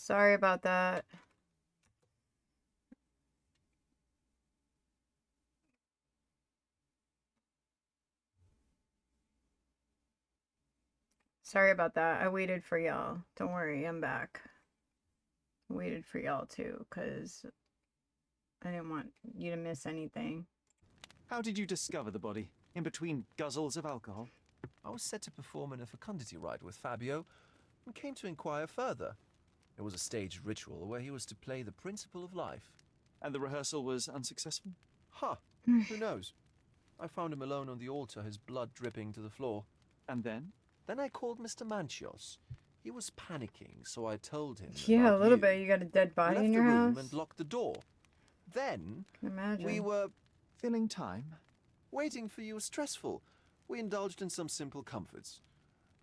Sorry about that. Sorry about that. I waited for y'all. Don't worry, I'm back. I waited for y'all too, because I didn't want you to miss anything. How did you discover the body? In between guzzles of alcohol? I was set to perform in a fecundity rite with Fabio and came to inquire further. It was a staged ritual where he was to play the principle of life. And the rehearsal was unsuccessful? Huh, who knows? I found him alone on the altar, his blood dripping to the floor. And then? Then I called Mr. Manchios. He was panicking, so I told him. Yeah, a little you. bit. You got a dead body We in left your the room house? and locked the door. Then Imagine. we were Filling time? waiting for you was stressful. We indulged in some simple comforts.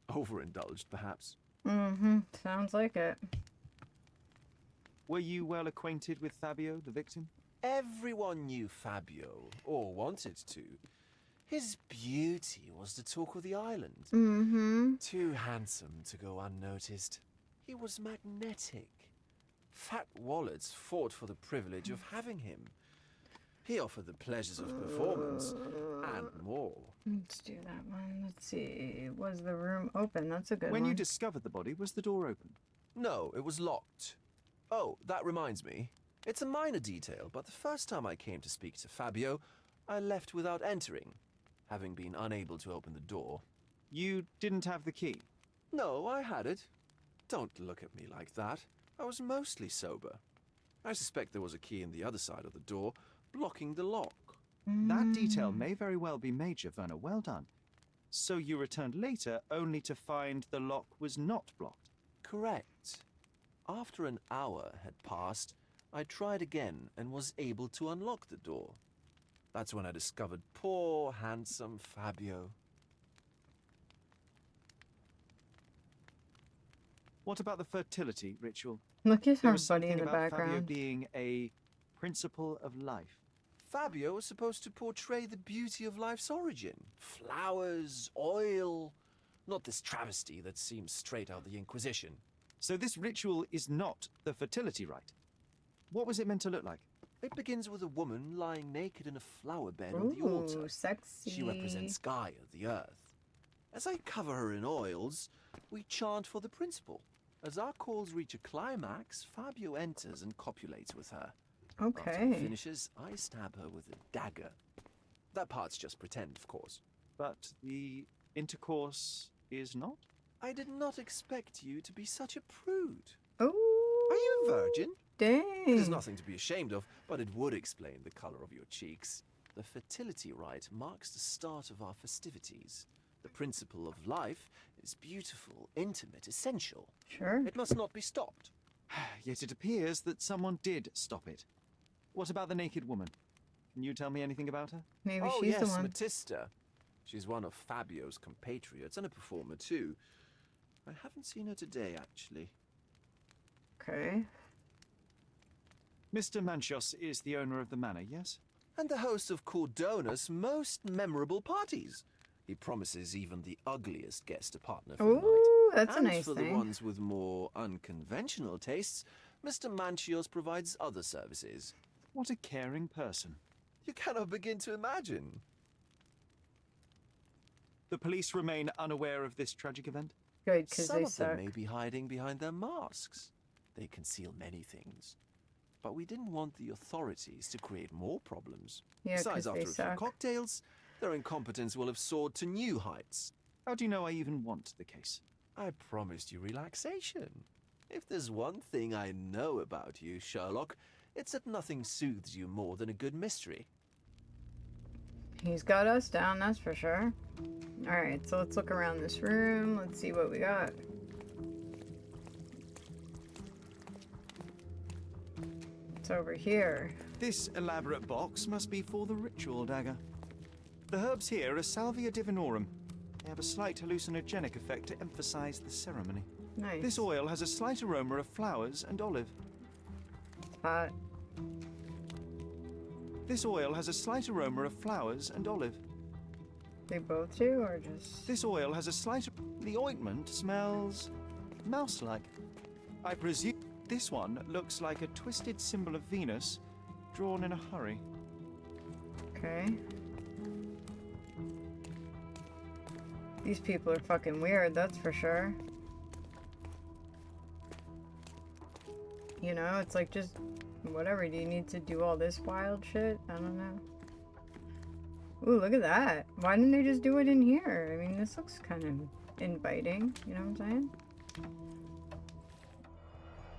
Overindulged, perhaps. Mm-hmm. Sounds like it. Were you well acquainted with Fabio, the victim? Everyone knew Fabio, or wanted to. His beauty was the talk of the island. Mm-hmm. Too handsome to go unnoticed. He was magnetic. Fat wallets fought for the privilege of having him. He offered the pleasures of performance, and more. Let's do that one. Let's see. Was the room open? That's a good When one. you discovered the body, was the door open? No, it was locked. Oh, that reminds me. It's a minor detail, but the first time I came to speak to Fabio, I left without entering, having been unable to open the door. You didn't have the key? No, I had it. Don't look at me like that. I was mostly sober. I suspect there was a key in the other side of the door, blocking the lock. That detail may very well be major, Werner. Well done. So you returned later only to find the lock was not blocked? Correct. After an hour had passed, I tried again and was able to unlock the door. That's when I discovered poor, handsome Fabio. What about the fertility ritual? Look at There her was buddy something in the about Fabio background. being a principle of life. Fabio was supposed to portray the beauty of life's origin. Flowers, oil. Not this travesty that seems straight out of the Inquisition. So this ritual is not the fertility rite. What was it meant to look like? It begins with a woman lying naked in a flower bed on the altar. Ooh, sexy. She represents Gaia, the earth. As I cover her in oils, we chant for the principle. As our calls reach a climax, Fabio enters and copulates with her. After he Okay. finishes, I stab her with a dagger. That part's just pretend, of course. But the intercourse is not? I did not expect you to be such a prude. Oh. Are you a virgin? Dang. It is nothing to be ashamed of, but it would explain the color of your cheeks. The fertility rite marks the start of our festivities. The principle of life is beautiful, intimate, essential. Sure. It must not be stopped. Yet it appears that someone did stop it. What about the naked woman? Can you tell me anything about her? Maybe Oh she's yes, the one. Matista. She's one of Fabio's compatriots and a performer too. I haven't seen her today, actually. Okay. Mr. Manchios is the owner of the manor, yes? And the host of Cordona's most memorable parties. He promises even the ugliest guest a partner for the night. Ooh, that's a And nice for thing. the ones with more unconventional tastes, Mr. Manchios provides other services. What a caring person. You cannot begin to imagine. The police remain unaware of this tragic event? Good, because Some they of them suck. may be hiding behind their masks. They conceal many things. But we didn't want the authorities to create more problems. Yeah, Besides, because they after a few suck. cocktails, their incompetence will have soared to new heights. How do you know I even want the case? I promised you relaxation. If there's one thing I know about you, Sherlock, it's that nothing soothes you more than a good mystery. He's got us down, that's for sure. Alright, so let's look around this room. Let's see what we got. It's over here. This elaborate box must be for the ritual dagger. The herbs here are Salvia divinorum. They have a slight hallucinogenic effect to emphasize the ceremony. Nice. This oil has a slight aroma of flowers and olive. Hot. This oil has a slight aroma of flowers and olive. They both do, or just... This oil has a slight... The ointment smells mouse-like. I presume This one looks like a twisted symbol of Venus, drawn in a hurry. Okay. These people are fucking weird, that's for sure. You know, it's like just whatever. Do you need to do all this wild shit? I don't know. Ooh, look at that. Why didn't they just do it in here? I mean, this looks kind of inviting. You know what I'm saying?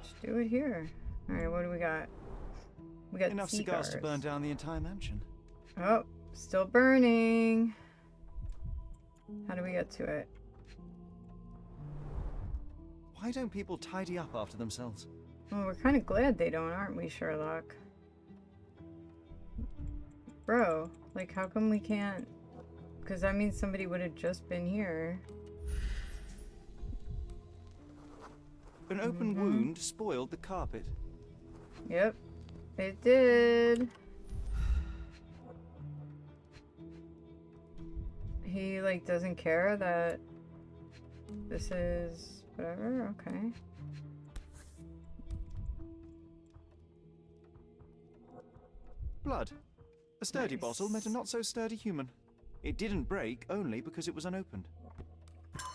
Just do it here. Alright, what do we got? We got Enough cigars cigars to burn down the entire mansion. Oh, still burning. How do we get to it? Why don't people tidy up after themselves? Well, we're kind of glad they don't, aren't we, Sherlock? Bro, like, how come we can't? Because that means somebody would have just been here. An open wound spoiled the carpet. Yep, it did. He, like, doesn't care that this is whatever? Okay. Blood. A sturdy Nice. bottle met a not-so-sturdy human. It didn't break only because it was unopened.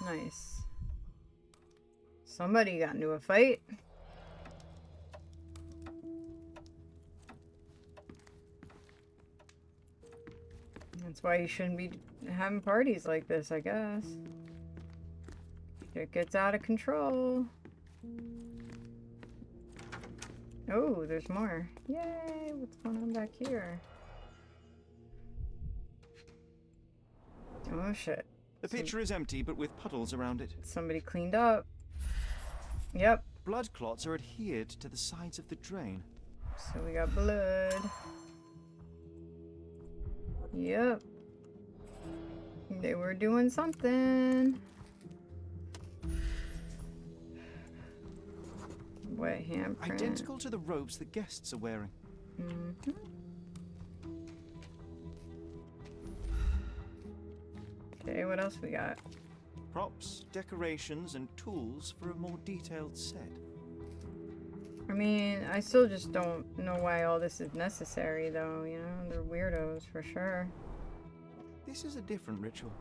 Nice. Somebody got into a fight. That's why you shouldn't be having parties like this, I guess. It gets out of control. Oh, there's more. Yay! What's going on back here? Oh shit. The pitcher is empty, but with puddles around it. Somebody cleaned up. Yep. Blood clots are adhered to the sides of the drain. So we got blood. Yep. They were doing something. Wet handprint. Identical to the robes the guests are wearing. Mm-hmm. Okay, what else we got? Props, decorations, and tools for a more detailed set. I mean, I still just don't know why all this is necessary, though, you know? They're weirdos, for sure. This is a different ritual.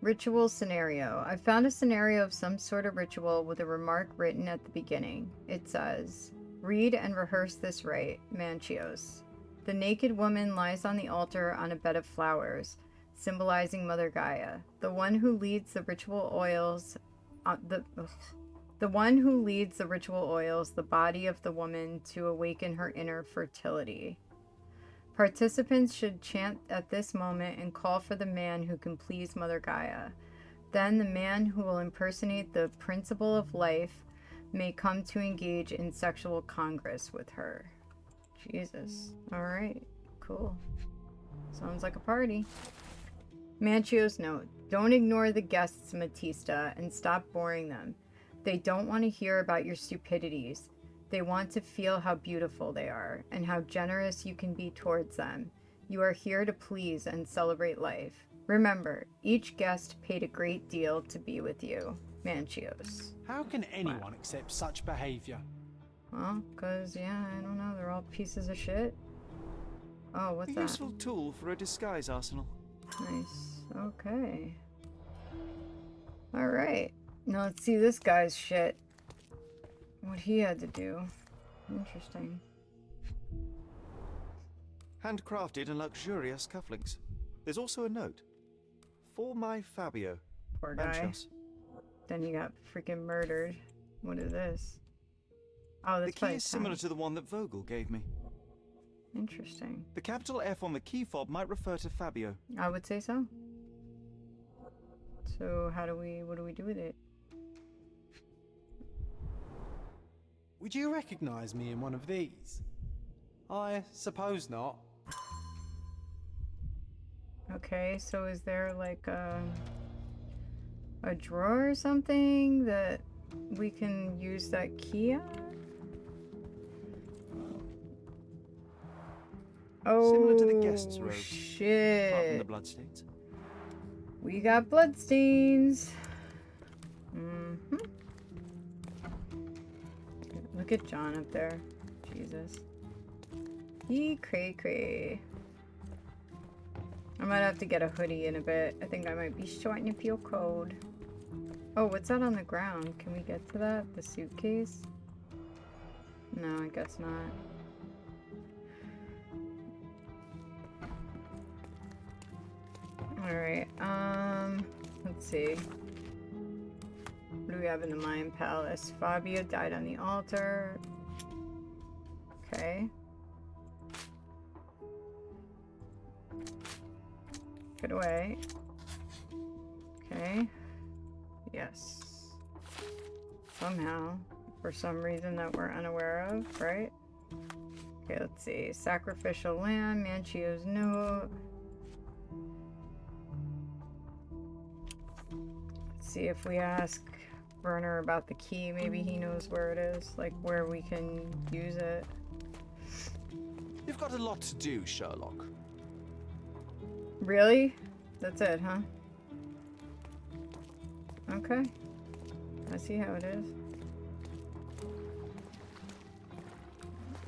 Ritual scenario. I found a scenario of some sort of ritual with a remark written at the beginning. It says, "Read and rehearse this rite, Manchios." The naked woman lies on the altar on a bed of flowers, symbolizing Mother Gaia. The one who leads the ritual oils, the one who leads the ritual oils the body of the woman to awaken her inner fertility. Participants should chant at this moment and call for the man who can please Mother Gaia. Then the man who will impersonate the principle of life may come to engage in sexual congress with her. Jesus. Alright. Cool. Sounds like a party. Manchio's note. Don't ignore the guests, Matista, and stop boring them. They don't want to hear about your stupidities. They want to feel how beautiful they are, and how generous you can be towards them. You are here to please and celebrate life. Remember, each guest paid a great deal to be with you. Manchios. How can anyone accept such behavior? Well, cause, yeah, I don't know, they're all pieces of shit. Oh, what's A that? useful tool for a disguise arsenal. Nice. Okay. Alright. Now let's see this guy's shit. What he had to do. Interesting. Handcrafted and luxurious cufflinks. There's also a note. For my Fabio. Poor guy. Manchios. Then he got freaking murdered. What is this? Oh, The that's key by is similar town. to the one that Vogel gave me. Interesting. The capital F on the key fob might refer to Fabio. I would say so. So what do we do with it? Would you recognize me in one of these? I suppose not. Okay, so is there like a drawer or something that we can use that key on? Oh, Similar to the guest's robes, apart from shit. the bloodstains. We got bloodstains. Look at John up there. Jesus. Yee cray cray. I might have to get a hoodie in a bit. I think I might be starting to feel cold. Oh, what's that on the ground? Can we get to that? The suitcase? No, I guess not. Alright, let's see. What do we have in the Mayan Palace? Fabio died on the altar. Okay. Get away. Okay. Yes. Somehow. For some reason that we're unaware of, right? Okay, let's see. Sacrificial lamb, Manchio's note. Let's see if we ask Werner about the key. Maybe he knows where it is, like where we can use it. You've got a lot to do, Sherlock. Really? That's it, huh? Okay. I see how it is.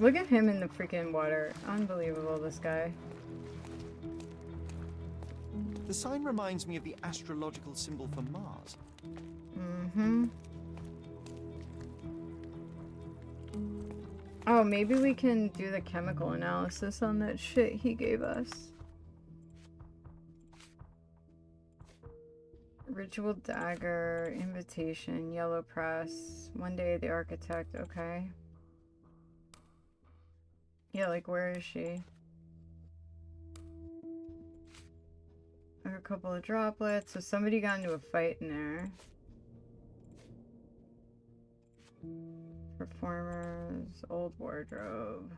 Look at him in the freaking water. Unbelievable, this guy. The sign reminds me of the astrological symbol for Mars. Mm-hmm. Oh, maybe we can do the chemical analysis on that shit he gave us. Ritual dagger, invitation, yellow press, one day the architect, okay. Yeah, like where is she? There are a couple of droplets, so somebody got into a fight in there. Performers, old wardrobe.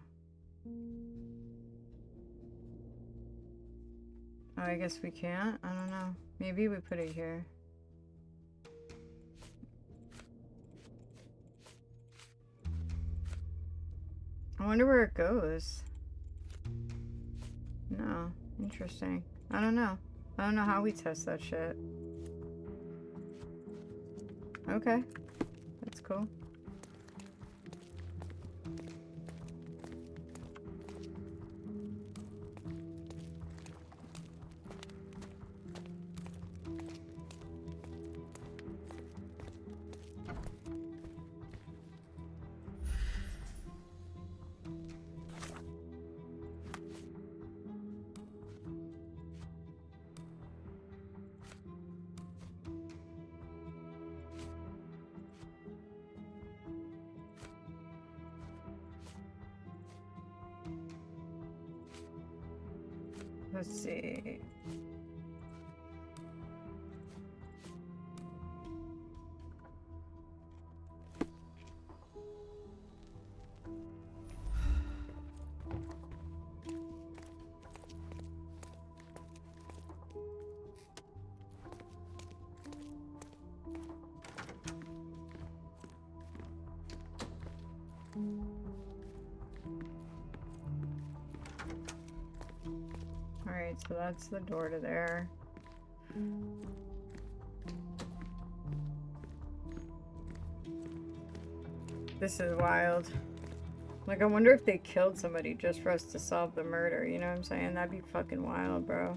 Oh, I guess we can't? I don't know. Maybe we put it here. I wonder where it goes. No. Interesting. I don't know. I don't know how we test that shit. Okay. That's cool. Let's see. Alright, so that's the door to there. This is wild. Like, I wonder if they killed somebody just for us to solve the murder, you know what I'm saying? That'd be fucking wild, bro.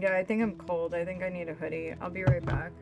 Yeah, I think I'm cold. I think I need a hoodie. I'll be right back.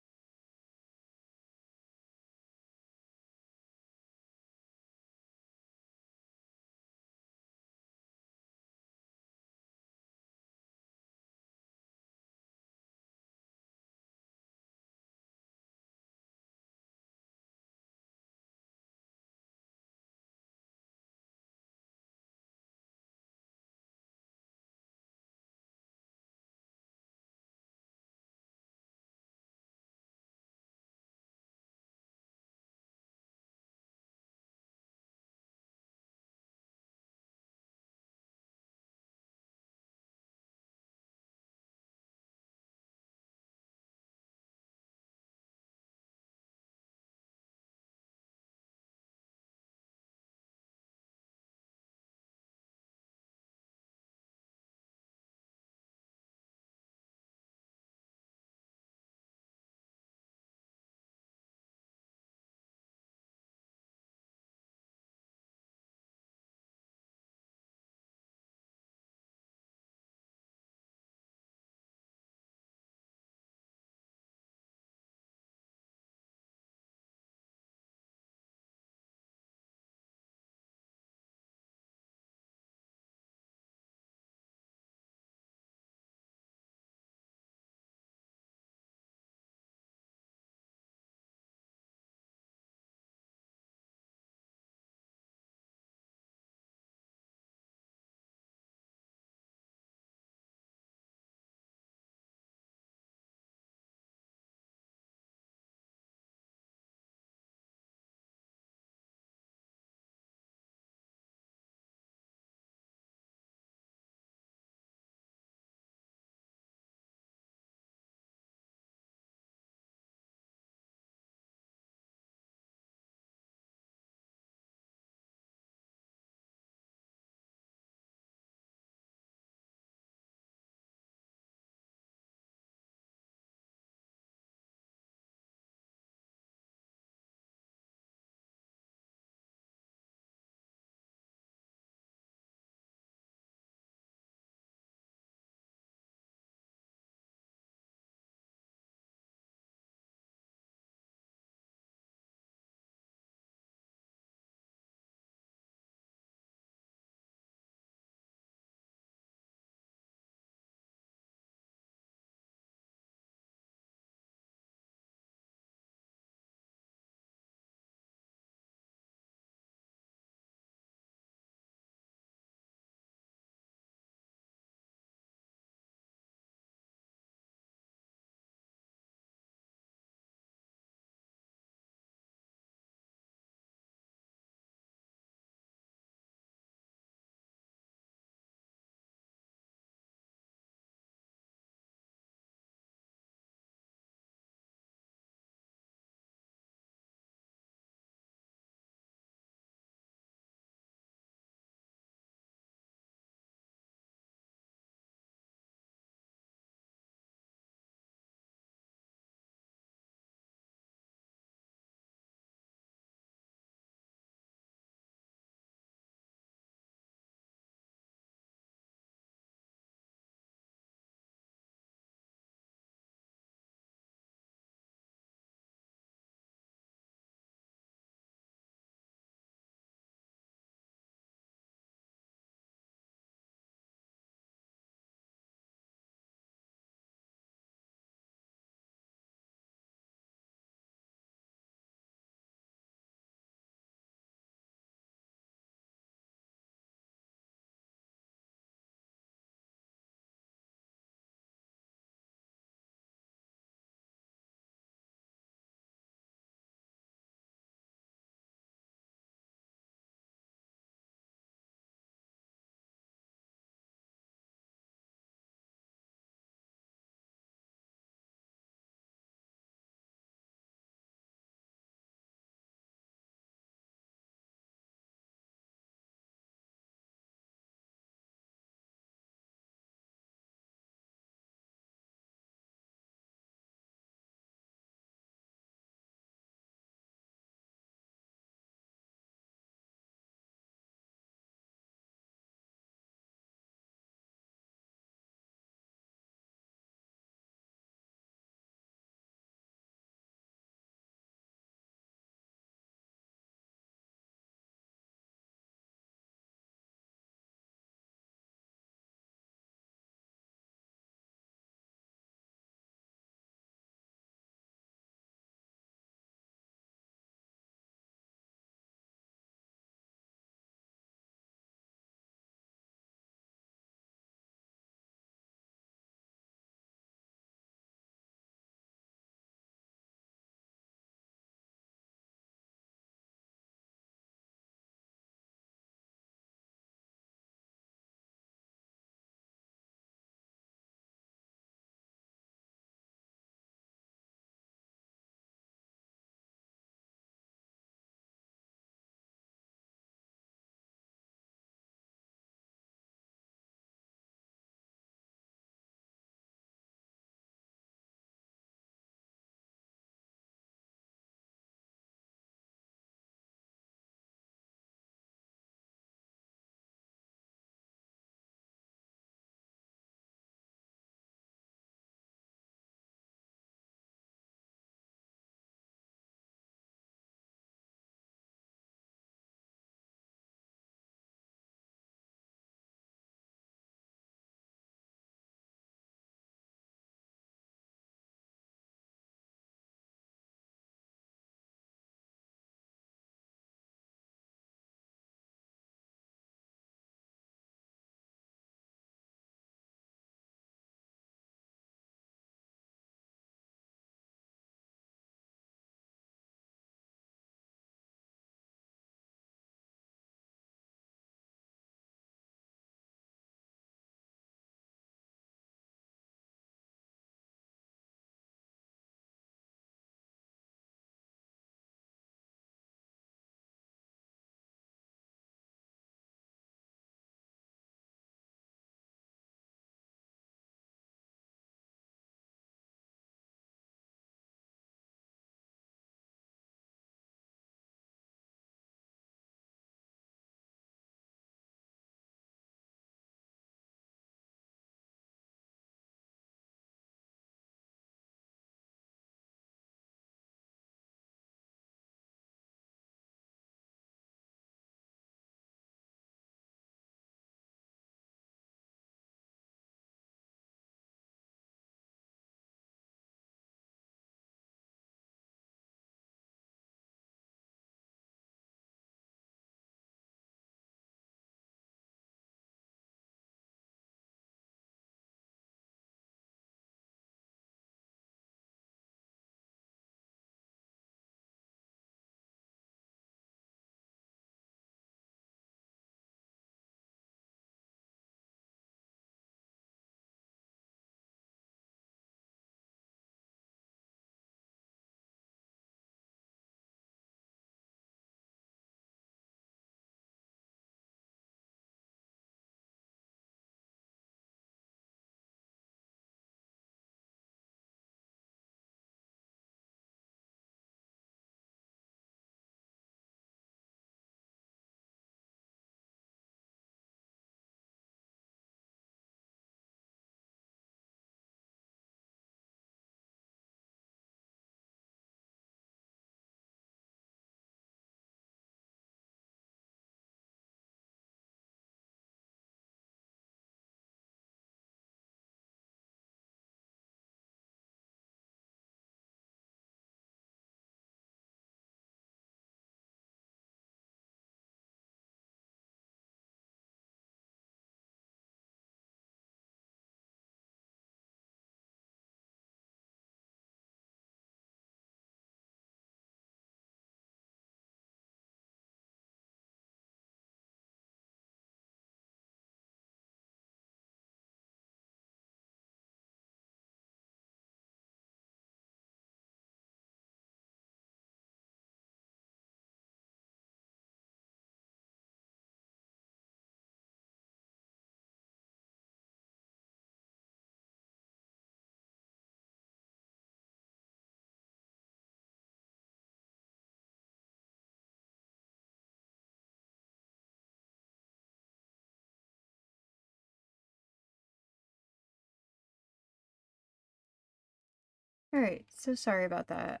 Alright, so sorry about that.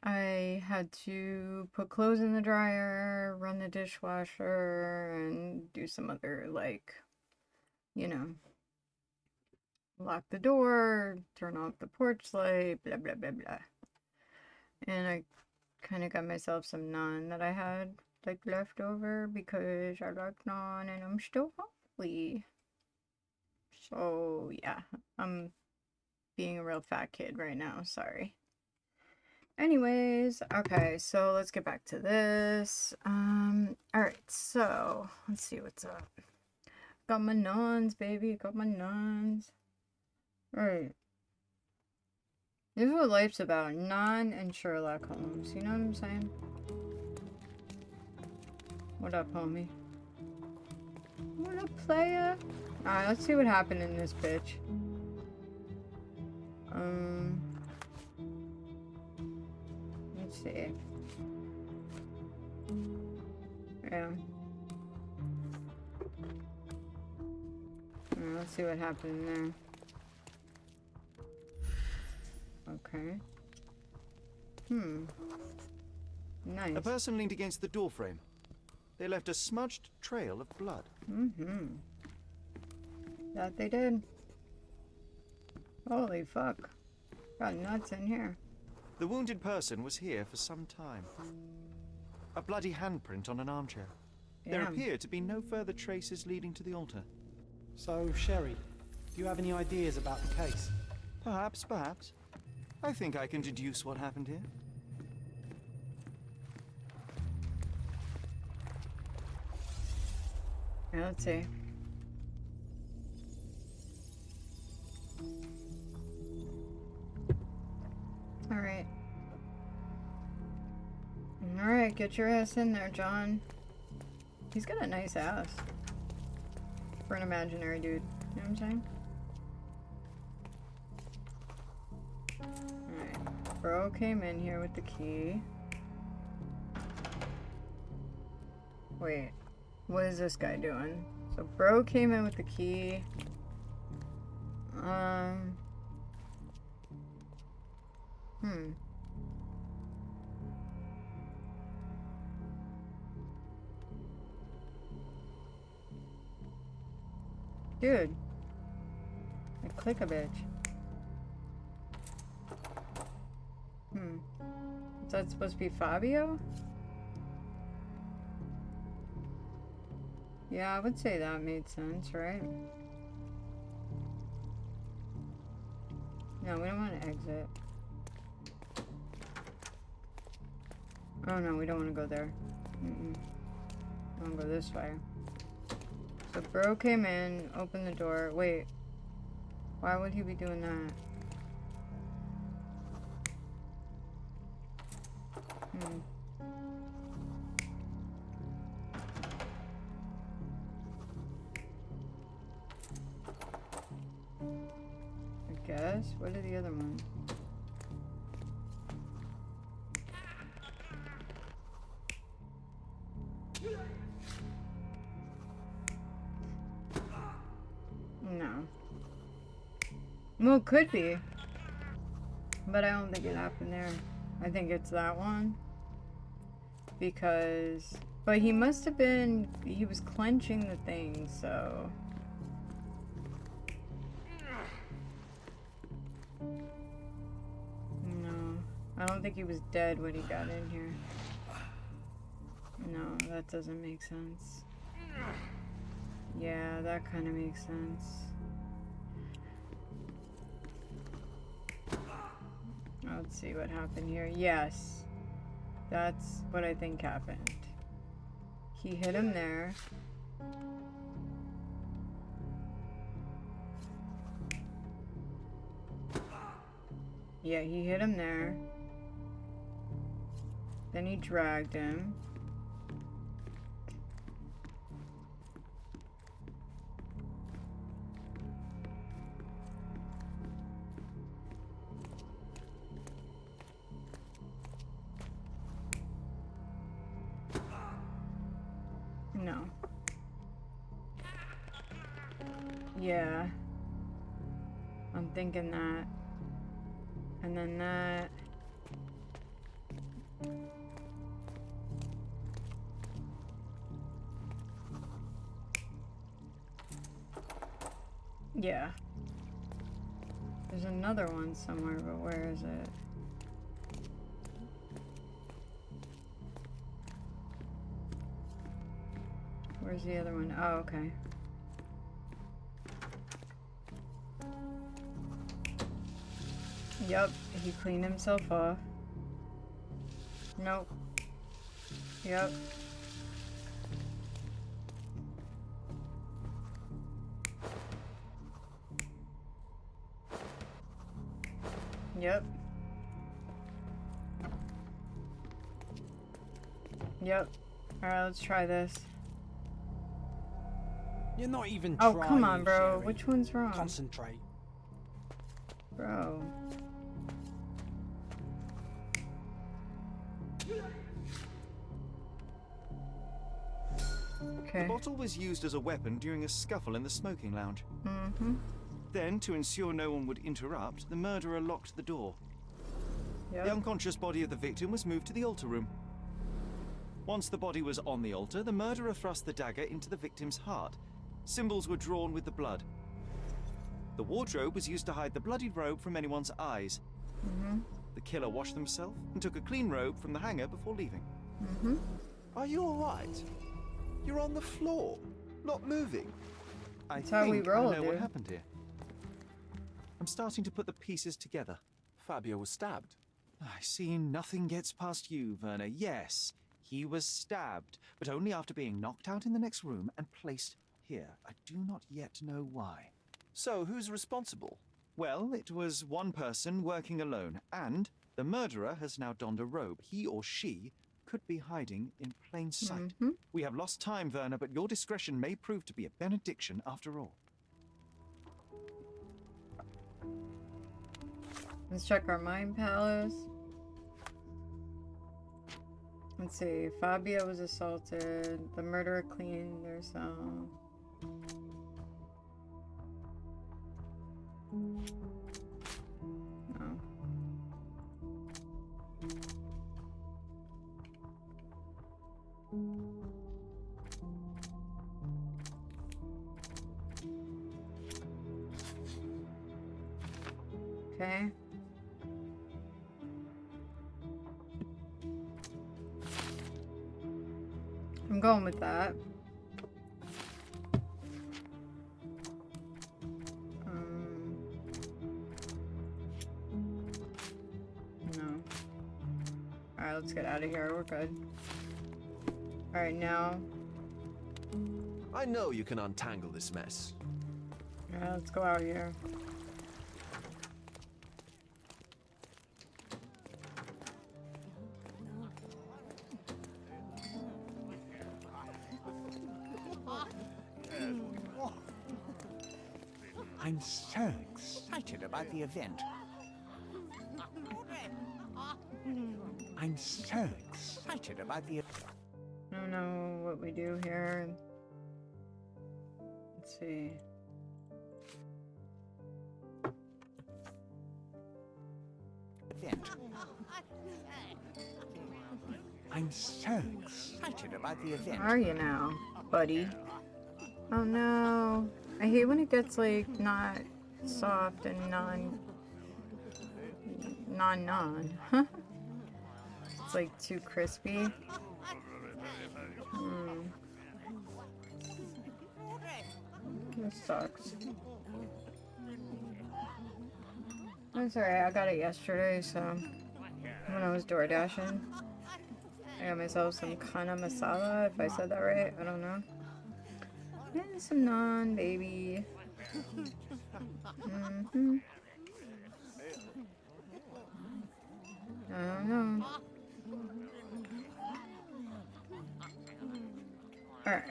I had to put clothes in the dryer, run the dishwasher, and do some other, like, you know, lock the door, turn off the porch light, blah blah blah blah. And I kind of got myself some naan that I had, like, left over because I like naan and I'm still hungry. So, yeah, I'm being a real fat kid right now, sorry. Anyways, okay, so let's get back to this. Alright, so let's see what's up. Got my nuns, baby, got my nuns. Alright. This is what life's about, Nun and Sherlock Holmes, you know what I'm saying? What up, homie? What up, playa? Alright, let's see what happened in this bitch. Let's see. Yeah. Let's see what happened there. Okay. Nice. A person leaned against the doorframe. They left a smudged trail of blood. That they did. Holy fuck. Got nuts in here. The wounded person was here for some time. A bloody handprint on an armchair. There Damn. appear to be no further traces leading to the altar. So, Sherry, do you have any ideas about the case? Perhaps, perhaps. I think I can deduce what happened here. Yeah, let's see. Alright. Alright, get your ass in there, John. He's got a nice ass. For an imaginary dude. You know what I'm saying? Alright. Bro came in here with the key. Wait. What is this guy doing? So bro came in with the key. Dude. I click a bitch. Is that supposed to be Fabio? Yeah, I would say that made sense, right? No, we don't want to exit. Oh no, we don't want to go there. I want to go this way. So bro came in, opened the door. Wait. Why would he be doing that? I guess. What are the other ones? No. Well, it could be. But I don't think it happened there. I think it's that one. Because... But he must have been... He was clenching the thing, so... No. I don't think he was dead when he got in here. No, that doesn't make sense. Yeah, that kind of makes sense. Let's see what happened here. Yes. That's what I think happened. He hit him there. Yeah, he hit him there. Then he dragged him. No. Yeah. I'm thinking that. And then that. Yeah. There's another one somewhere, but where is it? Where's the other one? Oh, okay. Yup, he cleaned himself off. Nope. Yep. Yep. Yep. Alright, let's try this. You're not even Oh, trying, come on, bro. Sherry. Which one's wrong? Concentrate. Bro. The Okay. bottle was used as a weapon during a scuffle in the smoking lounge. Mm-hmm. Then, to ensure no one would interrupt, the murderer locked the door. The Yep. unconscious body of the victim was moved to the altar room. Once the body was on the altar, the murderer thrust the dagger into the victim's heart. Symbols were drawn with the blood. The wardrobe was used to hide the bloodied robe from anyone's eyes. Mm-hmm. The killer washed himself and took a clean robe from the hanger before leaving. Mm-hmm. Are you all right? You're on the floor, not moving. I That's how we think roll, I know what dude. happened here. I'm starting to put the pieces together. Fabio was stabbed. I see nothing gets past you, Werner. Yes, he was stabbed, but only after being knocked out in the next room and placed here. I do not yet know why. So, who's responsible? Well, it was one person working alone, and the murderer has now donned a robe. He or she could be hiding in plain sight. Mm-hmm. We have lost time, Werner, but your discretion may prove to be a benediction after all. Let's check our mind palace. Let's see. Fabio was assaulted. The murderer cleaned herself. No. Okay. I'm going with that. No. Alright, let's get out of here. We're good. Alright, now. I know you can untangle this mess. Alright, let's go out here. I'm so excited about the event. I'm so excited about the I don't know what we do here. Let's see. event. I'm so excited about the event. Where are you now, buddy? Oh no. I hate when it gets like not soft and non. Huh? It's like too crispy. This sucks. That's alright, I got it yesterday, so when I was door dashing. I got myself some kana masala, if I said that right, I don't know. And some naan, baby. I don't know. Alright.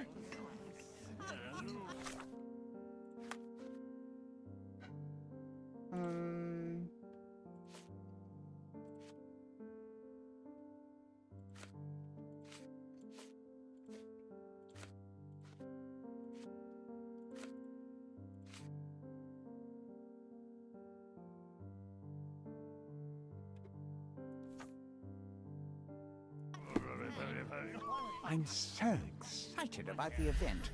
I'm so excited about the event.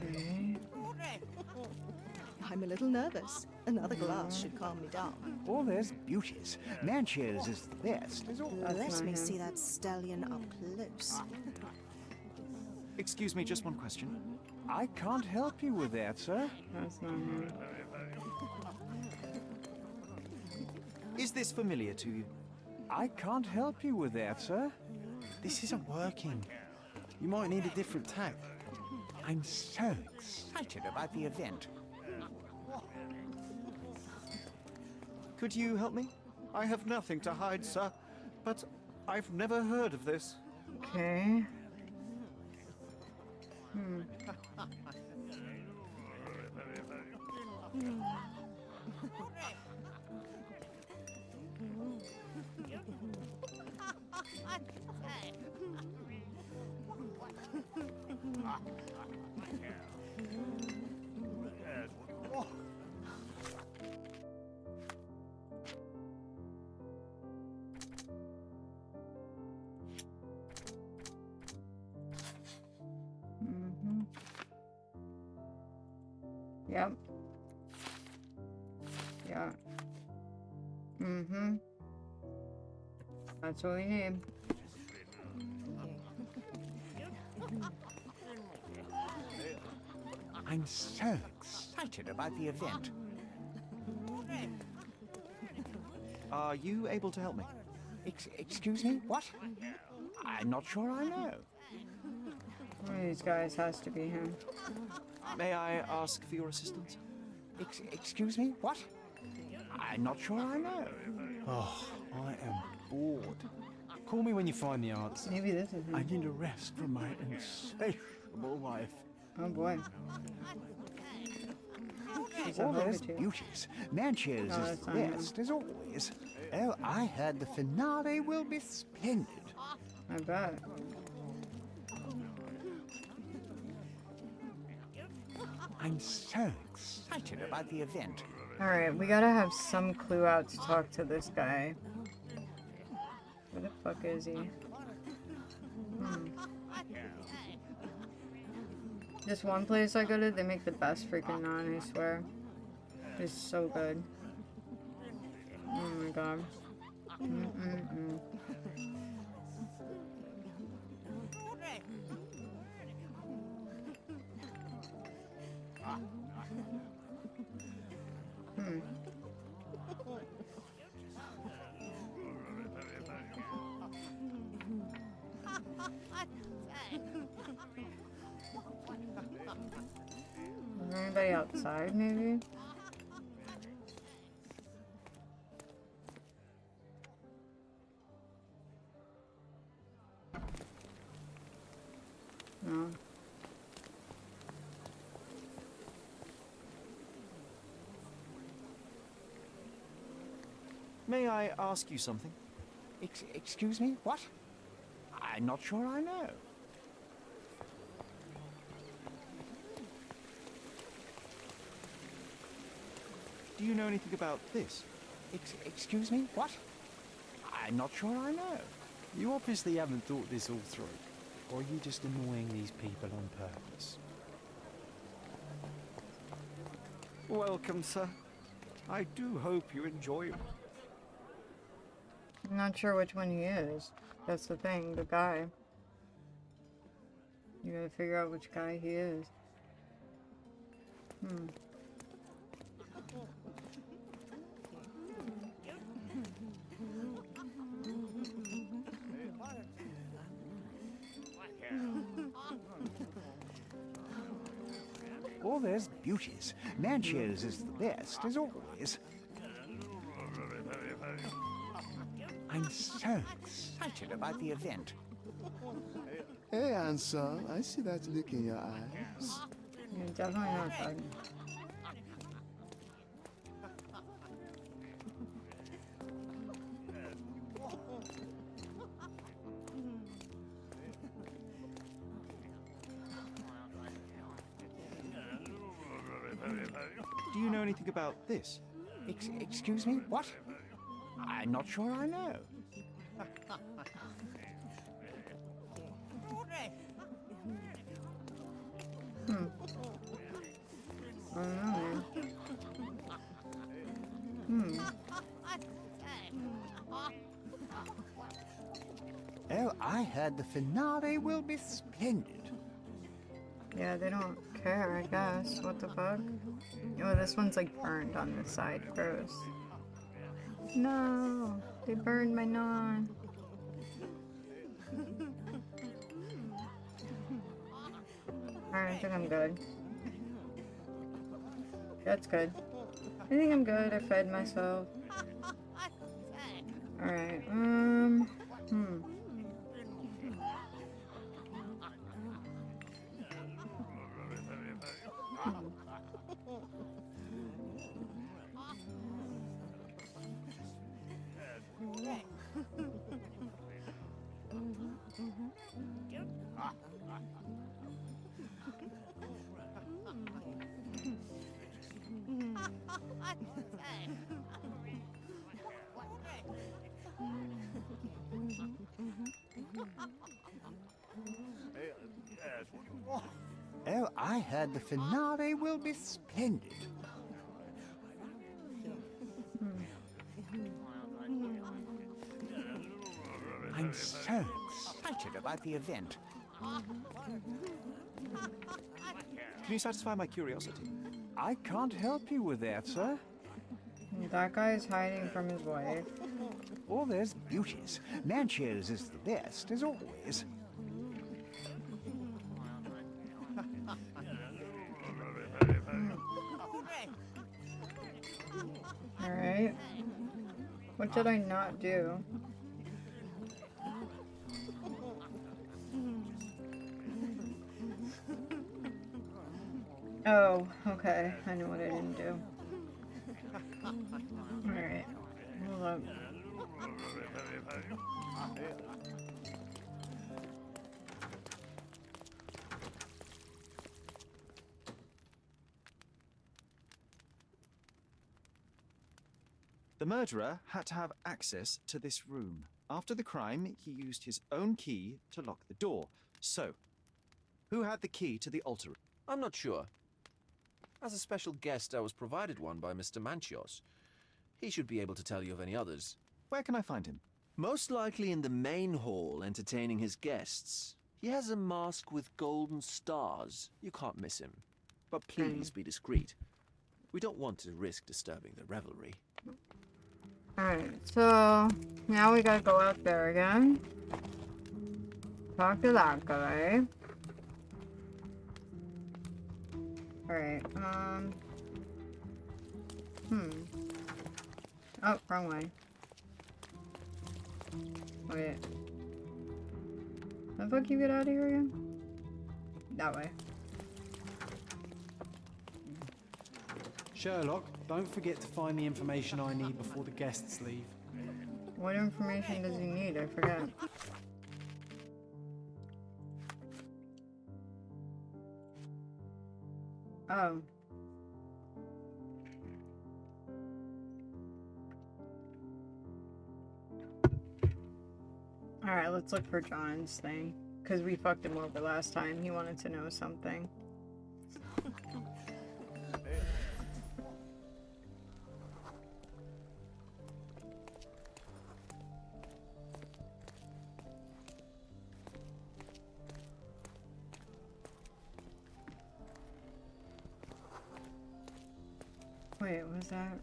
Okay. I'm a little nervous. Another glass should calm me down. Oh, there's beauties. Manchio's is the best. Is all. That's Let not me him. see that stallion up close. Excuse me, just one question. I can't help you with that, sir. That's not him. Is this familiar to you? I can't help you with that, sir. This isn't working. You might need a different tack. I'm so excited about the event. Could you help me? I have nothing to hide, sir, but I've never heard of this. Okay. Hmm. Mm-hmm. Yep. Yeah. Mm-hmm. That's what we need. I'm so excited about the event. Are you able to help me? Excuse me? What? I'm not sure I know. One of these guys has to be him. May I ask for your assistance? Excuse me? What? I'm not sure I know. Oh, I am bored. Call me when you find the answer. Maybe this is him. I need a rest from my insatiable life. Oh boy. She's a Oh, there's hobbit. beauties. Manchio's No, is that's the not him. best, as always. Oh, I heard the finale will be splendid. I bet. I'm so excited about the event. Alright, we gotta have some clue out to talk to this guy. Where the fuck is he? This one place I go to, they make the best freaking naan, I swear. It's so good. Oh my god. Mm-mm-mm. Is there anybody outside, maybe? No. May I ask you something? Excuse me? What? I'm not sure I know. Do you know anything about this? Excuse me? What? I'm not sure I know. You obviously haven't thought this all through. Or are you just annoying these people on purpose? Welcome, sir. I do hope you enjoy it. I'm not sure which one he is. That's the thing, the guy. You gotta figure out which guy he is. Oh, there's beauties. Manchio's is the best, as always. I'm so excited about the event. Hey, handsome. I see that look in your eyes. You're definitely not talking. Do you know anything about this? Excuse me? What? I'm not sure I know. I don't know, man. Hmm. Oh, I heard the finale will be splendid. Yeah, they don't care, I guess. What the fuck? Oh, this one's like burned on this side. Gross. No, they burned my non. Alright, I think I'm good. That's good. I think I'm good. I fed myself. Alright, Oh, I heard the finale will be splendid. I'm so excited about the event. Can you satisfy my curiosity? I can't help you with that, sir. that guy is hiding from his wife. All those beauties. Manchio's is the best, as always. Alright. What did I not do? Oh, okay. I know what I didn't do. Alright. Hold up. The murderer had to have access to this room. After the crime, he used his own key to lock the door. So, who had the key to the altar? I'm not sure. As a special guest, I was provided one by Mr. Manchios. He should be able to tell you of any others. Where can I find him? Most likely in the main hall, entertaining his guests. He has a mask with golden stars. You can't miss him. But please be discreet. We don't want to risk disturbing the revelry. Alright, so now we gotta go out there again. Talk to that guy. Alright, Oh, wrong way. Wait. How the fuck you get out of here again? That way. Sherlock, don't forget to find the information I need before the guests leave. What information does he need? I forgot. Oh. Alright, let's look for John's thing. Because we fucked him over last time. He wanted to know something. Wait, what was that?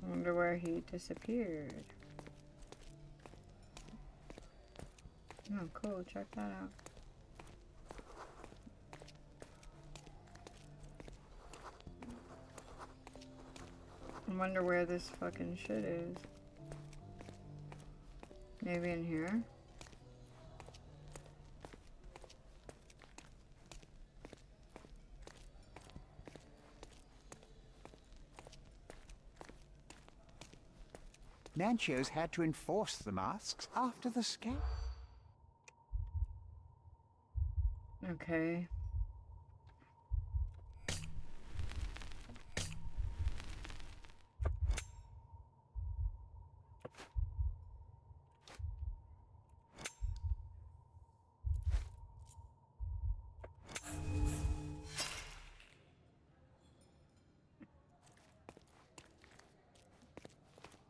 I wonder where he disappeared. Oh, cool. Check that out. I wonder where this fucking shit is. Maybe in here? Nanchos had to enforce the masks after the scandal. Okay.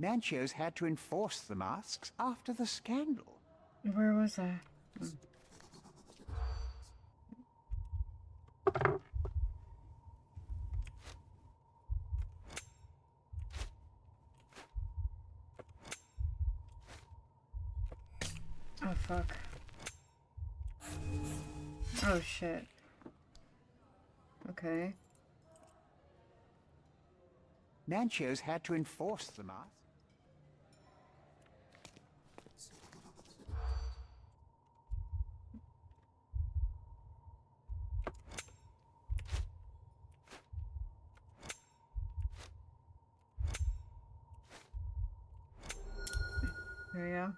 Nanchos had to enforce the masks after the scandal. Where was I? Oh, fuck. Oh, shit. Okay. Nanchos had to enforce the masks. There you go.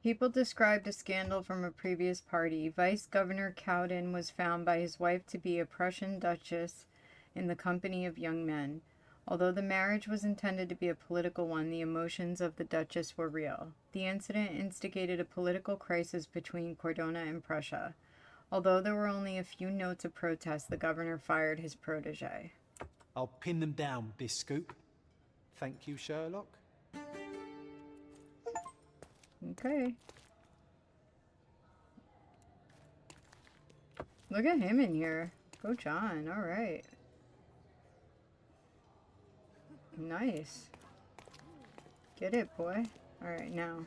People described a scandal from a previous party. Vice Governor Cowden was found by his wife to be a Prussian duchess in the company of young men. Although the marriage was intended to be a political one, the emotions of the duchess were real. The incident instigated a political crisis between Cordona and Prussia. Although there were only a few notes of protest, the governor fired his protege. I'll pin them down with this scoop. Thank you, Sherlock. Okay. Look at him in here. Go John, alright. Nice. Get it, boy. Alright, now.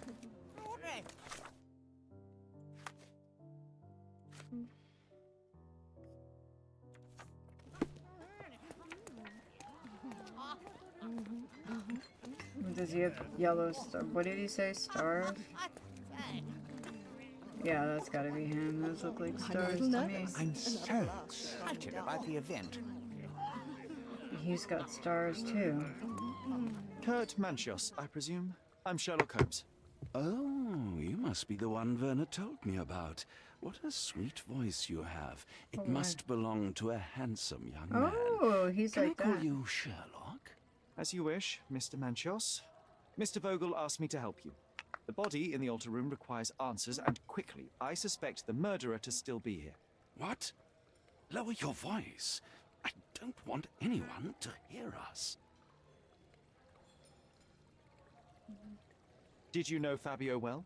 Does he have yellow star? What did he say? Stars? Yeah, that's gotta be him. Those look like stars to me. I'm so excited about the event. He's got stars too. Kurt Manchios, I presume. I'm Sherlock Holmes. Oh, you must be the one Werner told me about. What a sweet voice you have. It Oh, must belong to a handsome young man. Oh, he's Can like I call that. you Sherlock? As you wish, Mr. Manchios. Mr. Vogel asked me to help you. The body in the altar room requires answers, and quickly. I suspect the murderer to still be here. What? Lower your voice. I don't want anyone to hear us. Did you know Fabio well?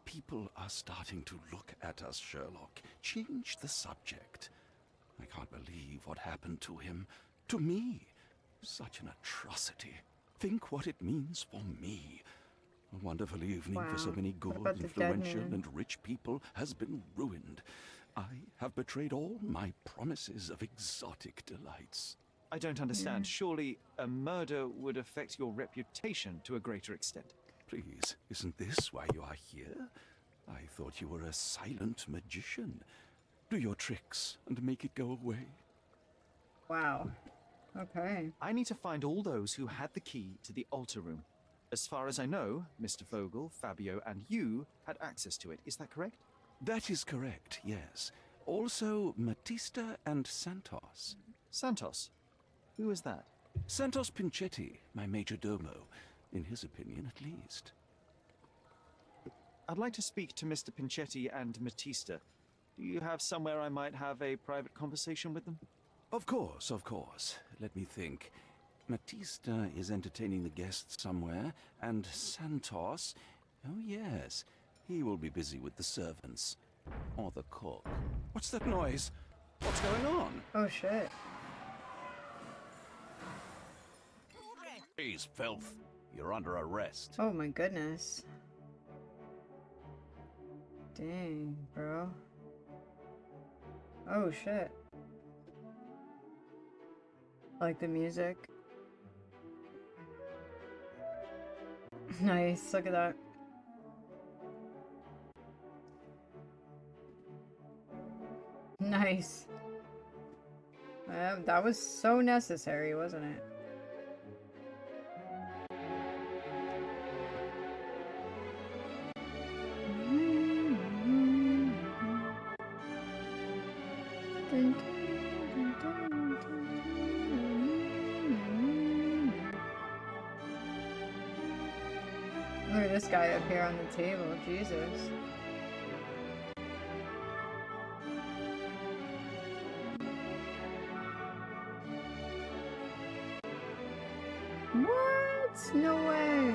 People are starting to look at us, Sherlock. Change the subject. I can't believe what happened to him. To me. Such an atrocity. Think what it means for me. A wonderful evening for so Wow. many What good, about the dead influential, man? and rich people has been ruined. I have betrayed all my promises of exotic delights. I don't understand. Surely a murder would affect your reputation to a greater extent. Please, isn't this why you are here? I thought you were a silent magician. Do your tricks and make it go away. Wow. Okay. I need to find all those who had the key to the altar room. As far as I know, Mr. Vogel, Fabio, and you had access to it. Is that correct? That is correct, yes. Also, Matista and Santos. Santos. Who is that? Santos Pinchetti, my major domo. In his opinion, at least. I'd like to speak to Mr. Pinchetti and Matista. Do you have somewhere I might have a private conversation with them? Of course, of course. Let me think. Matista is entertaining the guests somewhere, and Santos... Oh, yes. He will be busy with the servants. Or the cook. What's that noise? What's going on? Oh shit. Please, filth. You're under arrest. Oh my goodness. Dang, bro. Oh shit. Like the music. Nice, look at that. Nice. That was so necessary, wasn't it? Look at this guy up here on the table, Jesus. What? No way.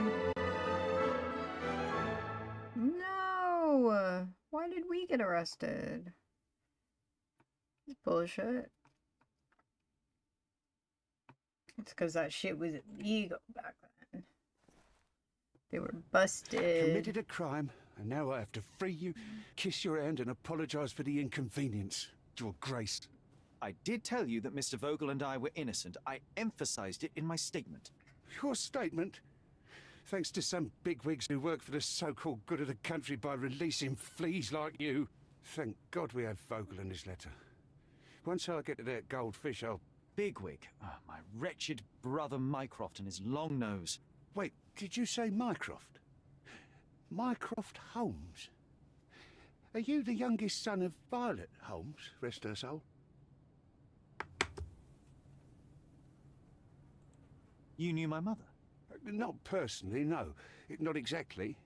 No. Why did we get arrested? It's bullshit. It's because that shit was illegal back then. They were busted. Committed a crime, and now I have to free you, kiss your hand, and apologize for the inconvenience. Your Grace. I did tell you that Mr. Vogel and I were innocent. I emphasized it in my statement. Your statement? Thanks to some bigwigs who work for the so-called good of the country by releasing fleas like you. Thank God we have Vogel in this letter. Once I get to that goldfish, I'll... Bigwig? Oh, my wretched brother Mycroft and his long nose. Wait, did you say Mycroft? Mycroft Holmes? Are you the youngest son of Violet Holmes, rest her soul? You knew my mother? Not personally, no. Not exactly.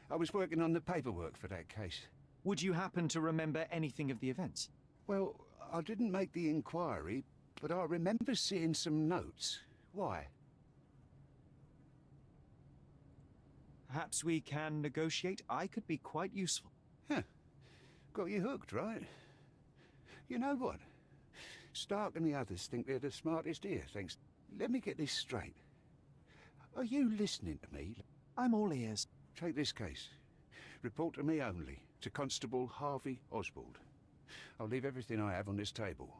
I was working on the paperwork for that case. Would you happen to remember anything of the events? Well, I didn't make the inquiry, but I remember seeing some notes. Why? Perhaps we can negotiate. I could be quite useful. Huh. Got you hooked, right? You know what? Stark and the others think they're the smartest here, thanks. Let me get this straight. Are you listening to me? I'm all ears. Take this case. Report to me only, to Constable Harvey Oswald. I'll leave everything I have on this table.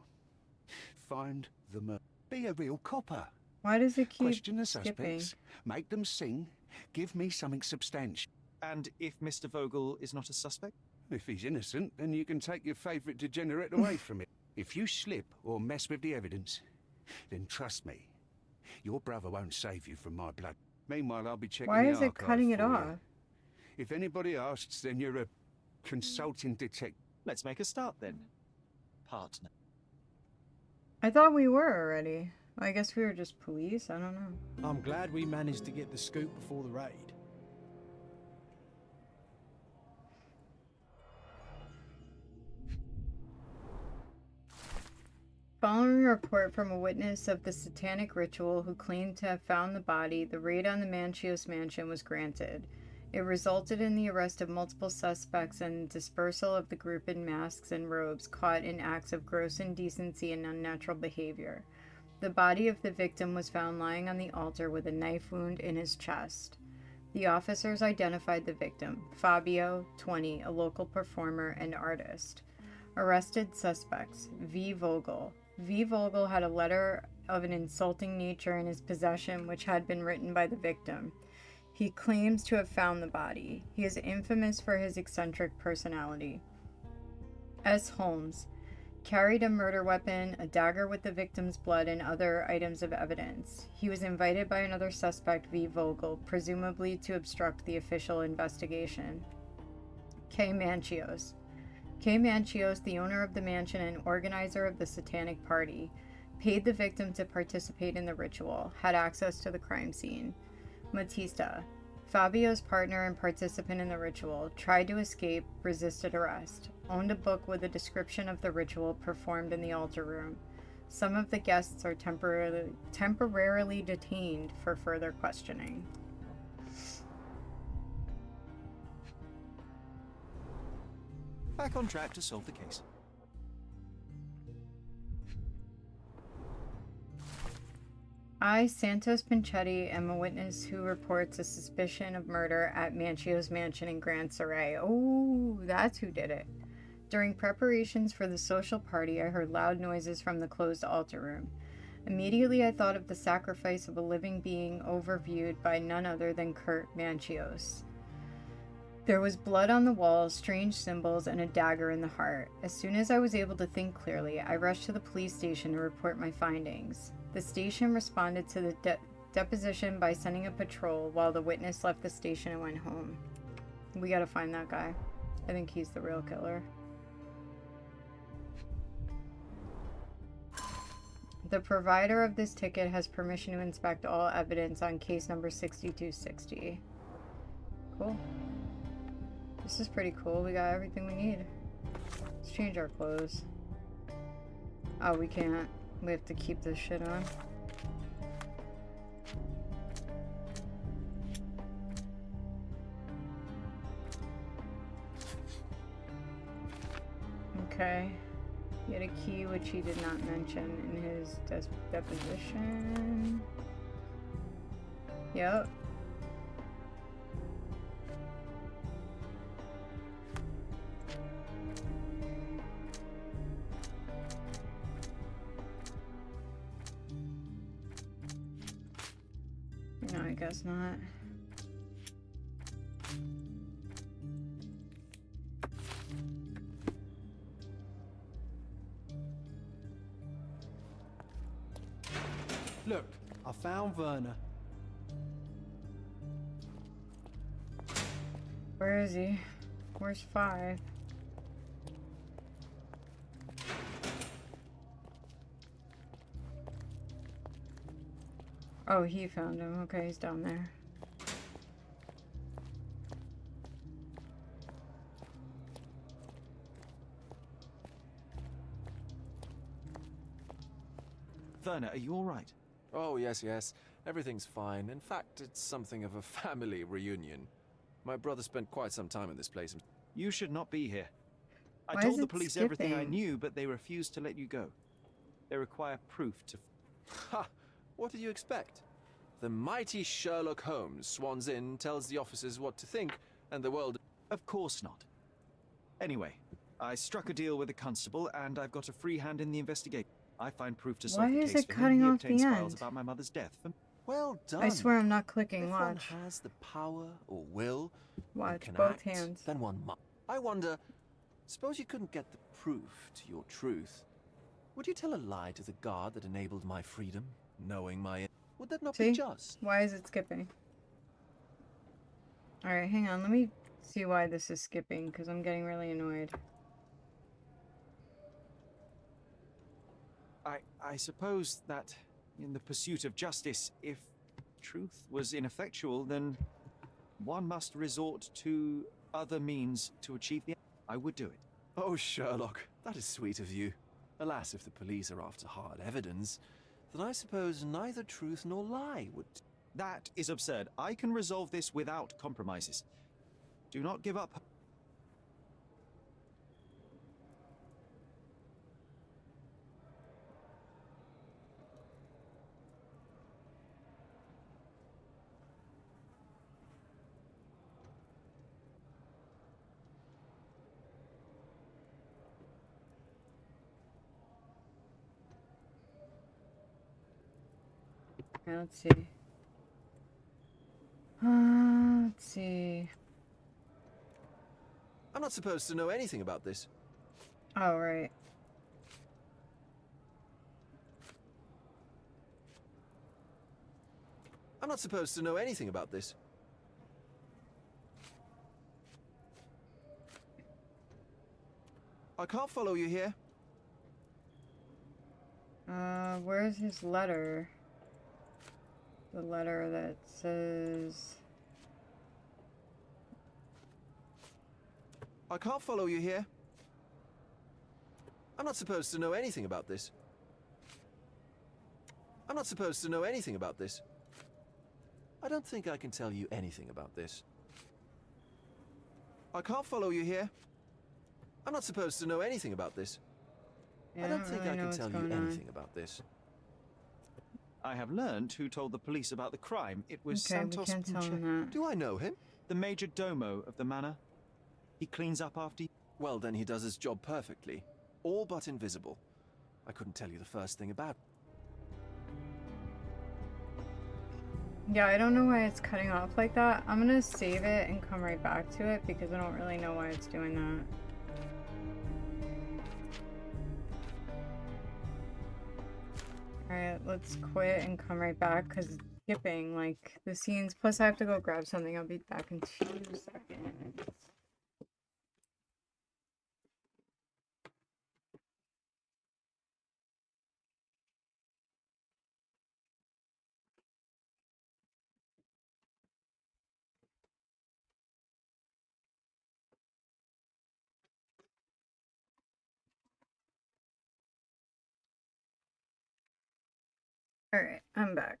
Find the murderer. Be a real copper. Why does it keep Question the skipping? suspects, make them sing, give me something substantial. And if Mr. Vogel is not a suspect? If he's innocent, then you can take your favourite degenerate away from it. If you slip or mess with the evidence, then trust me, your brother won't save you from my blood. Meanwhile, I'll be checking Why the is it archive cutting it for you. off? If anybody asks, then you're a consulting detective. Let's make a start then, partner. I thought we were already. I guess we were just police. I don't know. I'm glad we managed to get the scoop before the raid. Following a report from a witness of the satanic ritual who claimed to have found the body, the raid on the Manchios mansion was granted. It resulted in the arrest of multiple suspects and dispersal of the group in masks and robes caught in acts of gross indecency and unnatural behavior. The body of the victim was found lying on the altar with a knife wound in his chest. The officers identified the victim, Fabio, 20, a local performer and artist. Arrested suspects, V. Vogel. V. Vogel had a letter of an insulting nature in his possession which had been written by the victim. He claims to have found the body. He is infamous for his eccentric personality. S. Holmes carried a murder weapon, a dagger with the victim's blood, and other items of evidence. He was invited by another suspect, V. Vogel, presumably to obstruct the official investigation. K. Manchios. K. Manchios, the owner of the mansion and organizer of the Satanic Party, paid the victim to participate in the ritual, had access to the crime scene. Matista, Fabio's partner and participant in the ritual, tried to escape, resisted arrest, owned a book with a description of the ritual performed in the altar room. Some of the guests are temporarily detained for further questioning. Back on track to solve the case. I, Santos Pinchetti, am a witness who reports a suspicion of murder at Manchio's mansion in Grand Saray. Oh, that's who did it. During preparations for the social party, I heard loud noises from the closed altar room. Immediately I thought of the sacrifice of a living being overviewed by none other than Kurt Manchios. There was blood on the walls, strange symbols, and a dagger in the heart. As soon as I was able to think clearly, I rushed to the police station to report my findings. The station responded to the deposition by sending a patrol, while the witness left the station and went home. We gotta find that guy. I think he's the real killer. The provider of this ticket has permission to inspect all evidence on case number 6260. Cool. This is pretty cool. We got everything we need. Let's change our clothes. Oh, we can't. We have to keep this shit on. Okay. He had a key which he did not mention in his deposition. Yep. No, I guess not. Look, I found Werner. Where is he? Where's 5? Oh, he found him. Okay, he's down there. Werner, are you all right? Oh, yes, yes. Everything's fine. In fact, it's something of a family reunion. My brother spent quite some time in this place. You should not be here. I Why told is the it police everything I skipping? knew, but they refused to let you go. They require proof to... Ha! What did you expect? The mighty Sherlock Holmes swans in, tells the officers what to think, and the world... Of course not. Anyway, I struck a deal with the constable, and I've got a free hand in the investigation. I find proof to solve Why the is case it for cutting him. He off the obtains files end? about my mother's death. Well done. I swear I'm not clicking. If one Watch. has the power or will, and Watch. can Both act, hands. then one must. I wonder, suppose you couldn't get the proof to your truth. Would you tell a lie to the guard that enabled my freedom, knowing my... Would that not See? be just? Why is it skipping? Alright, hang on. Let me see why this is skipping, because I'm getting really annoyed. I suppose that in the pursuit of justice, if truth was ineffectual, then one must resort to other means to achieve the... I would do it. Oh, Sherlock, that is sweet of you. Alas, if the police are after hard evidence, then I suppose neither truth nor lie would... That is absurd. I can resolve this without compromises. Do not give up. Okay, let's see. Let's see. I'm not supposed to know anything about this. Oh, right. I'm not supposed to know anything about this. I can't follow you here. Where's his letter? The letter that says... I can't follow you here. I'm not supposed to know anything about this. I'm not supposed to know anything about this. I don't think I can tell you anything about this. I can't follow you here. I'm not supposed to know anything about this. Yeah, I don't think really I know can what's tell you going on. anything about this. I have learned who told the police about the crime. It was Okay, we Santos can't tell Punche, him that. Do I know him? the major domo of the manor. He cleans up after... Well, then he does his job perfectly. All but invisible. I couldn't tell you the first thing about. Yeah, I don't know why it's cutting off like that. I'm gonna save it and come right back to it because I don't really know why it's doing that. Alright, let's quit and come right back because it's skipping like the scenes. Plus I have to go grab something. I'll be back in 2 seconds. Alright, I'm back.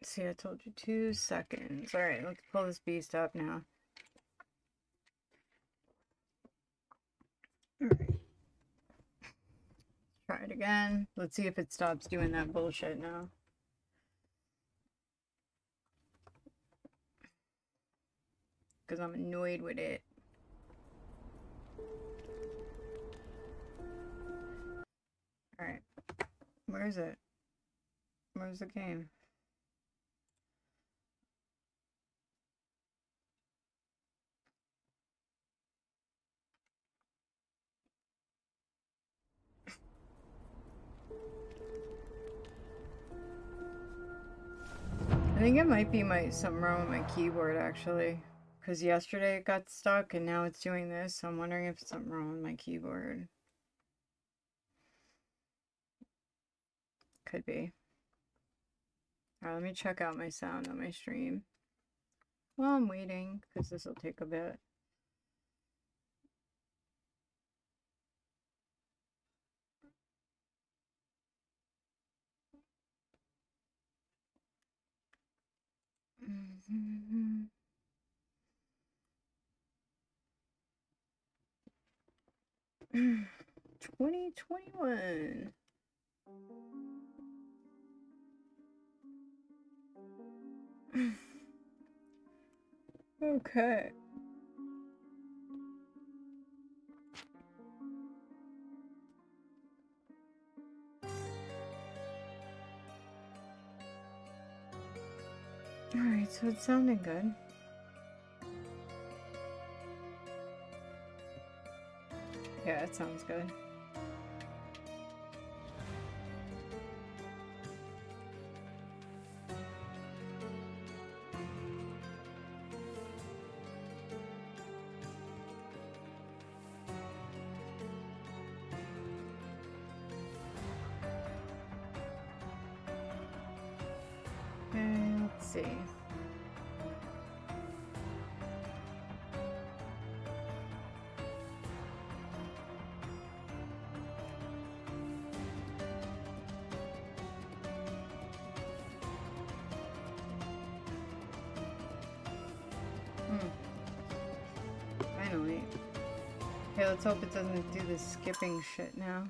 See, I told you 2 seconds. Alright, let's pull this beast up now. Alright. Try it again. Let's see if it stops doing that bullshit now. Because I'm annoyed with it. Alright. Where is it? Where's the game? I think it might be something wrong with my keyboard actually. Because yesterday it got stuck and now it's doing this, so I'm wondering if it's something wrong with my keyboard. Could be. Alright, let me check out my sound on my stream. Well, I'm waiting, because this will take a bit. Mm-hmm. 2021. Okay. Alright, so it's sounding good. Yeah, it sounds good. Let's see. Finally. Okay, let's hope it doesn't do this skipping shit now.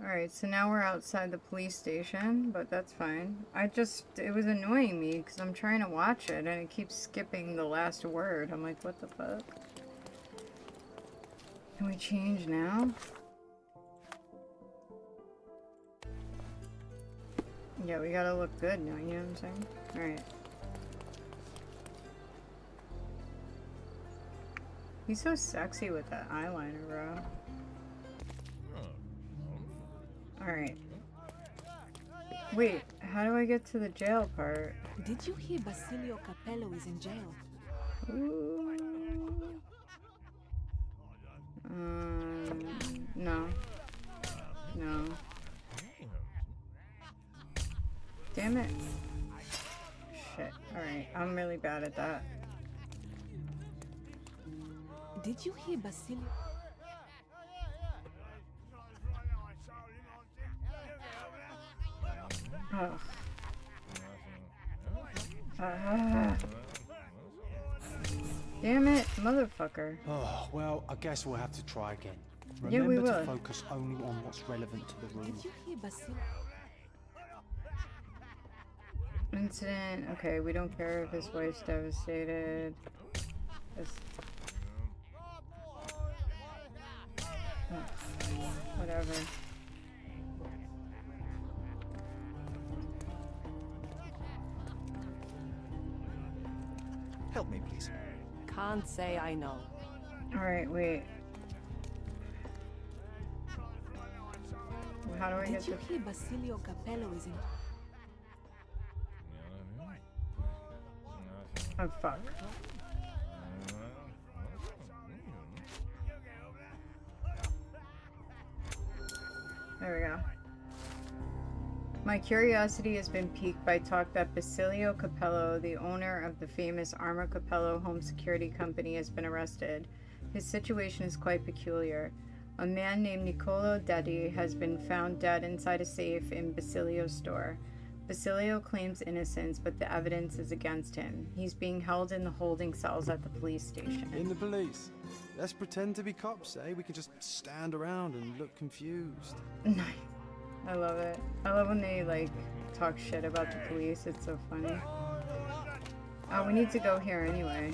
Alright, so now we're outside the police station, but that's fine. It was annoying me because I'm trying to watch it and it keeps skipping the last word. I'm like, what the fuck? Can we change now? Yeah, we gotta look good now, you know what I'm saying? Alright. He's so sexy with that eyeliner, bro. Alright. Wait, how do I get to the jail part? Did you hear Basilio Capello is in jail? Ooh. No. No. Damn it. Shit. Alright, I'm really bad at that. Did you hear Basilio? Ugh. Damn it, motherfucker. Oh, well, I guess we'll have to try again. Yeah, we Remember to will. focus only on what's relevant to the room. Did you hear Basilio? Incident. Okay, we don't care if his wife's devastated. Whatever. Help me, please. Can't say I know. Alright, wait. How do I Did get you the... hear Basilio Capello is in... Oh, fuck. There we go. My curiosity has been piqued by talk that Basilio Capello, the owner of the famous Arma Capello home security company, has been arrested. His situation is quite peculiar. A man named Niccolo Dedi has been found dead inside a safe in Basilio's store. Basilio claims innocence, but the evidence is against him. He's being held in the holding cells at the police station. In the police. Let's pretend to be cops, eh? We can just stand around and look confused. I love it. I love when they, like, talk shit about the police. It's so funny. Oh, we need to go here anyway.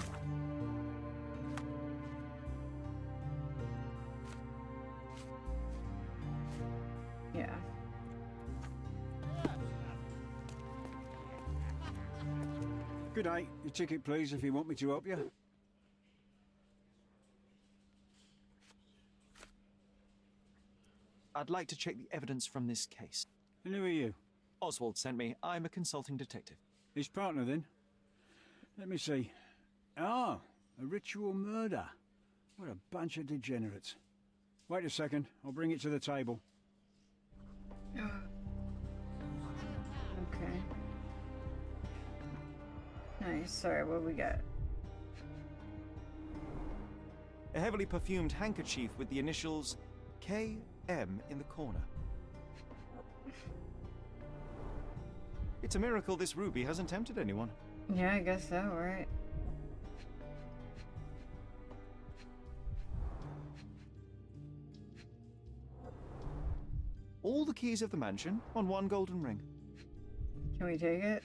Yeah. Good day. Your ticket, please, if you want me to help you. I'd like to check the evidence from this case. And who are you? Oswald sent me. I'm a consulting detective. His partner, then? Let me see. Ah, a ritual murder. What a bunch of degenerates. Wait a second. I'll bring it to the table. Okay. Nice. Sorry, what we got? A heavily perfumed handkerchief with the initials KM in the corner. It's a miracle this ruby hasn't tempted anyone. Yeah, I guess so, right? All the keys of the mansion on one golden ring. Can we take it?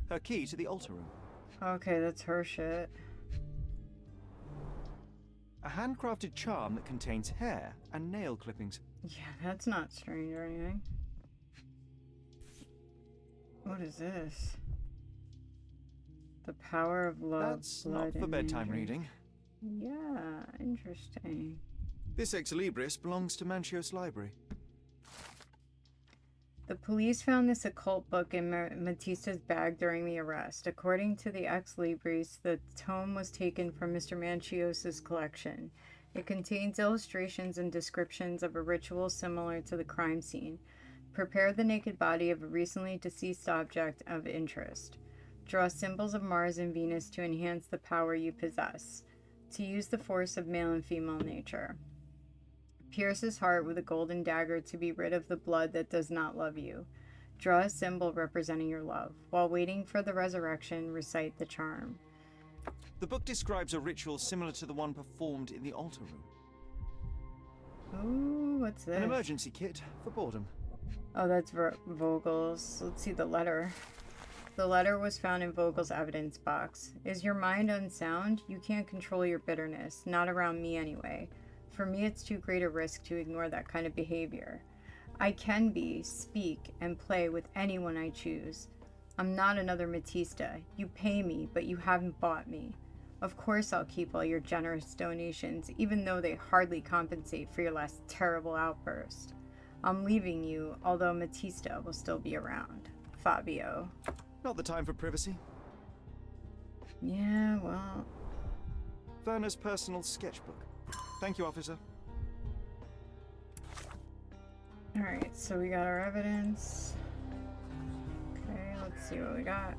Her key to the altar room. Okay, that's her shit. A handcrafted charm that contains hair and nail clippings. Yeah, that's not strange or anything. What is this? The power of love. That's not for bedtime reading. Yeah, interesting. This ex libris belongs to Manchios Library. The police found this occult book in Matista's bag during the arrest. According to the ex libris, the tome was taken from Mr. Manchios' collection. It contains illustrations and descriptions of a ritual similar to the crime scene. Prepare the naked body of a recently deceased object of interest. Draw symbols of Mars and Venus to enhance the power you possess. To use the force of male and female nature. Pierce his heart with a golden dagger to be rid of the blood that does not love you. Draw a symbol representing your love. While waiting for the resurrection, recite the charm. The book describes a ritual similar to the one performed in the altar room. Ooh, what's this? An emergency kit for boredom. Oh, that's Vogel's. Let's see the letter. The letter was found in Vogel's evidence box. Is your mind unsound? You can't control your bitterness. Not around me anyway. For me, it's too great a risk to ignore that kind of behavior. I can be, speak, and play with anyone I choose. I'm not another Matista. You pay me, but you haven't bought me. Of course I'll keep all your generous donations, even though they hardly compensate for your last terrible outburst. I'm leaving you, although Matista will still be around. Fabio. Not the time for privacy. Yeah, well... Werner's personal sketchbook. Thank you, officer. Alright, so we got our evidence. Okay, let's see what we got.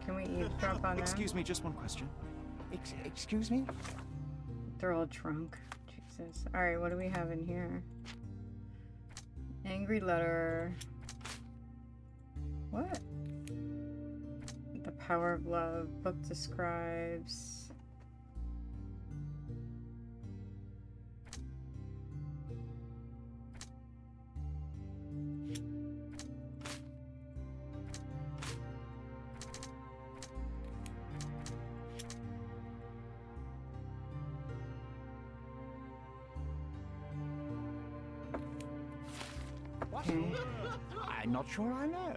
Can we eavesdrop on that? Excuse me, just one question. Excuse me? They're all drunk. Jesus. Alright, what do we have in here? Angry letter. What? The power of love. Book describes. Okay. I'm not sure I know.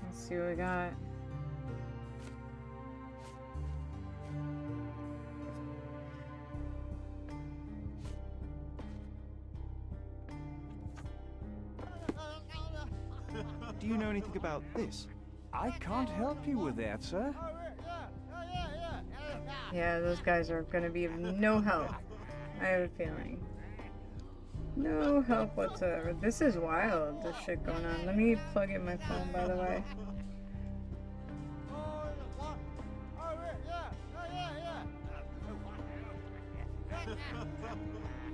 Let's see what we got. Do you know anything about this? I can't help you with that, sir. Yeah, those guys are gonna be of no help. I have a feeling. No help whatsoever. This is wild, this shit going on. Let me plug in my phone, by the way.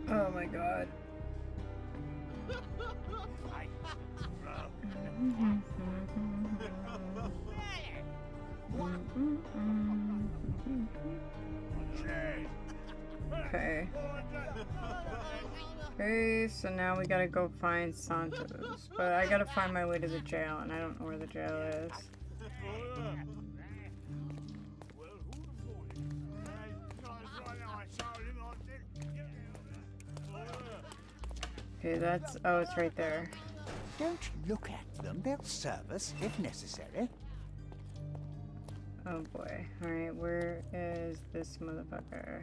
Oh my god. Okay. Okay, so now we gotta go find Santos. But I gotta find my way to the jail, and I don't know where the jail is. Okay, that's... oh, it's right there. Don't look at them. They'll serve us if necessary. Oh boy. Alright, where is this motherfucker?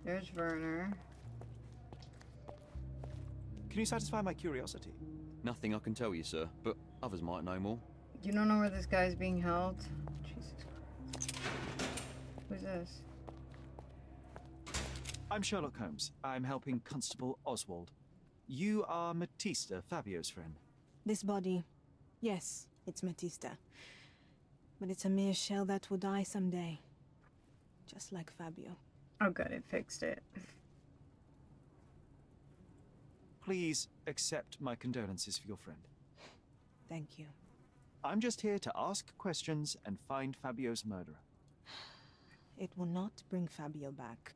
There's Werner. Can you satisfy my curiosity? Nothing I can tell you, sir, but others might know more. You don't know where this guy's being held? Jesus Christ. Who's this? I'm Sherlock Holmes. I'm helping Constable Oswald. You are Matista, Fabio's friend. This body, yes, it's Matista. But it's a mere shell that will die someday. Just like Fabio. Oh good, it fixed it. Please accept my condolences for your friend. Thank you. I'm just here to ask questions and find Fabio's murderer. It will not bring Fabio back.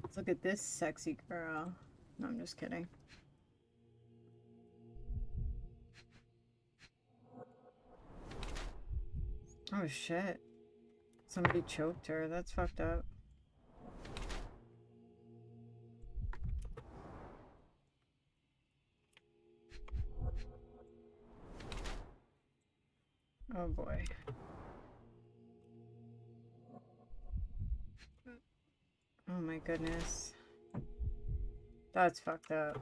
Let's look at this sexy girl. No, I'm just kidding. Oh shit. Somebody choked her. That's fucked up. Oh boy. Oh my goodness. That's fucked up.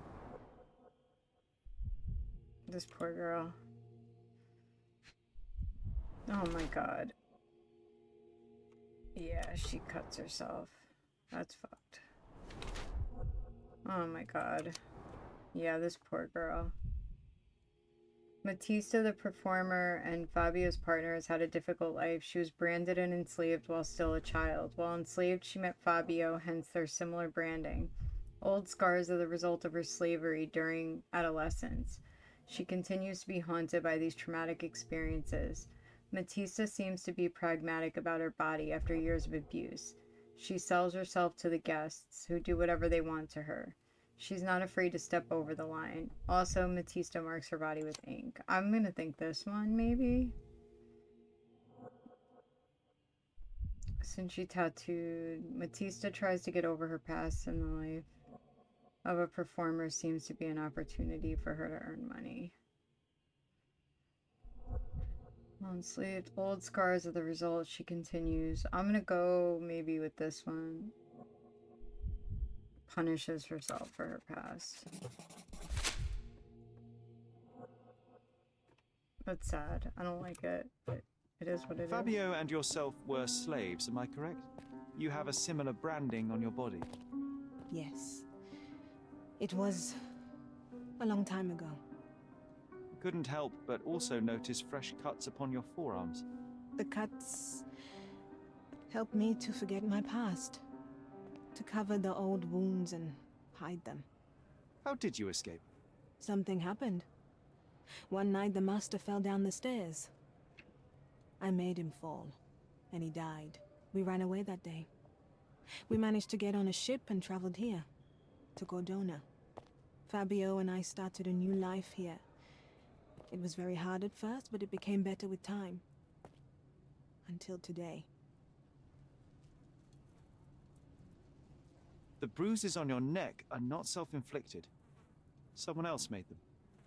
This poor girl. Oh my god. Yeah, she cuts herself. That's fucked. Oh my god. Yeah, this poor girl. Matista, the performer, and Fabio's partner has had a difficult life. She was branded and enslaved while still a child. While enslaved, she met Fabio, hence their similar branding. Old scars are the result of her slavery during adolescence. She continues to be haunted by these traumatic experiences. Matista seems to be pragmatic about her body after years of abuse. She sells herself to the guests, who do whatever they want to her. She's not afraid to step over the line. Also, Matista marks her body with ink. I'm gonna think this one, maybe? Since she tattooed, Matista tries to get over her past, and the life of a performer seems to be an opportunity for her to earn money. Enslaved, old scars are the result, she continues. I'm gonna go maybe with this one. Punishes herself for her past. That's sad. I don't like it, but it is what it is. Fabio and yourself were slaves, am I correct? You have a similar branding on your body. Yes. It was a long time ago. Couldn't help but also notice fresh cuts upon your forearms. The cuts helped me to forget my past. To cover the old wounds and hide them. How did you escape? Something happened. One night the master fell down the stairs. I made him fall, and he died. We ran away that day. We managed to get on a ship and traveled here, to Gordona. Fabio and I started a new life here. It was very hard at first, but it became better with time. Until today. The bruises on your neck are not self-inflicted. Someone else made them.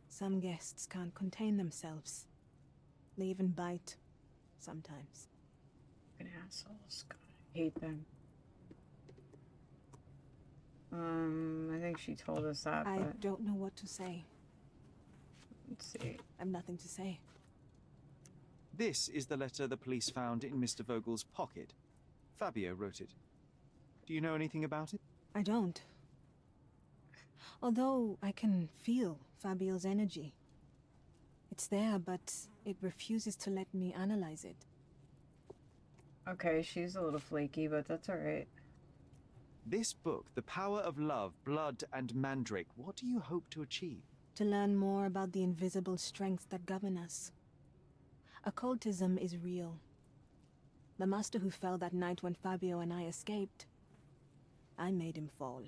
Some guests can't contain themselves. They even bite, sometimes. Fucking assholes. God, I hate them. I think she told us that, I but don't know what to say. let's see. I have nothing to say. This is the letter the police found in Mr. Vogel's pocket. Fabio wrote it. Do you know anything about it? I don't. Although I can feel Fabio's energy. It's there, but it refuses to let me analyze it. Okay, she's a little flaky, but that's alright. This book, The Power of Love, Blood, and Mandrake, what do you hope to achieve? To learn more about the invisible strengths that govern us. Occultism is real. The master who fell that night when Fabio and I escaped, I made him fall.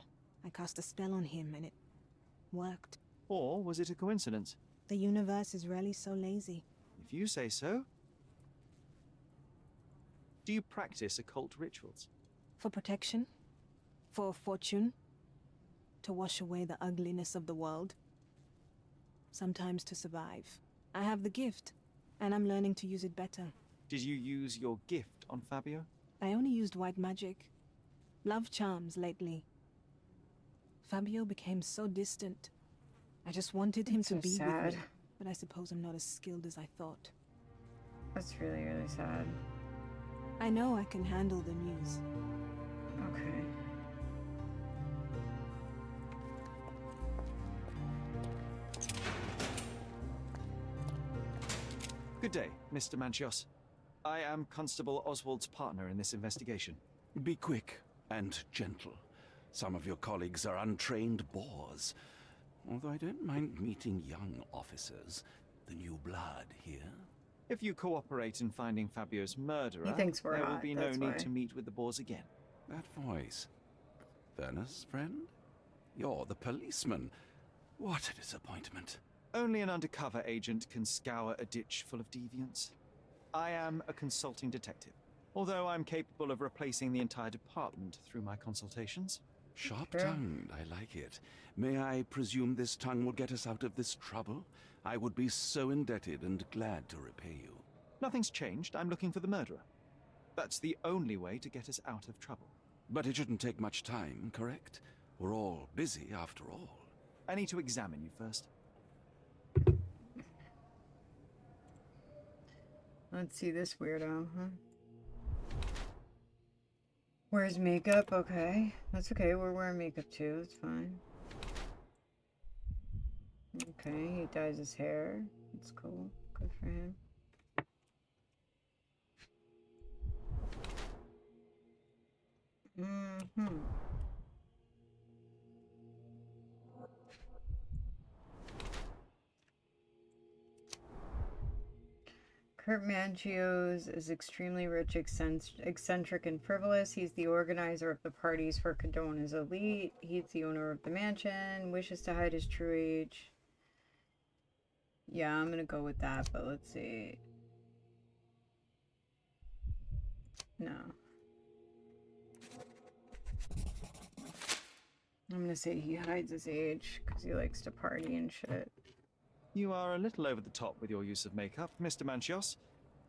I cast a spell on him and it worked. Or was it a coincidence? The universe is rarely so lazy. If you say so. Do you practice occult rituals? For protection? For fortune? To wash away the ugliness of the world? Sometimes to survive. I have the gift, and I'm learning to use it better. Did you use your gift on Fabio? I only used white magic. Love charms lately. Fabio became so distant. I just wanted him to so be sad. with me. But I suppose I'm not as skilled as I thought. That's really, really sad. I know I can handle the news. Okay. Good day, Mr. Manchios. I am Constable Oswald's partner in this investigation. Be quick and gentle. Some of your colleagues are untrained boors. Although I don't mind meeting young officers. The new blood here. If you cooperate in finding Fabio's murderer, He thinks we're there will hot, be no that's need why. to meet with the boars again. That voice. Venice, friend? You're the policeman. What a disappointment. Only an undercover agent can scour a ditch full of deviants. I am a consulting detective, although I'm capable of replacing the entire department through my consultations. Sharp-tongued, I like it. May I presume this tongue will get us out of this trouble? I would be so indebted and glad to repay you. Nothing's changed. I'm looking for the murderer. That's the only way to get us out of trouble. But it shouldn't take much time, correct? We're all busy after all. I need to examine you first. Let's see this weirdo, huh? Wears makeup, okay. That's okay, we're wearing makeup too, it's fine. Okay, he dyes his hair. That's cool. Good for him. Mm-hmm. Kurt Mangios is extremely rich, eccentric, and frivolous. He's the organizer of the parties for Cadona's elite. He's the owner of the mansion, wishes to hide his true age. Yeah, I'm gonna go with that, but let's see. No. I'm gonna say he hides his age, because he likes to party and shit. You are a little over the top with your use of makeup, Mr. Manchios.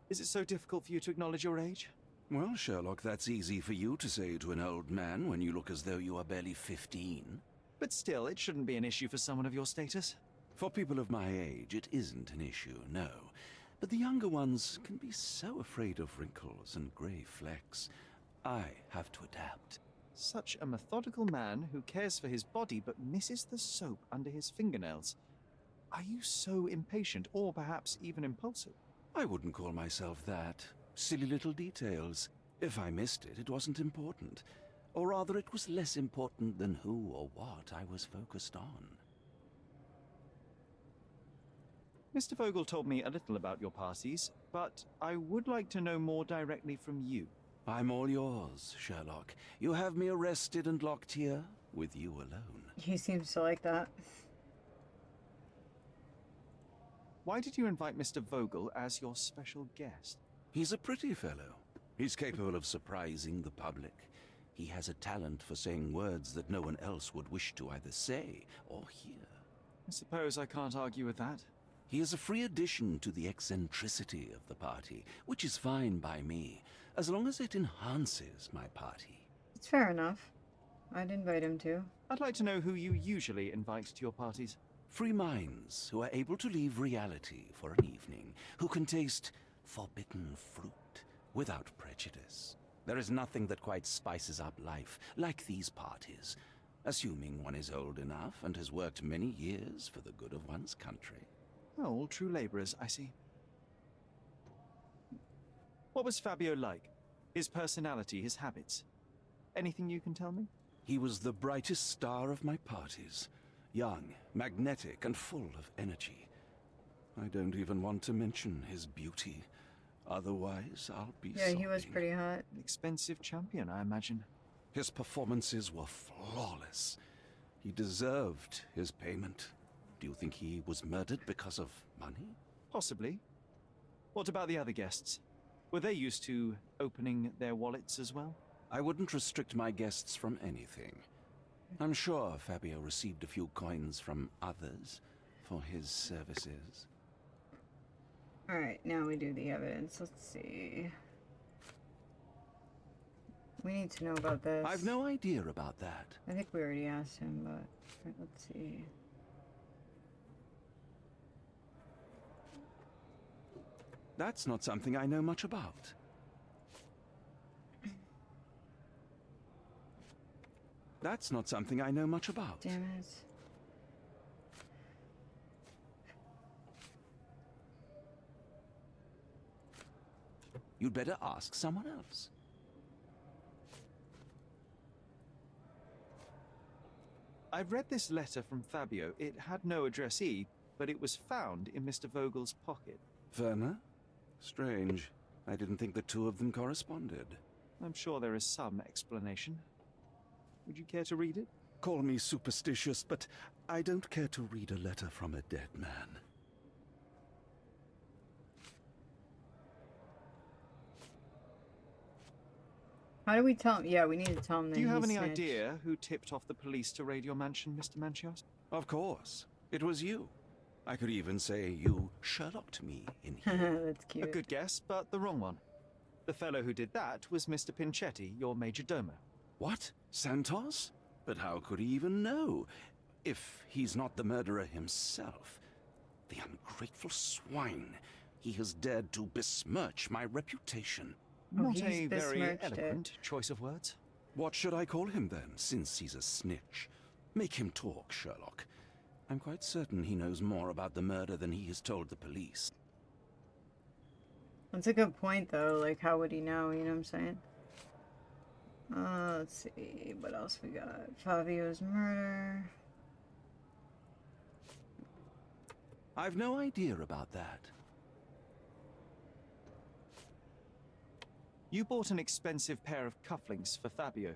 Is it so difficult for you to acknowledge your age? Well, Sherlock, that's easy for you to say to an old man when you look as though you are barely 15. But still, it shouldn't be an issue for someone of your status. For people of my age, it isn't an issue, no. But the younger ones can be so afraid of wrinkles and grey flecks. I have to adapt. Such a methodical man who cares for his body but misses the soap under his fingernails. Are you so impatient, or perhaps even impulsive? I wouldn't call myself that. Silly little details. If I missed it, it wasn't important. Or rather, it was less important than who or what I was focused on. Mr. Vogel told me a little about your parties, but I would like to know more directly from you. I'm all yours, Sherlock. You have me arrested and locked here with you alone. He seems to like that. Why did you invite Mr. Vogel as your special guest? He's a pretty fellow. He's capable of surprising the public. He has a talent for saying words that no one else would wish to either say or hear. I suppose I can't argue with that. He is a free addition to the eccentricity of the party, which is fine by me, as long as it enhances my party. It's fair enough. I'd invite him too. I'd like to know who you usually invite to your parties. Free minds who are able to leave reality for an evening, who can taste forbidden fruit without prejudice. There is nothing that quite spices up life like these parties, assuming one is old enough and has worked many years for the good of one's country. Oh, all true laborers, I see. What was Fabio like? His personality, his habits? Anything you can tell me? He was the brightest star of my parties. Young, magnetic, and full of energy. I don't even want to mention his beauty. Otherwise, I'll be Yeah, he was sobbing. pretty hot. An expensive champion, I imagine. His performances were flawless. He deserved his payment. Do you think he was murdered because of money? Possibly. What about the other guests? Were they used to opening their wallets as well? I wouldn't restrict my guests from anything. I'm sure Fabio received a few coins from others for his services. Alright, now we do the evidence. Let's see. We need to know about this. I've no idea about that. I think we already asked him, but right, let's see. That's not something I know much about. That's not something I know much about. Damn it. You'd better ask someone else. I've read this letter from Fabio. It had no addressee, but it was found in Mr. Vogel's pocket. Werner? Strange. I didn't think the two of them corresponded. I'm sure there is some explanation. Would you care to read it? Call me superstitious, but I don't care to read a letter from a dead man. How do we tell him? Yeah, we need to tell him that Do you have he any snitched. idea who tipped off the police to raid your mansion, Mr. Manchios? Of course. It was you. I could even say you Sherlocked me in here. That's cute. A good guess, but the wrong one. The fellow who did that was Mr. Pinchetti, your major domo. What? Santos? But how could he even know? If he's not the murderer himself. The ungrateful swine. He has dared to besmirch my reputation. Oh, Not he's a very besmirched it. eloquent choice of words. What should I call him then, since he's a snitch? Make him talk, Sherlock. I'm quite certain he knows more about the murder than he has told the police. That's a good point, though. Like, how would he know? You know what I'm saying? Let's see. What else we got? Fabio's murder. I've no idea about that. You bought an expensive pair of cufflinks for Fabio.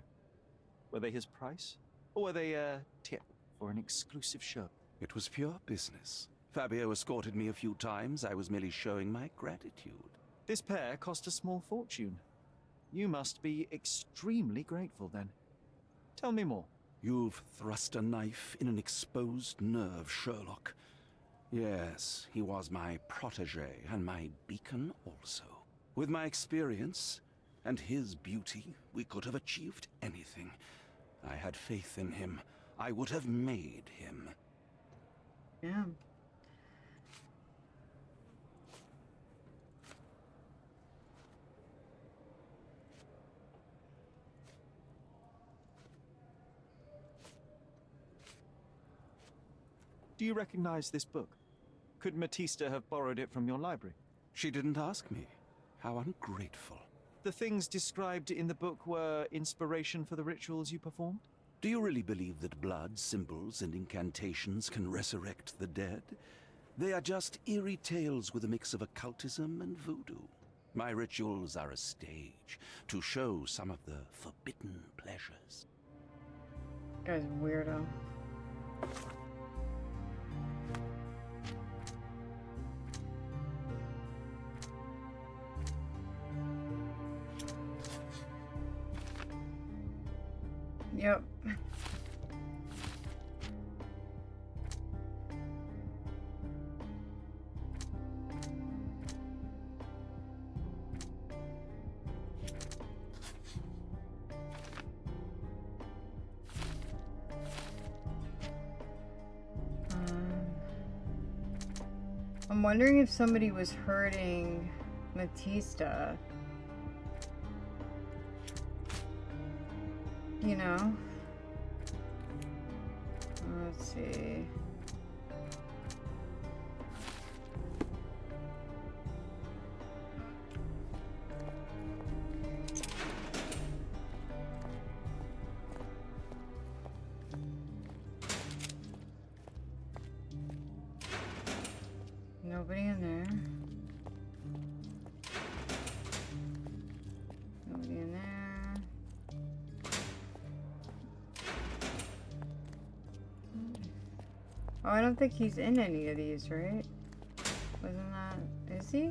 Were they his price? Or were they a tip for an exclusive show? It was pure business. Fabio escorted me a few times. I was merely showing my gratitude. This pair cost a small fortune. You must be extremely grateful then. Tell me more. You've thrust a knife in an exposed nerve, Sherlock. Yes, he was my protege and my beacon also. With my experience and his beauty, we could have achieved anything. I had faith in him. I would have made him. Yeah. Do you recognize this book? Could Matista have borrowed it from your library? She didn't ask me. How ungrateful. The things described in the book were inspiration for the rituals you performed? Do you really believe that blood, symbols, and incantations can resurrect the dead? They are just eerie tales with a mix of occultism and voodoo. My rituals are a stage to show some of the forbidden pleasures. Guy's a weirdo. Yep. I'm wondering if somebody was hurting Matista. You know? Let's see. Nobody in there. Nobody in there. Oh, I don't think he's in any of these, right? Wasn't that... Is he?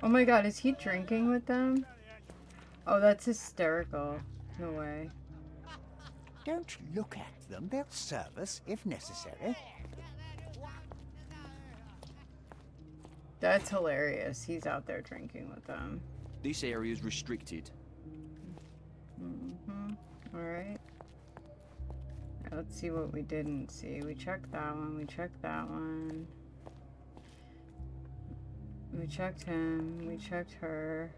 Oh my god, is he drinking with them? Oh, that's hysterical. No way. Don't look at them. They'll serve us if necessary. That's hilarious. He's out there drinking with them. This area's restricted. Alright. Let's see what we didn't see. We checked that one. We checked that one. We checked him. We checked her.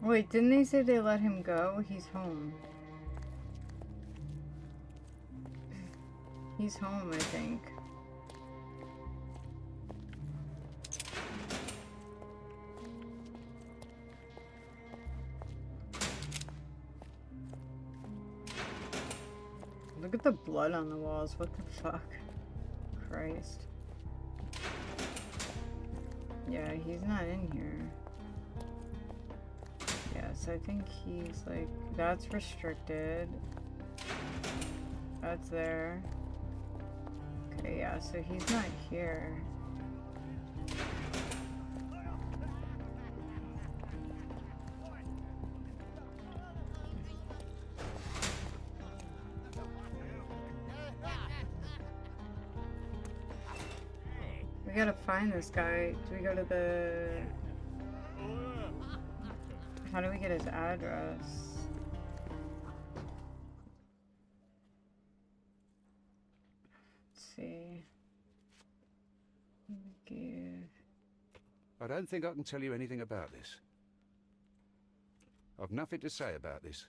Wait, didn't they say they let him go? He's home. He's home, I think. Look at the blood on the walls. What the fuck? Christ. Yeah, he's not in here. Yes, I think he's like... That's restricted. That's there. Okay, yeah, so he's not here. We gotta find this guy. Do we go to the... How do we get his address? Let's see. Give. I don't think I can tell you anything about this. I've nothing to say about this.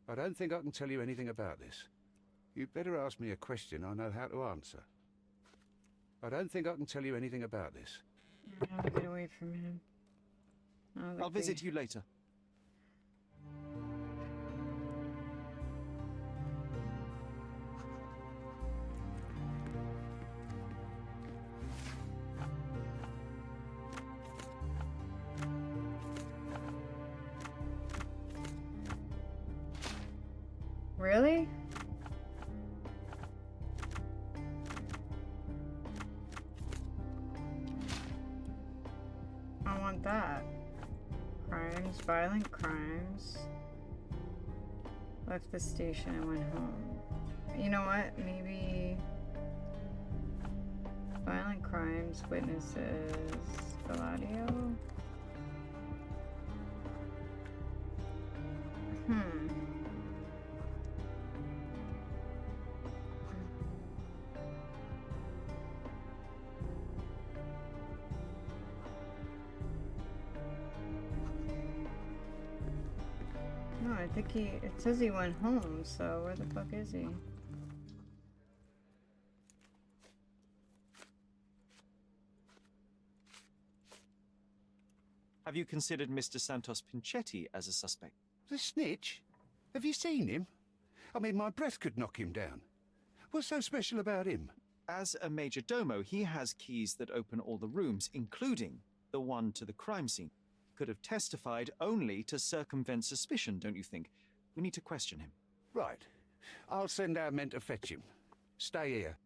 I don't think I can tell you anything about this. You'd better ask me a question I know how to answer. I don't think I can tell you anything about this. How to get away from him. Oh, I'll visit you later. Really? I want that. Crimes, violent crimes. Left the station and went home. You know what? Maybe... Violent crimes, witnesses, Gladio? I think it says he went home, so where the fuck is he? Have you considered Mr. Santos Pinchetti as a suspect? The snitch? Have you seen him? I mean, my breath could knock him down. What's so special about him? As a major domo, he has keys that open all the rooms, including the one to the crime scene. Could have testified only to circumvent suspicion, don't you think? We need to question him. Right. I'll send our men to fetch him. Stay here.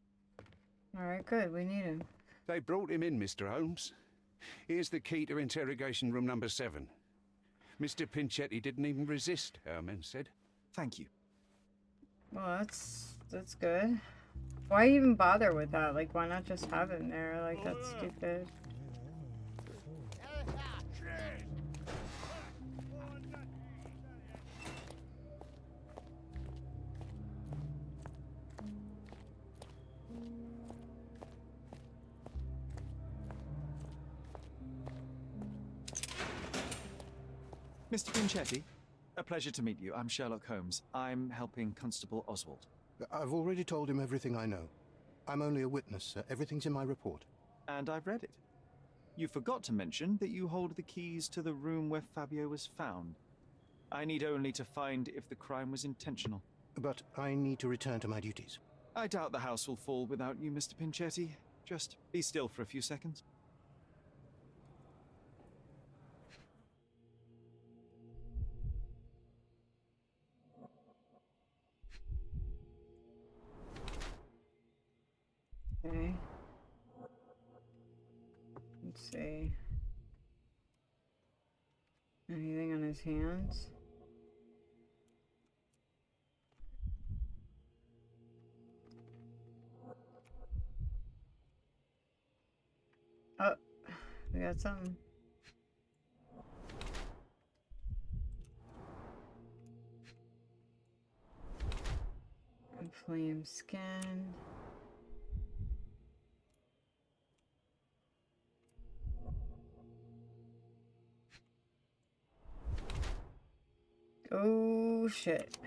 Alright, good. We need him. They brought him in, Mr. Holmes. Here's the key to interrogation room number 7. Mr. Pinchetti didn't even resist, our men said. Thank you. Well, that's good. Why even bother with that? Like, why not just have him there? Like, that's stupid. Mr. Pinchetti, a pleasure to meet you. I'm Sherlock Holmes. I'm helping Constable Oswald. I've already told him everything I know. I'm only a witness, sir. Everything's in my report. And I've read it. You forgot to mention that you hold the keys to the room where Fabio was found. I need only to find if the crime was intentional. But I need to return to my duties. I doubt the house will fall without you, Mr. Pinchetti. Just be still for a few seconds. Okay. Let's see. Anything on his hands? Oh, we got something. Flame skin. Oh shit.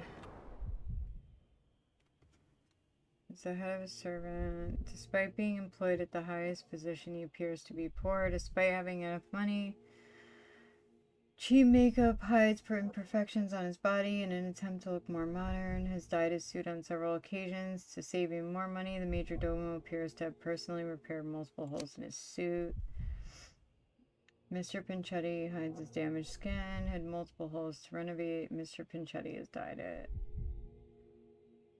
As the head of a servant, despite being employed at the highest position, he appears to be poor. Despite having enough money, cheap makeup hides imperfections on his body in an attempt to look more modern. Has dyed his suit on several occasions to save him more money. The major domo appears to have personally repaired multiple holes in his suit. Mr. Pinchetti hides his damaged skin, had multiple holes to renovate. Mr. Pinchetti has dyed it.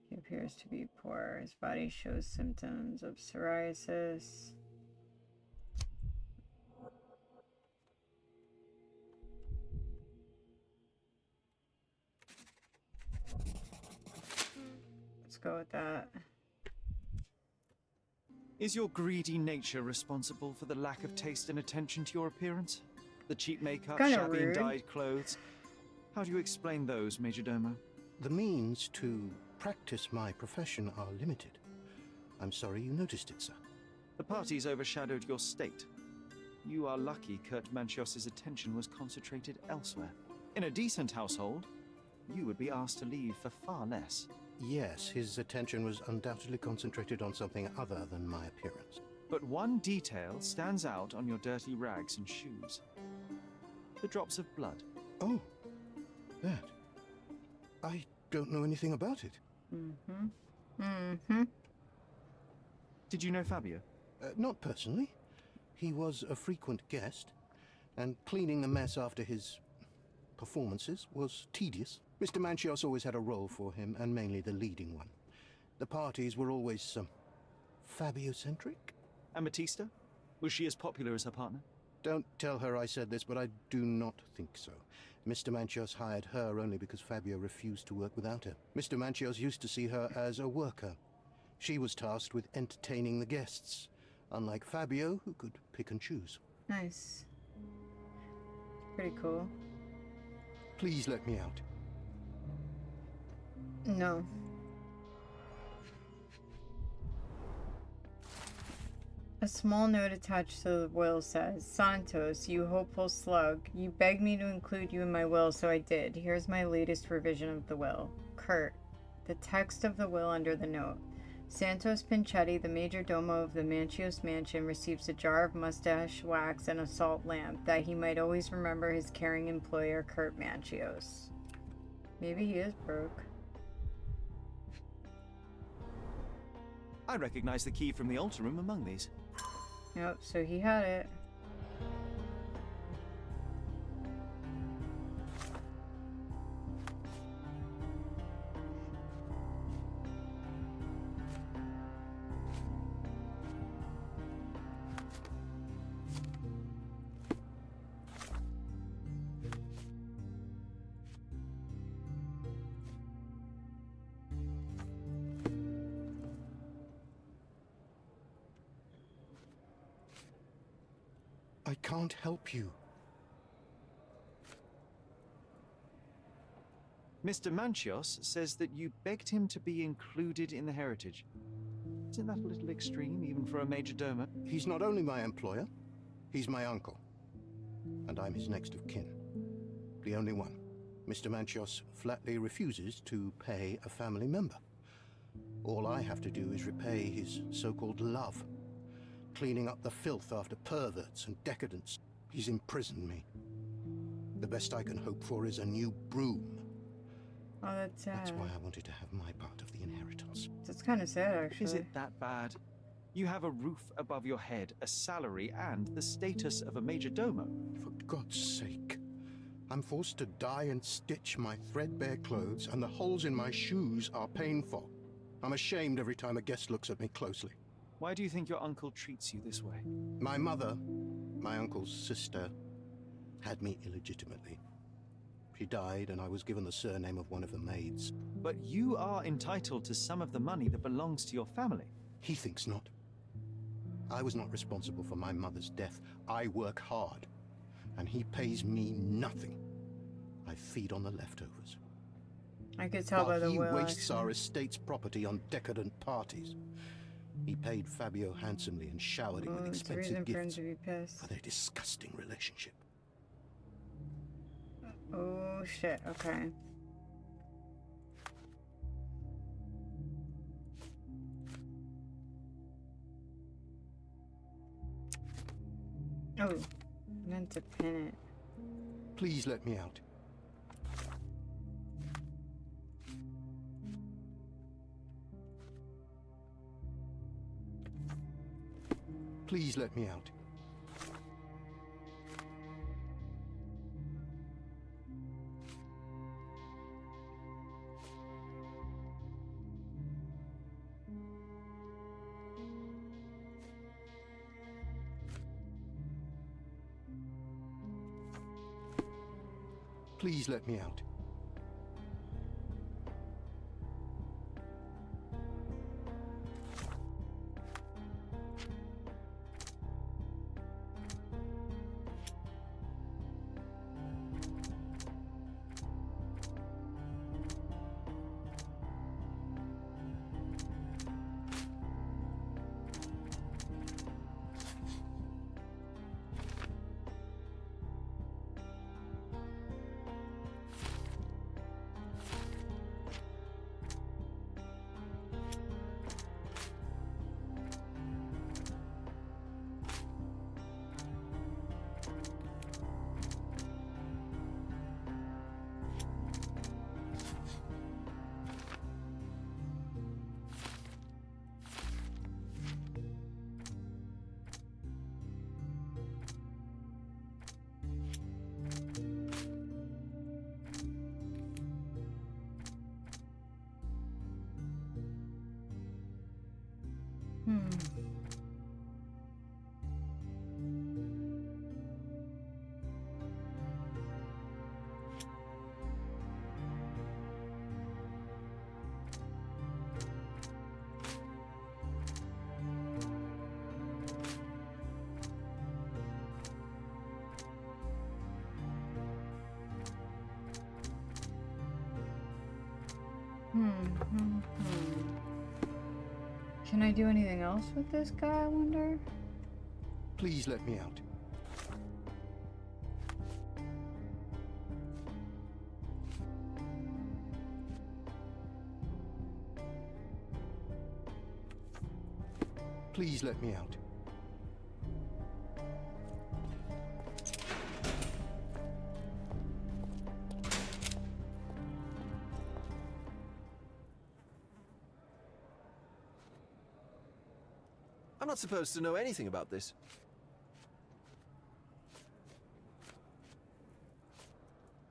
He appears to be poor. His body shows symptoms of psoriasis. Let's go with that. Is your greedy nature responsible for the lack of taste and attention to your appearance? The cheap makeup, shabby and dyed clothes? How do you explain those, Major Domo? The means to practice my profession are limited. I'm sorry you noticed it, sir. The parties overshadowed your state. You are lucky Kurt Manchios's attention was concentrated elsewhere. In a decent household, you would be asked to leave for far less. Yes, his attention was undoubtedly concentrated on something other than my appearance. But one detail stands out on your dirty rags and shoes. The drops of blood. Oh, that. I don't know anything about it. Did you know Fabio? Not personally. He was a frequent guest, and cleaning the mess after his performances was tedious. Mr. Manchios always had a role for him, and mainly the leading one. The parties were always, Fabio-centric? And Batista? Was she as popular as her partner? Don't tell her I said this, but I do not think so. Mr. Manchios hired her only because Fabio refused to work without her. Mr. Manchios used to see her as a worker. She was tasked with entertaining the guests, unlike Fabio, who could pick and choose. Nice. Pretty cool. Please let me out. No. A small note attached to the will says, Santos, you hopeful slug, you begged me to include you in my will, so I did. Here's my latest revision of the will. Kurt. The text of the will under the note. Santos Pinchetti, the major domo of the Manchios mansion, receives a jar of mustache wax and a salt lamp, that he might always remember his caring employer, Kurt Manchios. Maybe he is broke. I recognize the key from the altar room among these. Yep, so he had it. I can't help you. Mr. Manchios says that you begged him to be included in the heritage. Isn't that a little extreme, even for a major domo? He's not only my employer, he's my uncle. And I'm his next of kin. The only one. Mr. Manchios flatly refuses to pay a family member. All I have to do is repay his so-called love. Cleaning up the filth after perverts and decadents. He's imprisoned me. The best I can hope for is a new broom. Oh, that's sad. That's why I wanted to have my part of the inheritance. That's kind of sad, actually. Is it that bad? You have a roof above your head, a salary, and the status of a major domo. For God's sake. I'm forced to dye and stitch my threadbare clothes, and the holes in my shoes are painful. I'm ashamed every time a guest looks at me closely. Why do you think your uncle treats you this way? My mother, my uncle's sister, had me illegitimately. She died, and I was given the surname of one of the maids. But you are entitled to some of the money that belongs to your family. He thinks not. I was not responsible for my mother's death. I work hard, and he pays me nothing. I feed on the leftovers. I could tell by the will. He wastes actually. our estate's property on decadent parties. He paid Fabio handsomely and showered him with expensive gifts to be pissed. for their disgusting relationship. Oh shit, okay. Oh, I meant to pin it. Please let me out. Please let me out. Please let me out. Can I do anything else with this guy, I wonder? Please let me out. Please let me out. I'm not supposed to know anything about this.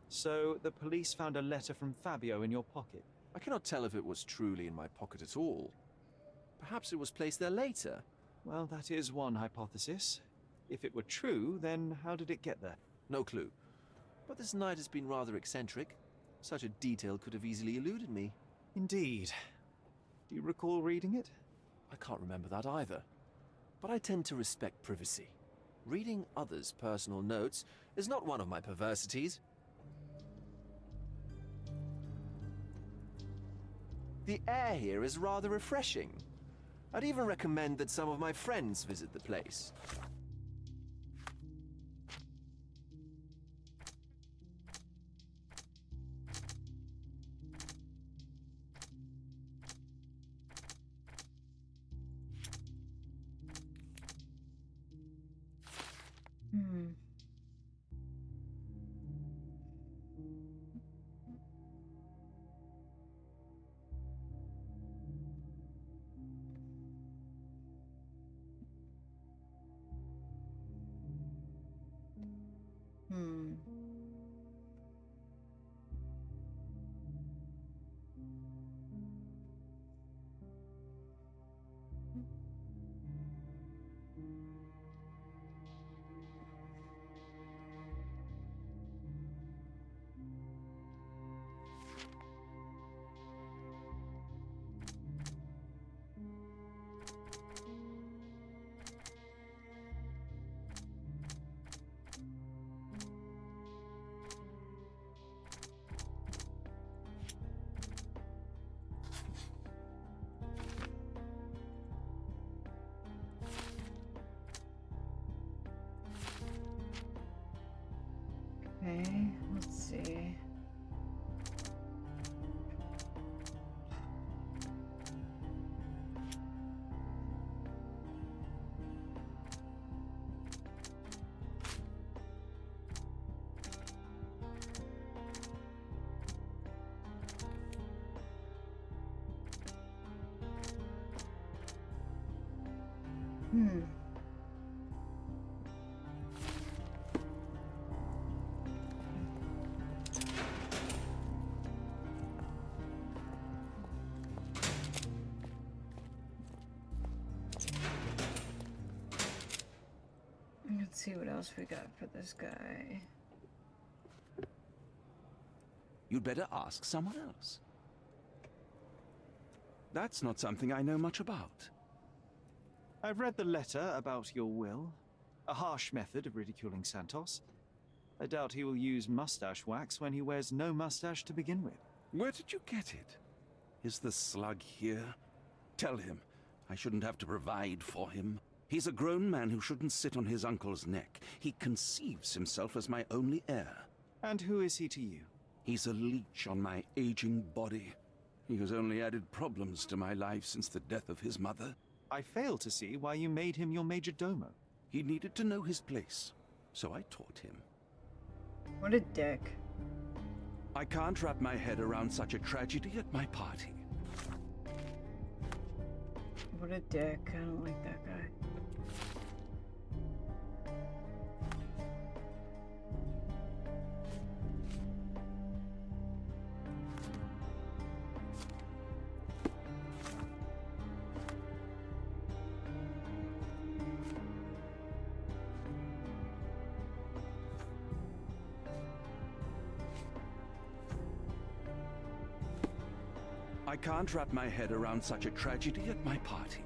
So, the police found a letter from Fabio in your pocket? I cannot tell if it was truly in my pocket at all. Perhaps it was placed there later. Well, that is one hypothesis. If it were true, then how did it get there? No clue. But this night has been rather eccentric. Such a detail could have easily eluded me. Indeed. Do you recall reading it? I can't remember that either. But I tend to respect privacy. Reading others' personal notes is not one of my perversities. The air here is rather refreshing. I'd even recommend that some of my friends visit the place. Okay, let's see. Let's see what else we got for this guy. You'd better ask someone else. That's not something I know much about. I've read the letter about your will. A harsh method of ridiculing Santos. I doubt he will use mustache wax when he wears no mustache to begin with. Where did you get it? Is the slug here? Tell him I shouldn't have to provide for him. He's a grown man who shouldn't sit on his uncle's neck. He conceives himself as my only heir. And who is he to you? He's a leech on my aging body. He has only added problems to my life since the death of his mother. I fail to see why you made him your major domo. He needed to know his place, so I taught him. What a dick. I can't wrap my head around such a tragedy at my party. What a dick. I don't like that guy. I can't wrap my head around such a tragedy at my party.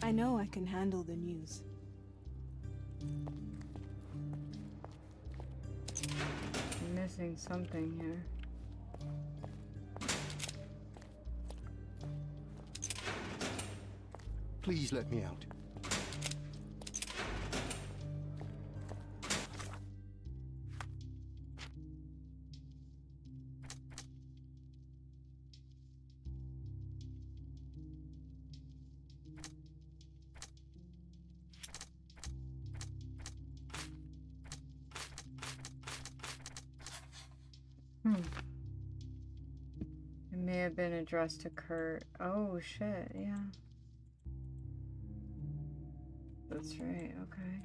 I know I can handle the news. I'm missing something here. Please let me out. It may have been addressed to Kurt. Oh, shit, yeah. That's right, okay.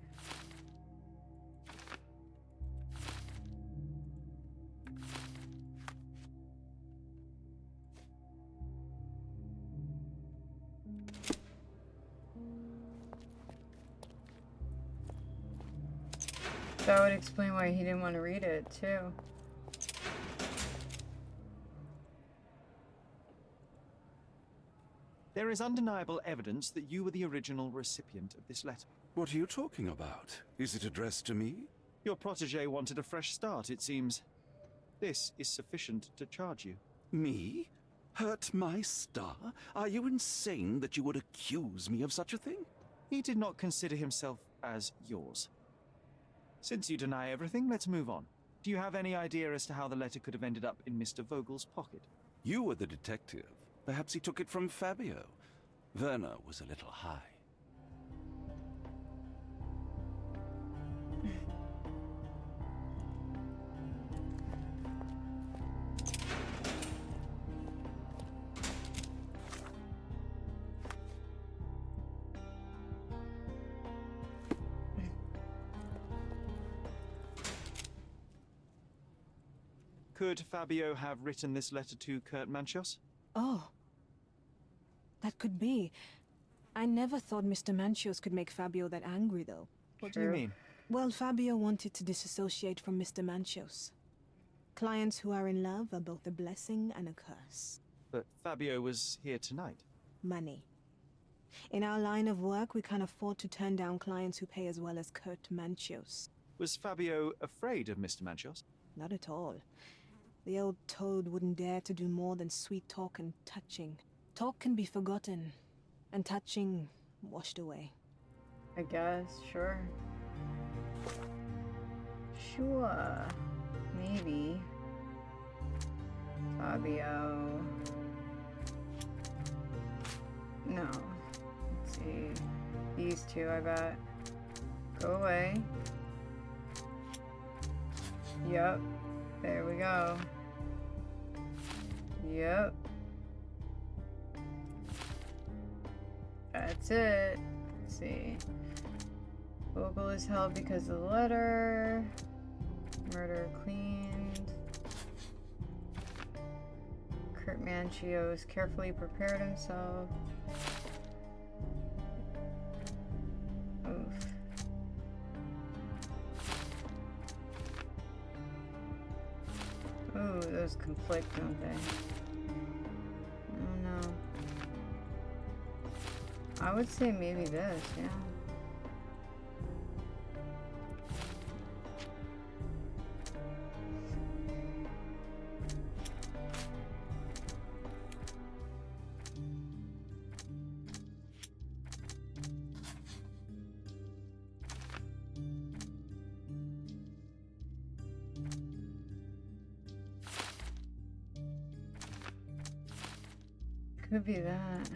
That would explain why he didn't want to read it, too. There is undeniable evidence that you were the original recipient of this letter. What are you talking about? Is it addressed to me? Your protege wanted a fresh start, it seems. This is sufficient to charge you. Me? Hurt my star? Are you insane that you would accuse me of such a thing? He did not consider himself as yours. Since you deny everything, let's move on. Do you have any idea as to how the letter could have ended up in Mr. Vogel's pocket? You were the detective. Perhaps he took it from Fabio. Werner was a little high. Could Fabio have written this letter to Kurt Manchios? Oh. That could be. I never thought Mr. Manchios could make Fabio that angry, though. What do you mean? Well, Fabio wanted to disassociate from Mr. Manchios. Clients who are in love are both a blessing and a curse. But Fabio was here tonight. Money. In our line of work, we can't afford to turn down clients who pay as well as Kurt Manchios. Was Fabio afraid of Mr. Manchios? Not at all. The old toad wouldn't dare to do more than sweet talk and touching. Talk can be forgotten, and touching washed away. I guess, sure. Sure. Maybe. Fabio. No. Let's see. These two, I bet. Go away. Yep. There we go. Yep. That's it. Let's see. Vogel is held because of the letter. Murder cleaned. Kurt Manchios carefully prepared himself. Oof. Ooh, those conflict, don't they? Oh no. I would say maybe this, yeah. Could be that.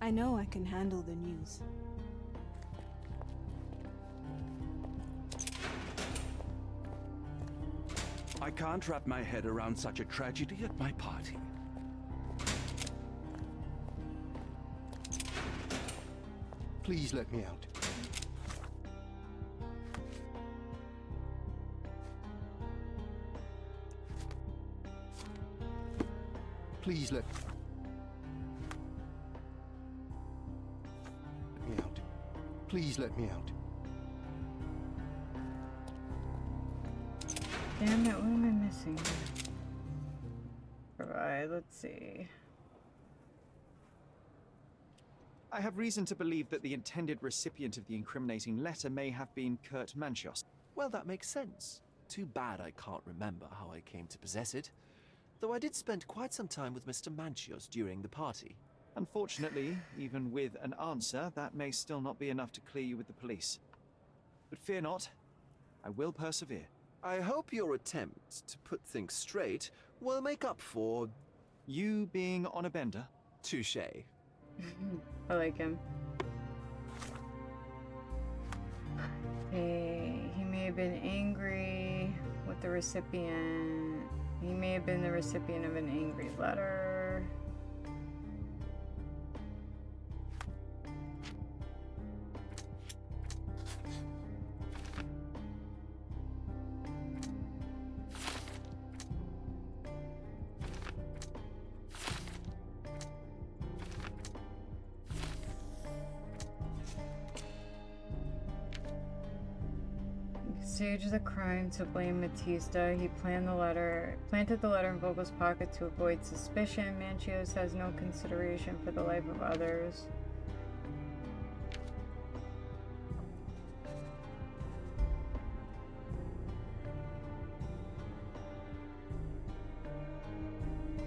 I know I can handle the news. I can't wrap my head around such a tragedy at my party. Please let me out. Please let me out. Please let me out. Damn it, what am I missing? Alright, let's see. I have reason to believe that the intended recipient of the incriminating letter may have been Kurt Manchios. Well, that makes sense. Too bad I can't remember how I came to possess it. Though I did spend quite some time with Mr. Manchios during the party. Unfortunately, even with an answer, that may still not be enough to clear you with the police. But fear not, I will persevere. I hope your attempt to put things straight will make up for... You being on a bender? Touché. I like him. He may have been angry with the recipient. He may have been the recipient of an angry letter. Staged the crime to blame Batista. He planted the letter in Vogel's pocket to avoid suspicion. Manchios has no consideration for the life of others.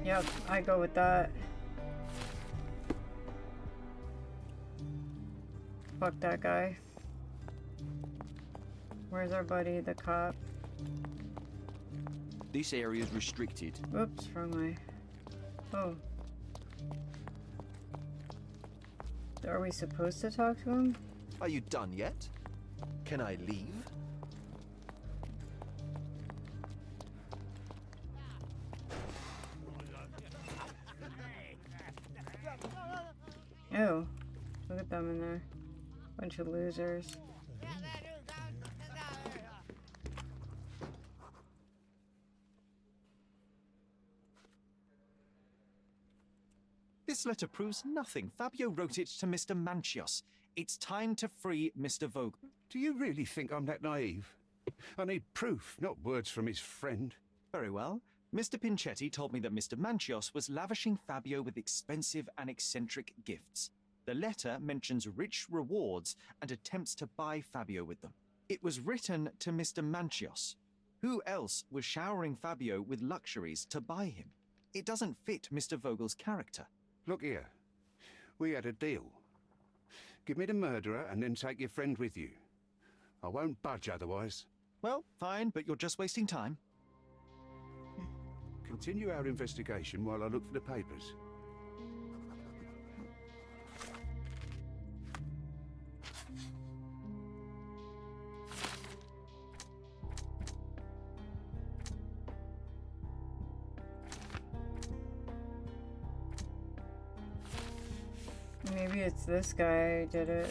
Yep, I go with that. Fuck that guy. Where's our buddy, the cop? This area is restricted. Oops, wrong way. Oh. Are we supposed to talk to him? Are you done yet? Can I leave? Oh. Look at them in there. Bunch of losers. This letter proves nothing. Fabio wrote it to Mr. Manchios. It's time to free Mr. Vogel. Do you really think I'm that naive? I need proof, not words from his friend. Very well. Mr. Pinchetti told me that Mr. Manchios was lavishing Fabio with expensive and eccentric gifts. The letter mentions rich rewards and attempts to buy Fabio with them. It was written to Mr. Manchios. Who else was showering Fabio with luxuries to buy him? It doesn't fit Mr. Vogel's character. Look here. We had a deal. Give me the murderer and then take your friend with you. I won't budge otherwise. Well, fine, but you're just wasting time. Continue our investigation while I look for the papers. Maybe it's this guy who did it.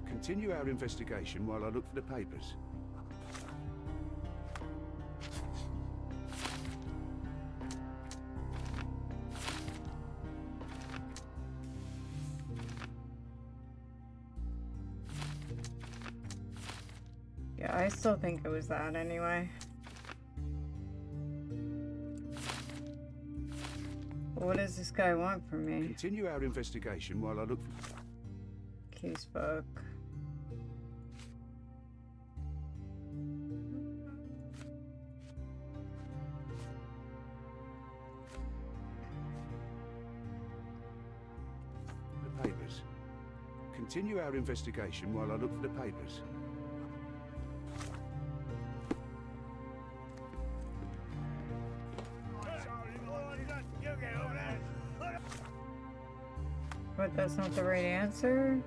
Continue our investigation while I look for the papers. Yeah, I still think it was that anyway. What does this guy want from me? Continue our investigation while I look for... Case book. continue our investigation while I look for the papers. But that's not the right answer?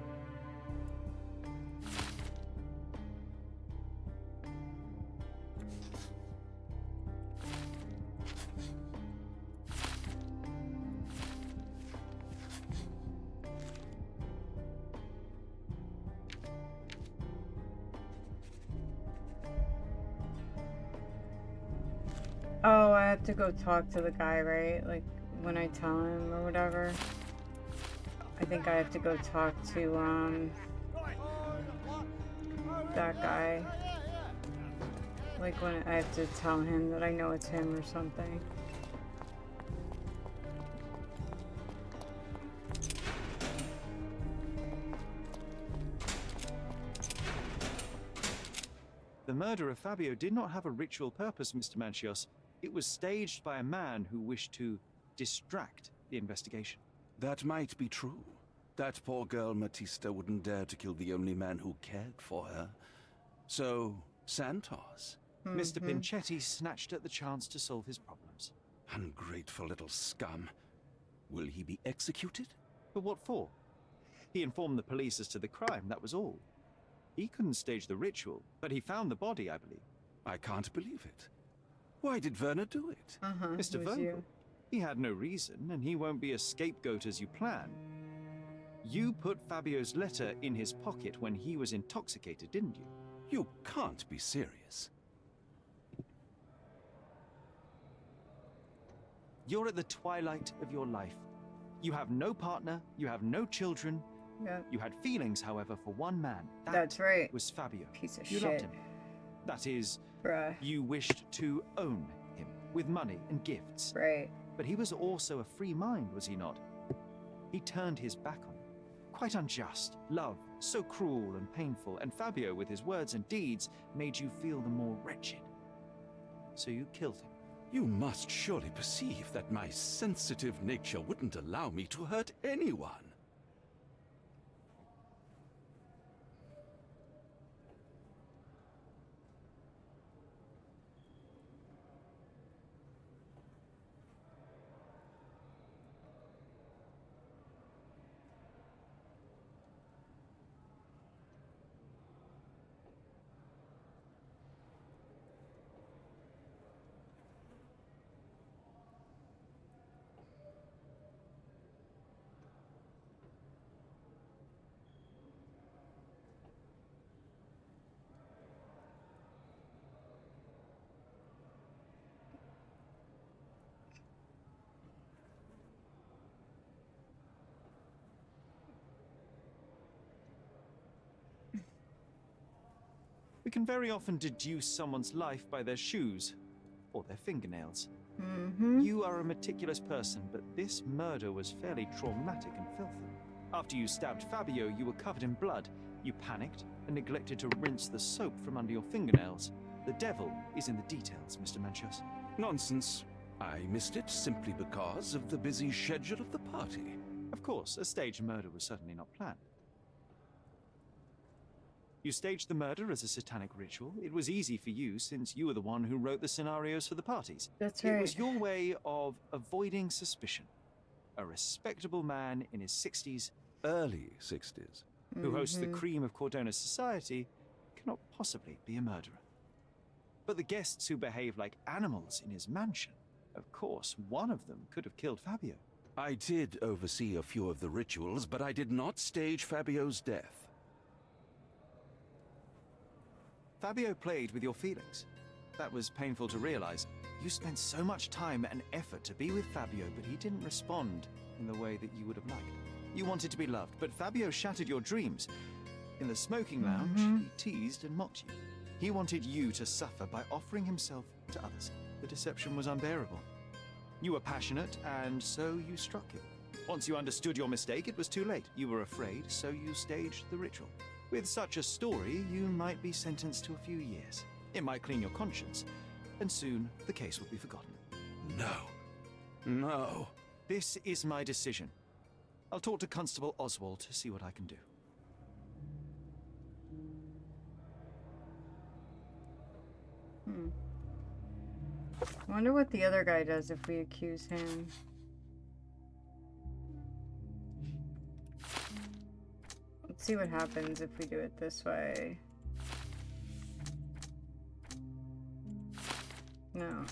Oh, I have to go talk to the guy, right? Like, when I tell him or whatever. I think I have to go talk to, that guy. Like, when I have to tell him that I know it's him or something. The murder of Fabio did not have a ritual purpose, Mr. Manchios. It was staged by a man who wished to distract the investigation. That might be true. That poor girl Matista wouldn't dare to kill the only man who cared for her. So, Santos. Mr. Pinchetti snatched at the chance to solve his problems. Ungrateful little scum. Will he be executed? But what for? He informed the police as to the crime, that was all. He couldn't stage the ritual, but he found the body, I believe. I can't believe it. Why did Werner do it? Mr. Vogel. He had no reason, and he won't be a scapegoat as you plan. You put Fabio's letter in his pocket when he was intoxicated, didn't you? You can't be serious. You're at the twilight of your life. You have no partner, you have no children. Yeah. You had feelings, however, for one man. That's right. Was Fabio. Piece of you shit. loved him. That is, Bruh. you wished to own him with money and gifts. Right. But he was also a free mind, was he not? He turned his back on you. Quite unjust. Love, so cruel and painful, and Fabio, with his words and deeds, made you feel the more wretched. So you killed him. You must surely perceive that my sensitive nature wouldn't allow me to hurt anyone. We can very often deduce someone's life by their shoes or their fingernails. You are a meticulous person, but this murder was fairly traumatic and filthy. After you stabbed Fabio, you were covered in blood. You panicked and neglected to rinse the soap from under your fingernails. The devil is in the details, Mr. Manchios. Nonsense. I missed it simply because of the busy schedule of the party. Of course, a staged murder was certainly not planned. You staged the murder as a satanic ritual. It was easy for you since you were the one who wrote the scenarios for the parties. That's right. It was your way of avoiding suspicion. A respectable man in his 60s, Early 60s. who hosts the cream of Cordona's society, cannot possibly be a murderer. But the guests who behave like animals in his mansion, of course, one of them could have killed Fabio. I did oversee a few of the rituals, but I did not stage Fabio's death. Fabio played with your feelings. That was painful to realize. You spent so much time and effort to be with Fabio, but he didn't respond in the way that you would have liked. You wanted to be loved, but Fabio shattered your dreams. In the smoking lounge, he teased and mocked you. He wanted you to suffer by offering himself to others. The deception was unbearable. You were passionate, and so you struck him. Once you understood your mistake, it was too late. You were afraid, so you staged the ritual. With such a story, you might be sentenced to a few years. It might clean your conscience, and soon the case will be forgotten. No. No. This is my decision. I'll talk to Constable Oswald to see what I can do. Wonder what the other guy does if we accuse him. Let's see what happens if we do it this way. No.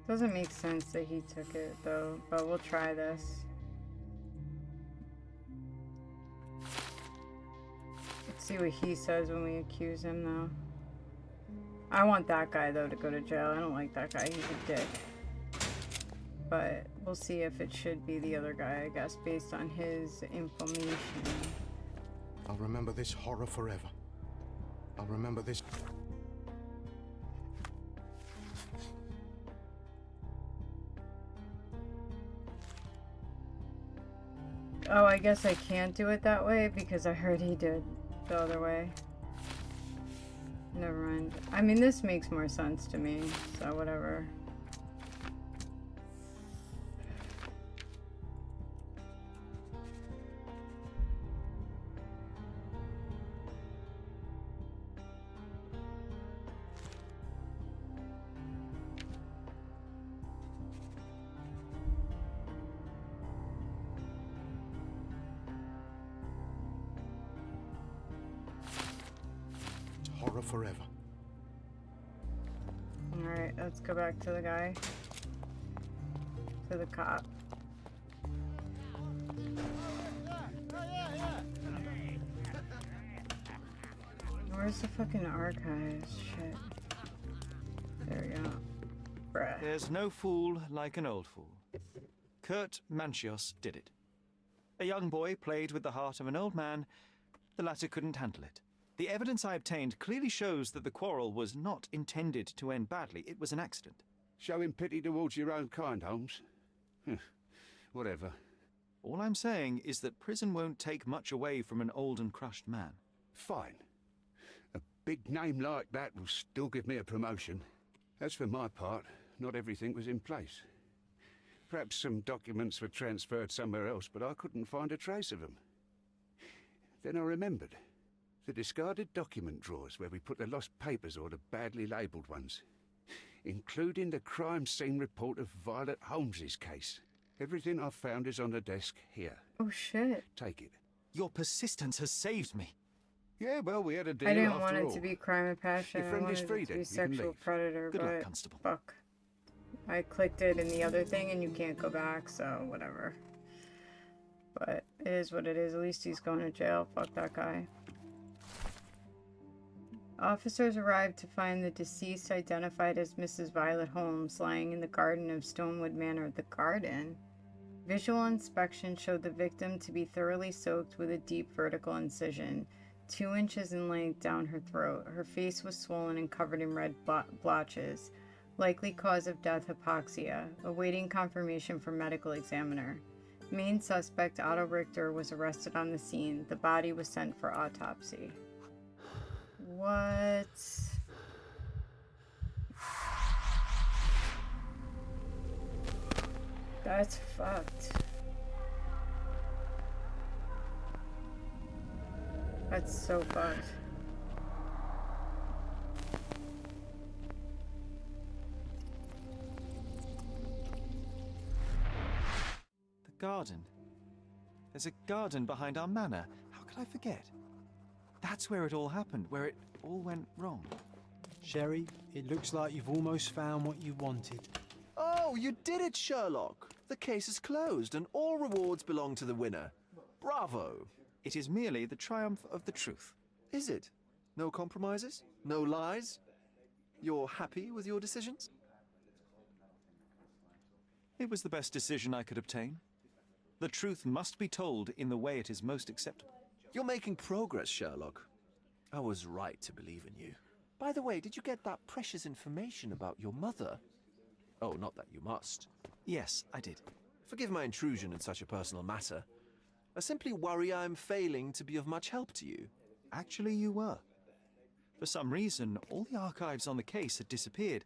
Doesn't make sense that he took it though, but we'll try this. Let's see what he says when we accuse him though. I want that guy though to go to jail. I don't like that guy, he's a dick. But we'll see if it should be the other guy, I guess, based on his information. I'll remember this horror forever. I'll remember this. Oh, I guess I can't do it that way because I heard he did the other way. Never mind. I mean, this makes more sense to me, so whatever. Horror forever. Alright, let's go back to the guy. To the cop. Where's the fucking archives? Shit. There we go. Bruh. There's no fool like an old fool. Kurt Manchios did it. A young boy played with the heart of an old man. The latter couldn't handle it. The evidence I obtained clearly shows that the quarrel was not intended to end badly. It was an accident. Showing pity towards your own kind, Holmes. Whatever. All I'm saying is that prison won't take much away from an old and crushed man. Fine. A big name like that will still give me a promotion. As for my part, not everything was in place. Perhaps some documents were transferred somewhere else, but I couldn't find a trace of them. Then I remembered. The discarded document drawers where we put the lost papers or the badly labelled ones. Including the crime scene report of Violet Holmes's case. Everything I've found is on the desk here. Oh shit. Take it. Your persistence has saved me. Yeah, well, we had a deal I didn't after want it all. to be crime of passion. Your I friend wanted is free it to then. be You can sexual leave. predator, Good but luck, Constable. fuck. I clicked it in the other thing and you can't go back, so whatever. But it is what it is. At least he's going to jail. Fuck that guy. Officers arrived to find the deceased identified as Mrs. Violet Holmes lying in the garden of Stonewood Manor. The garden? Visual inspection showed the victim to be thoroughly soaked with a deep vertical incision, 2 inches in length down her throat. Her face was swollen and covered in red blotches. Likely cause of death, hypoxia. Awaiting confirmation from medical examiner. Main suspect, Otto Richter, was arrested on the scene. The body was sent for autopsy. What? That's fucked. That's so fucked. The garden. There's a garden behind our manor. How could I forget? That's where it all happened, where it all went wrong. Sherry, it looks like you've almost found what you wanted. Oh, you did it, Sherlock! The case is closed and all rewards belong to the winner. Bravo! It is merely the triumph of the truth. Is it? No compromises? No lies? You're happy with your decisions? It was the best decision I could obtain. The truth must be told in the way it is most acceptable. You're making progress, Sherlock. I was right to believe in you. By the way, did you get that precious information about your mother? Oh, not that you must. Yes, I did. Forgive my intrusion in such a personal matter. I simply worry I'm failing to be of much help to you. Actually, you were. For some reason, all the archives on the case had disappeared.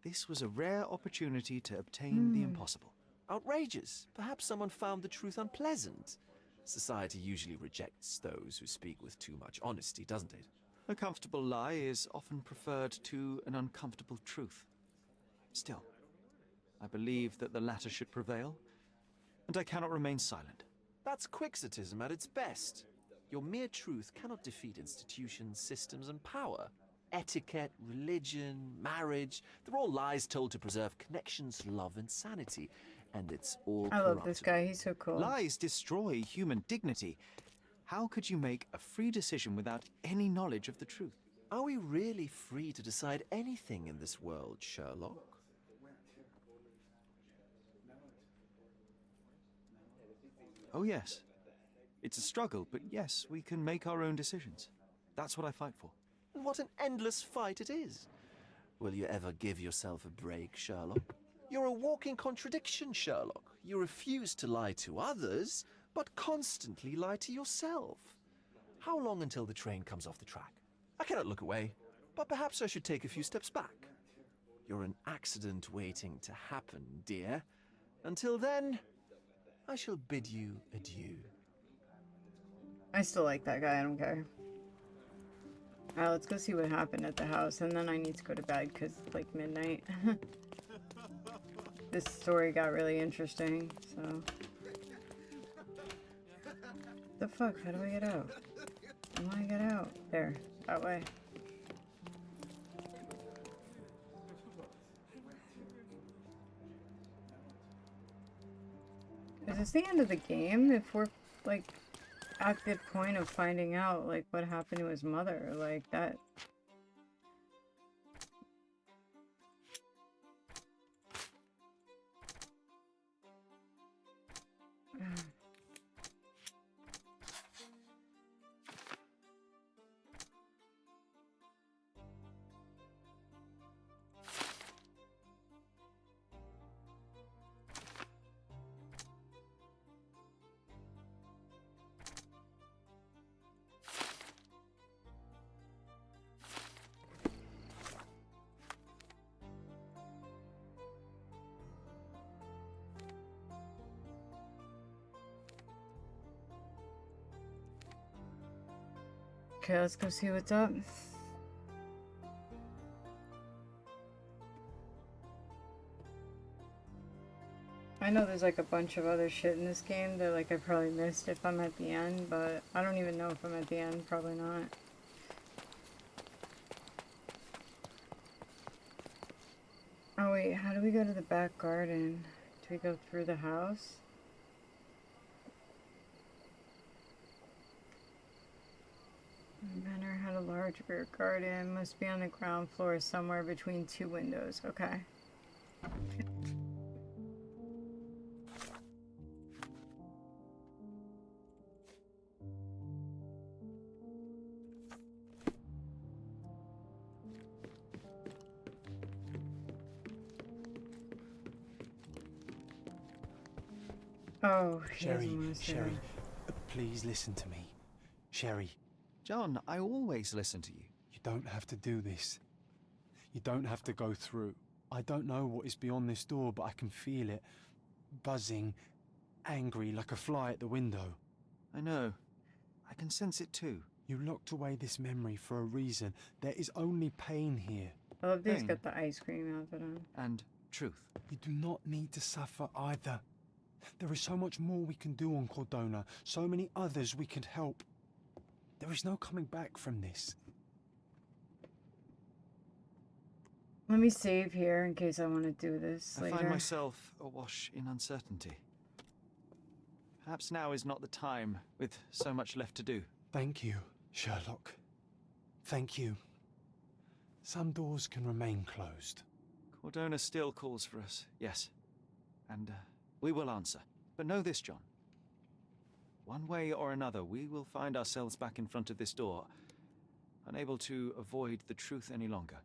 This was a rare opportunity to obtain the impossible. Outrageous. Perhaps someone found the truth unpleasant. Society usually rejects those who speak with too much honesty, doesn't it? A comfortable lie is often preferred to an uncomfortable truth. Still, I believe that the latter should prevail, and I cannot remain silent. That's quixotism at its best. Your mere truth cannot defeat institutions, systems, and power. Etiquette, religion, marriage, they're all lies told to preserve connections, love, and sanity. And it's all I love this guy, he's so cool. Lies destroy human dignity. How could you make a free decision without any knowledge of the truth? Are we really free to decide anything in this world, Sherlock? Oh yes. It's a struggle, but yes, we can make our own decisions. That's what I fight for. And what an endless fight it is. Will you ever give yourself a break, Sherlock? You're a walking contradiction, Sherlock. You refuse to lie to others, but constantly lie to yourself. How long until the train comes off the track? I cannot look away, but perhaps I should take a few steps back. You're an accident waiting to happen, dear. Until then, I shall bid you adieu. I still like that guy, I don't care. Alright, let's go see what happened at the house, and then I need to go to bed because it's like midnight. This story got really interesting, so... The fuck? How do I get out? How do I get out? There. That way. Is this the end of the game? If we're, like, at the point of finding out, like, what happened to his mother, like, that... Okay, let's go see what's up. I know there's like a bunch of other shit in this game that like I probably missed if I'm at the end, but I don't even know if I'm at the end, probably not. Oh wait, how do we go to the back garden? Do we go through the house? The manor had a large rear garden, must be on the ground floor somewhere between two windows. Okay. Oh, Sherry, please listen to me. Sherry. John, I always listen to you. You don't have to do this. You don't have to go through. I don't know what is beyond this door, but I can feel it. Buzzing, angry, like a fly at the window. I know. I can sense it too. You locked away this memory for a reason. There is only pain here. I love that he's got the ice cream outfit on. And truth. You do not need to suffer either. There is so much more we can do on Cordona, so many others we can help. There is no coming back from this. Let me save here in case I want to do this later. I find myself awash in uncertainty. Perhaps now is not the time, with so much left to do. Thank you, Sherlock. Thank you. Some doors can remain closed. Cordona still calls for us, yes. And we will answer. But know this, John. One way or another, we will find ourselves back in front of this door, unable to avoid the truth any longer.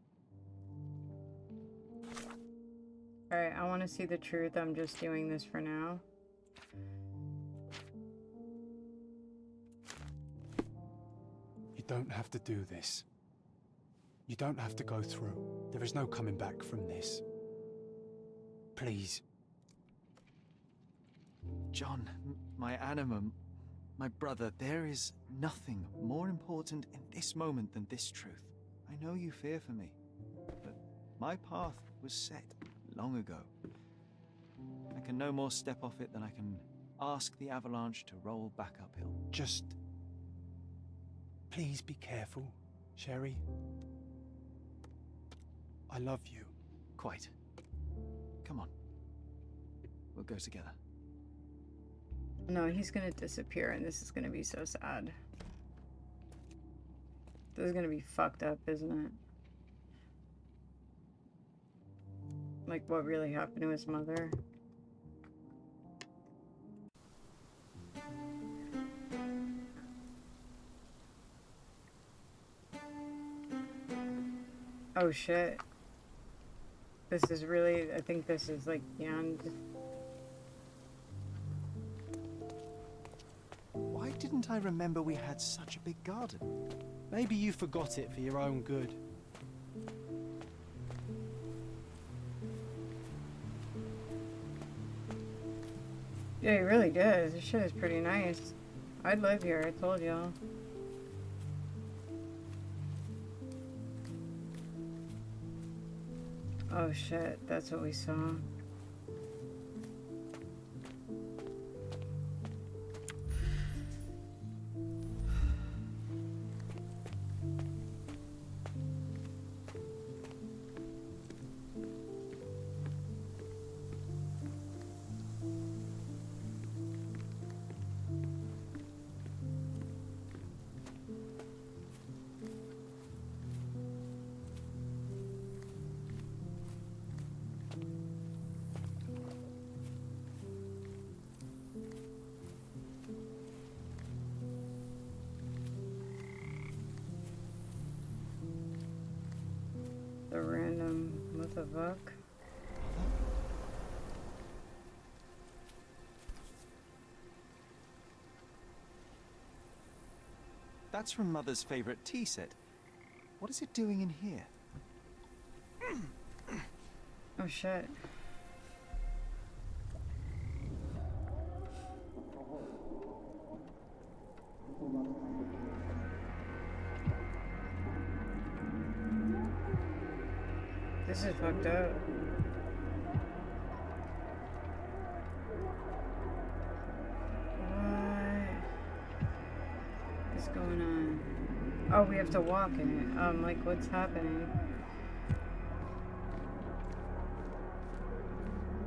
Alright, I want to see the truth. I'm just doing this for now. You don't have to do this. You don't have to go through. There is no coming back from this. Please. John, my animum, My brother, there is nothing more important in this moment than this truth. I know you fear for me, but my path was set long ago. I can no more step off it than I can ask the avalanche to roll back uphill. Just... please be careful, Sherry. I love you. Quite. Come on. We'll go together. No, he's gonna disappear and this is gonna be so sad. This is gonna be fucked up, isn't it? Like what really happened to his mother. Oh shit. This is really, I think this is like beyond. Why didn't I remember we had such a big garden? Maybe you forgot it for your own good. Yeah, he really does. This shit is pretty nice. I'd live here, I told y'all. Oh shit, that's what we saw. The random, what the fuck? That's from Mother's favorite tea set. What is it doing in here? Oh shit. This is fucked up. What is going on? Oh, we have to walk in it. Like, what's happening?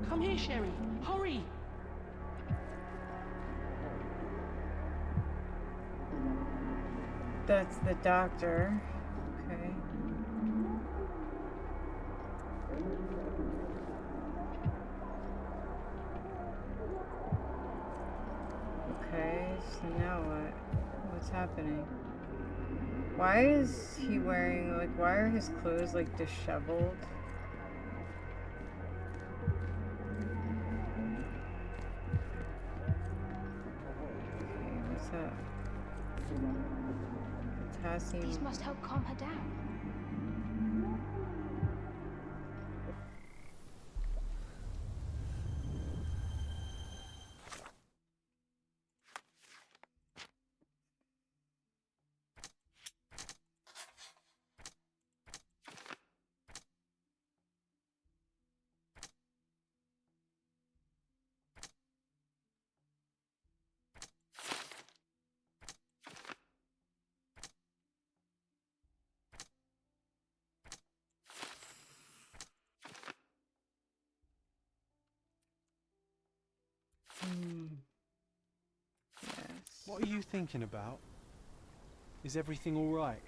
Come here, Sherry. Hurry! That's the doctor. Okay. Okay, so now what? What's happening? Why is he wearing, like, why are his clothes, like, disheveled? Okay, what's up? Potassium. These must help calm her down. Yes. What are you thinking about? Is everything all right?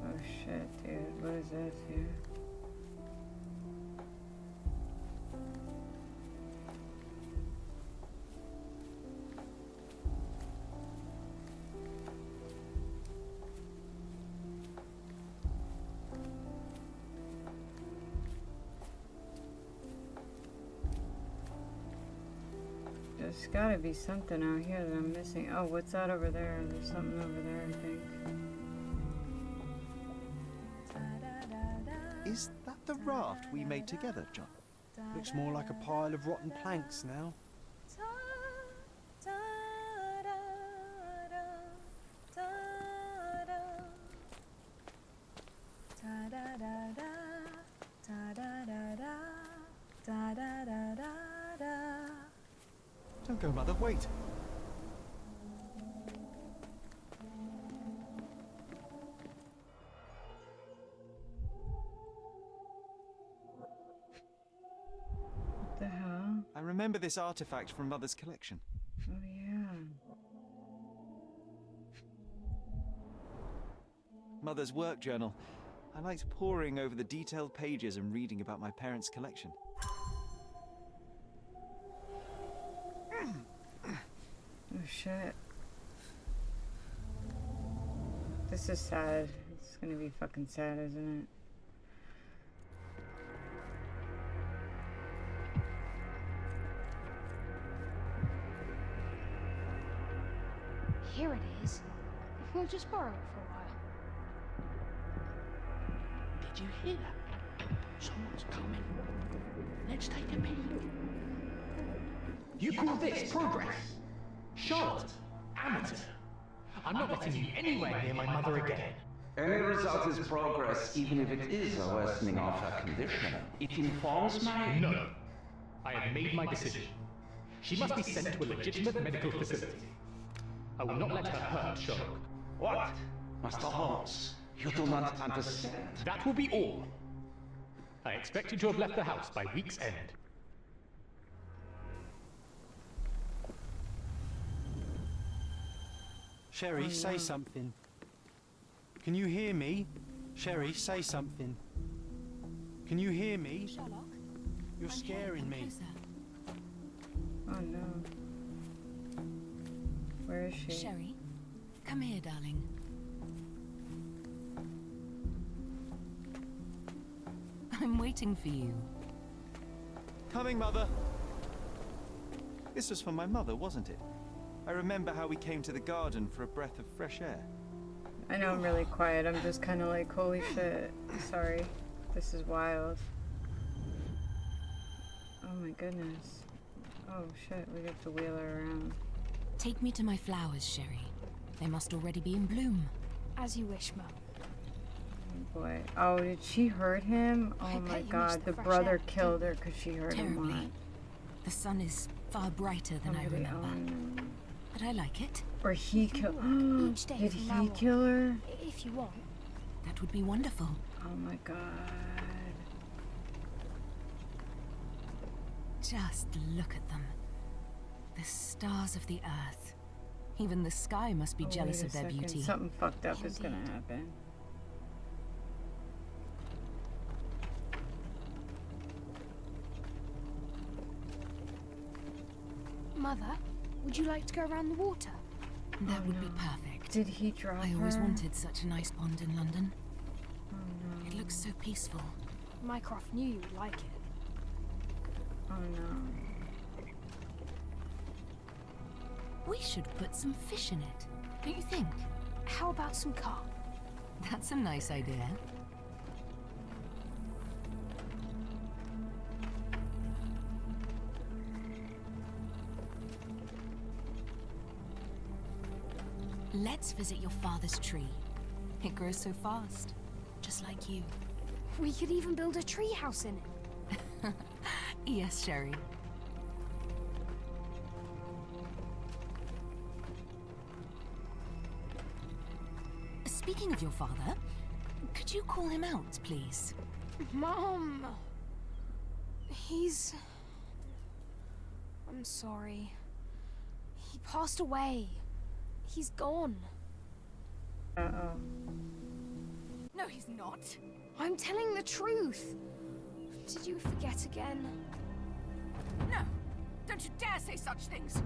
Oh shit, dude. What is this here? There's gotta be something out here that I'm missing. Oh, what's that over there? There's something over there, I think. Is that the raft we made together, John? Looks more like a pile of rotten planks now. da da da, da da da da, da da da da da. Don't go, Mother, wait. What the hell? I remember this artifact from Mother's collection. Oh, yeah. Mother's work journal. I liked poring over the detailed pages and reading about my parents' collection. Oh, shit. This is sad. It's gonna be fucking sad, isn't it? Here it is. We'll just borrow it for a while. Did you hear that? Someone's coming. Let's take a peek. You call this progress? Charlotte, amateur. I'm not letting you anywhere near my mother again. Any result is progress, even if it is a worsening of her condition. It informs my... No. I have made my decision. She must be sent to a legitimate medical facility. I will not let her hurt Sherlock. What? Master Holmes, you do not understand. That will be all. I expect you to have left the house by week's end. Sherry, say something. Can you hear me? Sherry, say something. Can you hear me? Sherlock? You're scaring me. Oh no. Where is she? Sherry, come here, darling. I'm waiting for you. Coming, Mother! This was for my mother, wasn't it? I remember how we came to the garden for a breath of fresh air. I know I'm really quiet. I'm just kind of like, holy shit. Sorry. This is wild. Oh my goodness. Oh shit, we have to wheel her around. Take me to my flowers, Sherry. They must already be in bloom. As you wish, Mum. Oh boy. Oh, did she hurt him? Oh my god, the brother killed her because she hurt him. Terribly. The sun is far brighter than I remember. But I like it. Or he killed. Each day Did from he now on, kill her? If you want. That would be wonderful. Oh my god. Just look at them. The stars of the earth. Even the sky must be jealous Wait a of their second. beauty. Something fucked up is gonna happen. Mother, would you like to go around the water? That would be perfect. Did he drop I always her? wanted such a nice pond in London. Oh no. It looks so peaceful. Mycroft knew you would like it. Oh no. We should put some fish in it. Don't you think? How about some carp? That's a nice idea. Let's visit your father's tree. It grows so fast, just like you. We could even build a tree house in it. Yes, Sherry. Speaking of your father, could you call him out, please? Mom! He's... I'm sorry. He passed away. He's gone. Uh-oh. No, he's not. I'm telling the truth. Did you forget again? No! Don't you dare say such things!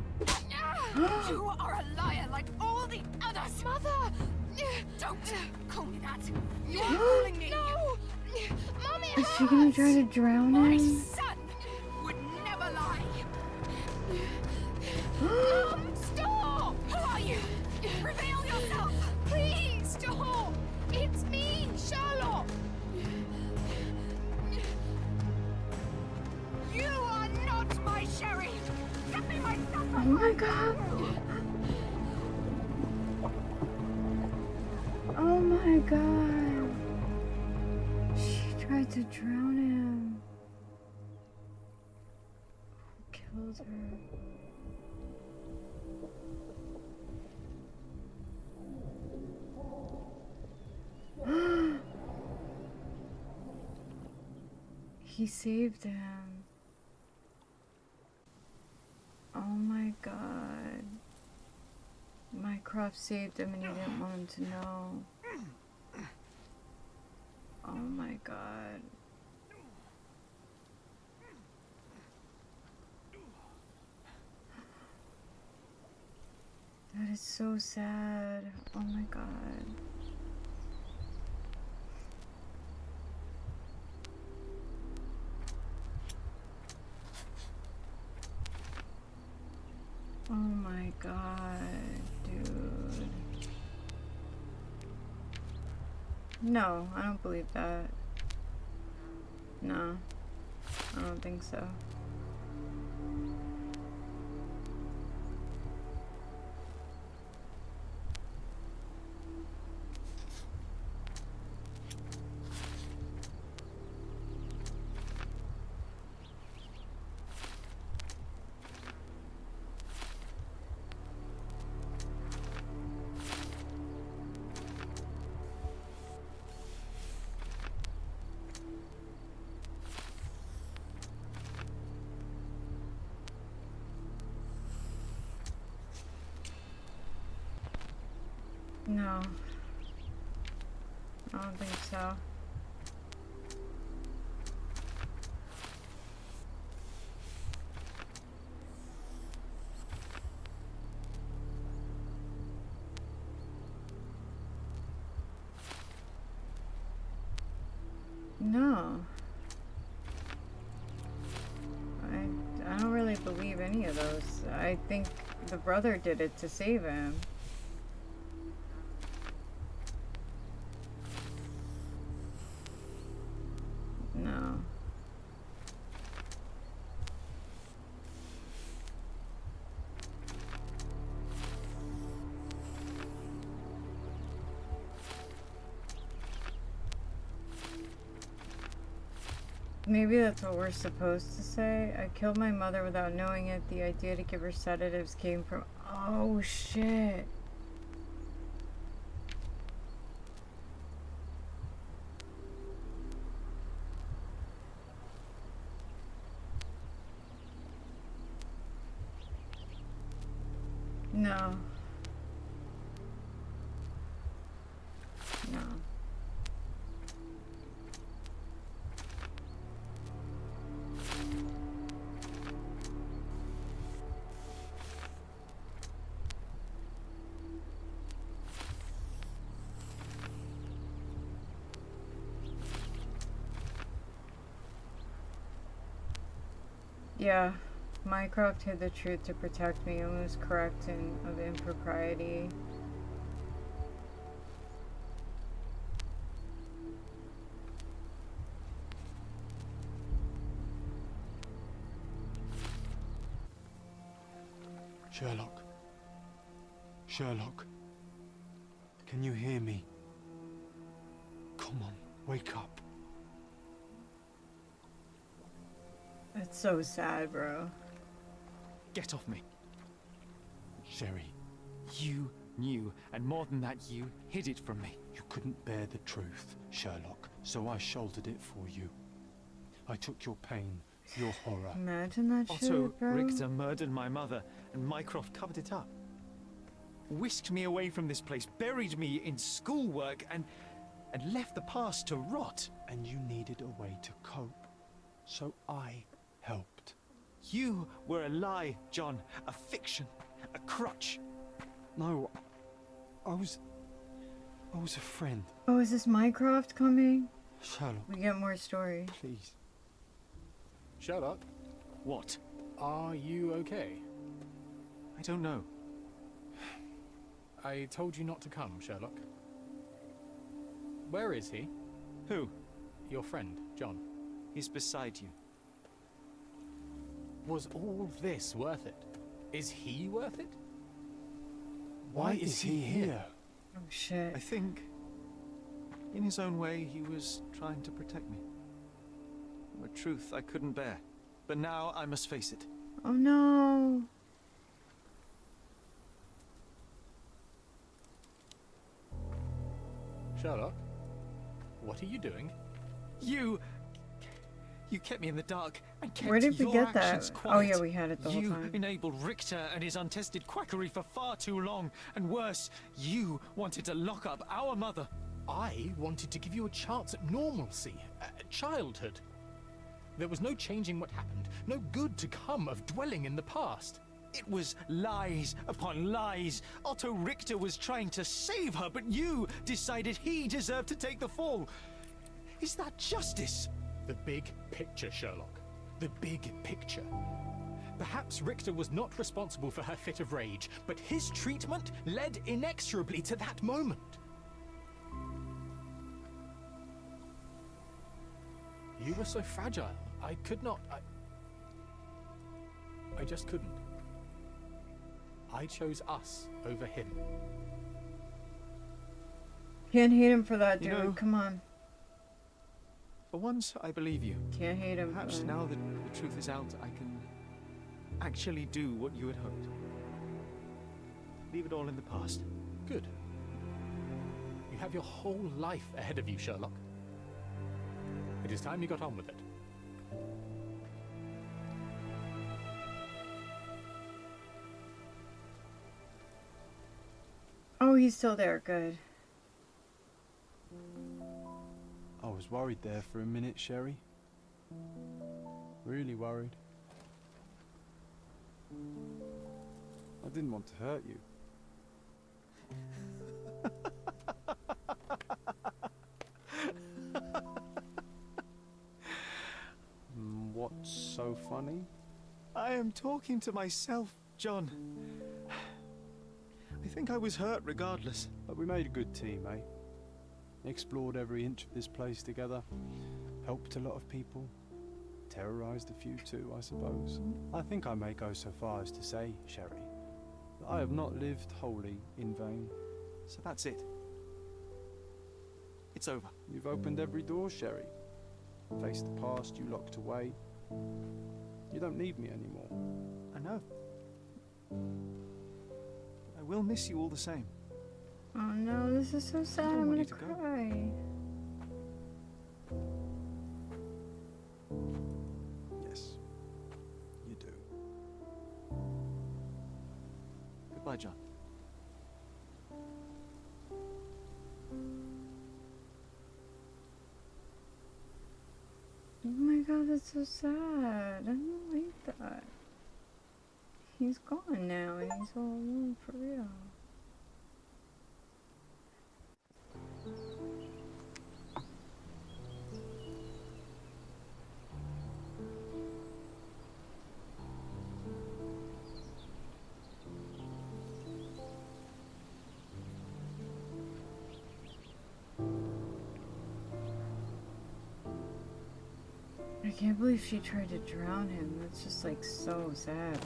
You are a liar like all the others! Mother! Don't call me that! You're fooling me! No! Mom, it Is she gonna hurts! try to drown My him? son would never lie! Mom, stop! Who are you? Reveal yourself! Please, stop! It's me, Sherlock! You are not my Sherry! Get me my stuff! Oh my god! Oh my god! wanted to drown him. Who killed her? He saved him. Oh my god. Mycroft saved him and he didn't want him to know. Oh my god. That is so sad. Oh my god. Oh my god, dude. No, I don't believe that. No, I don't think so. No. I don't think so. No. I don't really believe any of those. I think the brother did it to save him. No. Maybe that's what we're supposed to say. I killed my mother without knowing it. The idea to give her sedatives came from... Oh, shit. No. No. Yeah. Mycroft hid the truth to protect me and was correct of impropriety. Sherlock. Sherlock. Can you hear me? Come on, wake up. That's so sad, bro. Get off me. Sherry. You knew, and more than that, you hid it from me. You couldn't bear the truth, Sherlock, so I shouldered it for you. I took your pain, your horror. Imagine that Otto shit, bro. Richter murdered my mother, and Mycroft covered it up. Whisked me away from this place, buried me in schoolwork, and left the past to rot. And you needed a way to cope, so I helped. You were a lie, John. A fiction. A crutch. No, I was a friend. Oh, is this Mycroft coming? Sherlock. We get more story. Please. Sherlock? What? Are you okay? I don't know. I told you not to come, Sherlock. Where is he? Who? Your friend, John. He's beside you. Was all this worth it? Is he worth it? Why is he here? Oh, shit. I think, in his own way, he was trying to protect me. a truth I couldn't bear. But now I must face it. Oh no. Sherlock, what are you doing? You kept me in the dark and kept Where did we your get actions that? quiet. Oh yeah, we had it the whole You time. enabled Richter and his untested quackery for far too long. And worse, you wanted to lock up our mother. I wanted to give you a chance at normalcy, childhood. There was no changing what happened, no good to come of dwelling in the past. It was lies upon lies. Otto Richter was trying to save her, but you decided he deserved to take the fall. Is that justice? The big picture, Sherlock. The big picture. Perhaps Richter was not responsible for her fit of rage, but his treatment led inexorably to that moment. You were so fragile. I could not. I just couldn't. I chose us over him. Can't hate him for that, dude. You know, Come on. For once, I believe you. Can't hate him. Perhaps now that the truth is out, I can actually do what you had hoped. Leave it all in the past. Good. You have your whole life ahead of you, Sherlock. It is time you got on with it. Oh, he's still there. Good. I was worried there for a minute, Sherry. Really worried. I didn't want to hurt you. What's so funny? I am talking to myself, John. I think I was hurt regardless. But we made a good team, eh? Explored every inch of this place together. Helped a lot of people. Terrorized a few too, I suppose. I think I may go so far as to say, Sherry, that I have not lived wholly in vain. So that's it. It's over. You've opened every door, Sherry. Faced the past you locked away. You don't need me anymore. I know. But I will miss you all the same. Oh no, this is so sad. I'm gonna cry. Yes, you do. Goodbye, John. Oh my god, that's so sad. I don't like that. He's gone now and he's all alone for real. I can't believe she tried to drown him. That's just like so sad.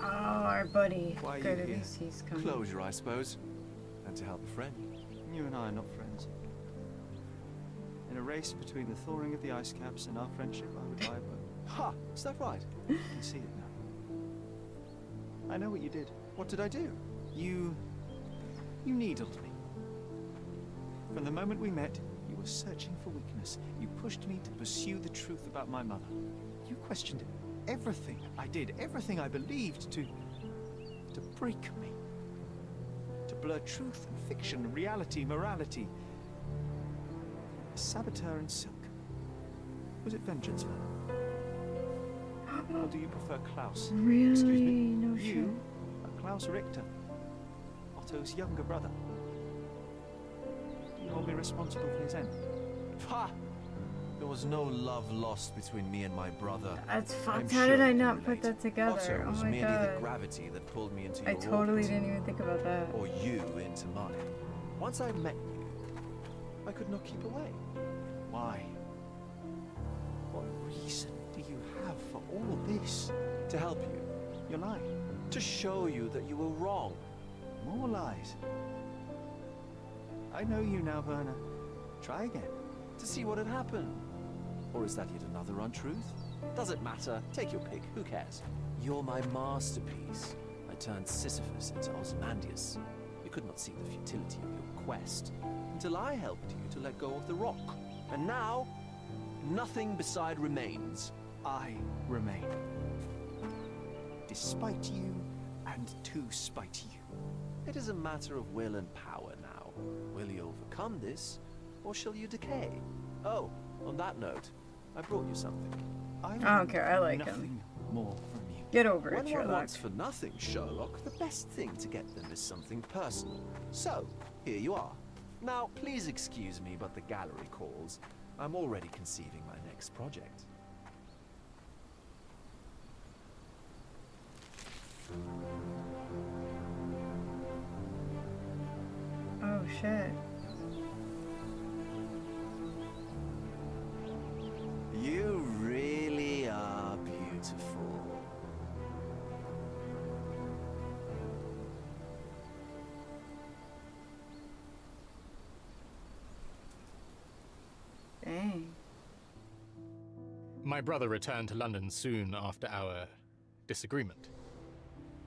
Oh, our buddy. Why are Good, you at here? least he's coming. Closure, I suppose. And to help a friend. You and I are not friends. In a race between the thawing of the ice caps and our friendship, I would lie but... Ha! Is that right? I can see it now. I know what you did. What did I do? You needled me. From the moment we met, you were searching for weakness. You pushed me to pursue the truth about my mother. You questioned everything I did, everything I believed, to break me. To blur truth and fiction, reality, morality. A saboteur in silk. Was it vengeance, then? Or do you prefer Klaus? Really? Excuse me. No shit. You are Klaus Richter, Otto's younger brother. Do you hold me responsible for his end? Ha! There was no love lost between me and my brother. That's I'm fucked. How sure did I you can not put relate. that together? Otto Oh was my merely the god. gravity that pulled me into I your totally orbit. didn't even think about that. Or you into mine. Once I met you, I could not keep away. Why? What reason do you have for all this? To help you. You're lying. To show you that you were wrong. More lies. I know you now, Werner. Try again. To see what had happened. Or is that yet another untruth? Doesn't matter. Take your pick. Who cares? You're my masterpiece. I turned Sisyphus into Ozymandias. You could not see the futility of your quest until I helped you to let go of the rock. And now, nothing beside remains. I remain. Despite you, and to spite you. It is a matter of will and power now. Will you overcome this, or shall you decay? Oh, on that note, I brought you something. I don't care, I like nothing him. More from you. Get over it, When one Sherlock. wants for nothing, Sherlock, the best thing to get them is something personal. So, here you are. Now, please excuse me, but the gallery calls. I'm already conceiving my next project. Oh, shit. You really are beautiful. Dang. My brother returned to London soon after our disagreement.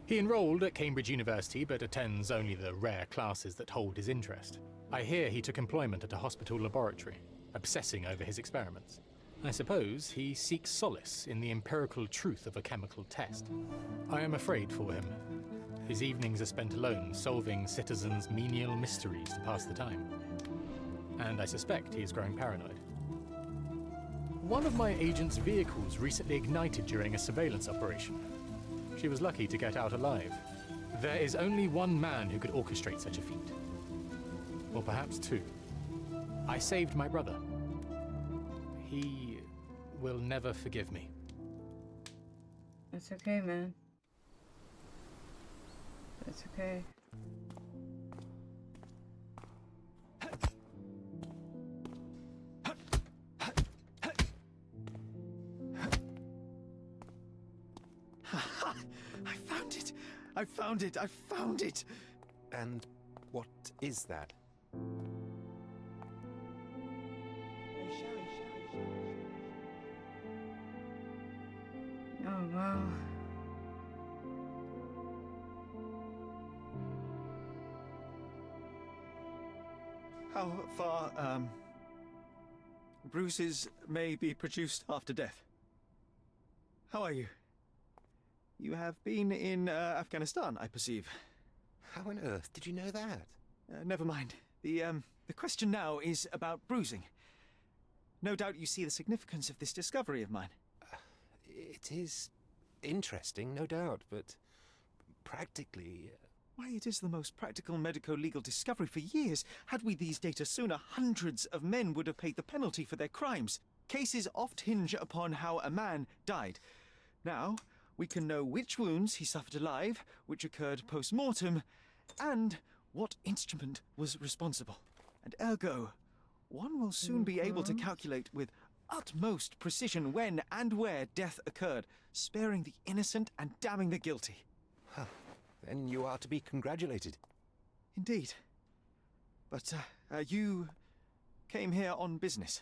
He enrolled at Cambridge University but attends only the rare classes that hold his interest. I hear he took employment at a hospital laboratory, obsessing over his experiments. I suppose he seeks solace in the empirical truth of a chemical test. I am afraid for him. His evenings are spent alone, solving citizens' menial mysteries to pass the time. And I suspect he is growing paranoid. One of my agent's vehicles recently ignited during a surveillance operation. She was lucky to get out alive. There is only one man who could orchestrate such a feat. Or perhaps two. I saved my brother. He will never forgive me. It's okay, man. It's okay. I found it! I found it! And what is that? Oh, wow. How far, bruises may be produced after death? How are you? You have been in Afghanistan, I perceive. How on earth did you know that? Never mind. The question now is about bruising. No doubt you see the significance of this discovery of mine. It is interesting, no doubt, but practically... Why, it is the most practical medico-legal discovery for years. Had we these data sooner, hundreds of men would have paid the penalty for their crimes. Cases oft hinge upon how a man died. Now, we can know which wounds he suffered alive, which occurred post-mortem, and what instrument was responsible. And ergo, one will soon be able to calculate with utmost precision when and where death occurred, sparing the innocent and damning the guilty. Well, then you are to be congratulated. Indeed. But, you came here on business.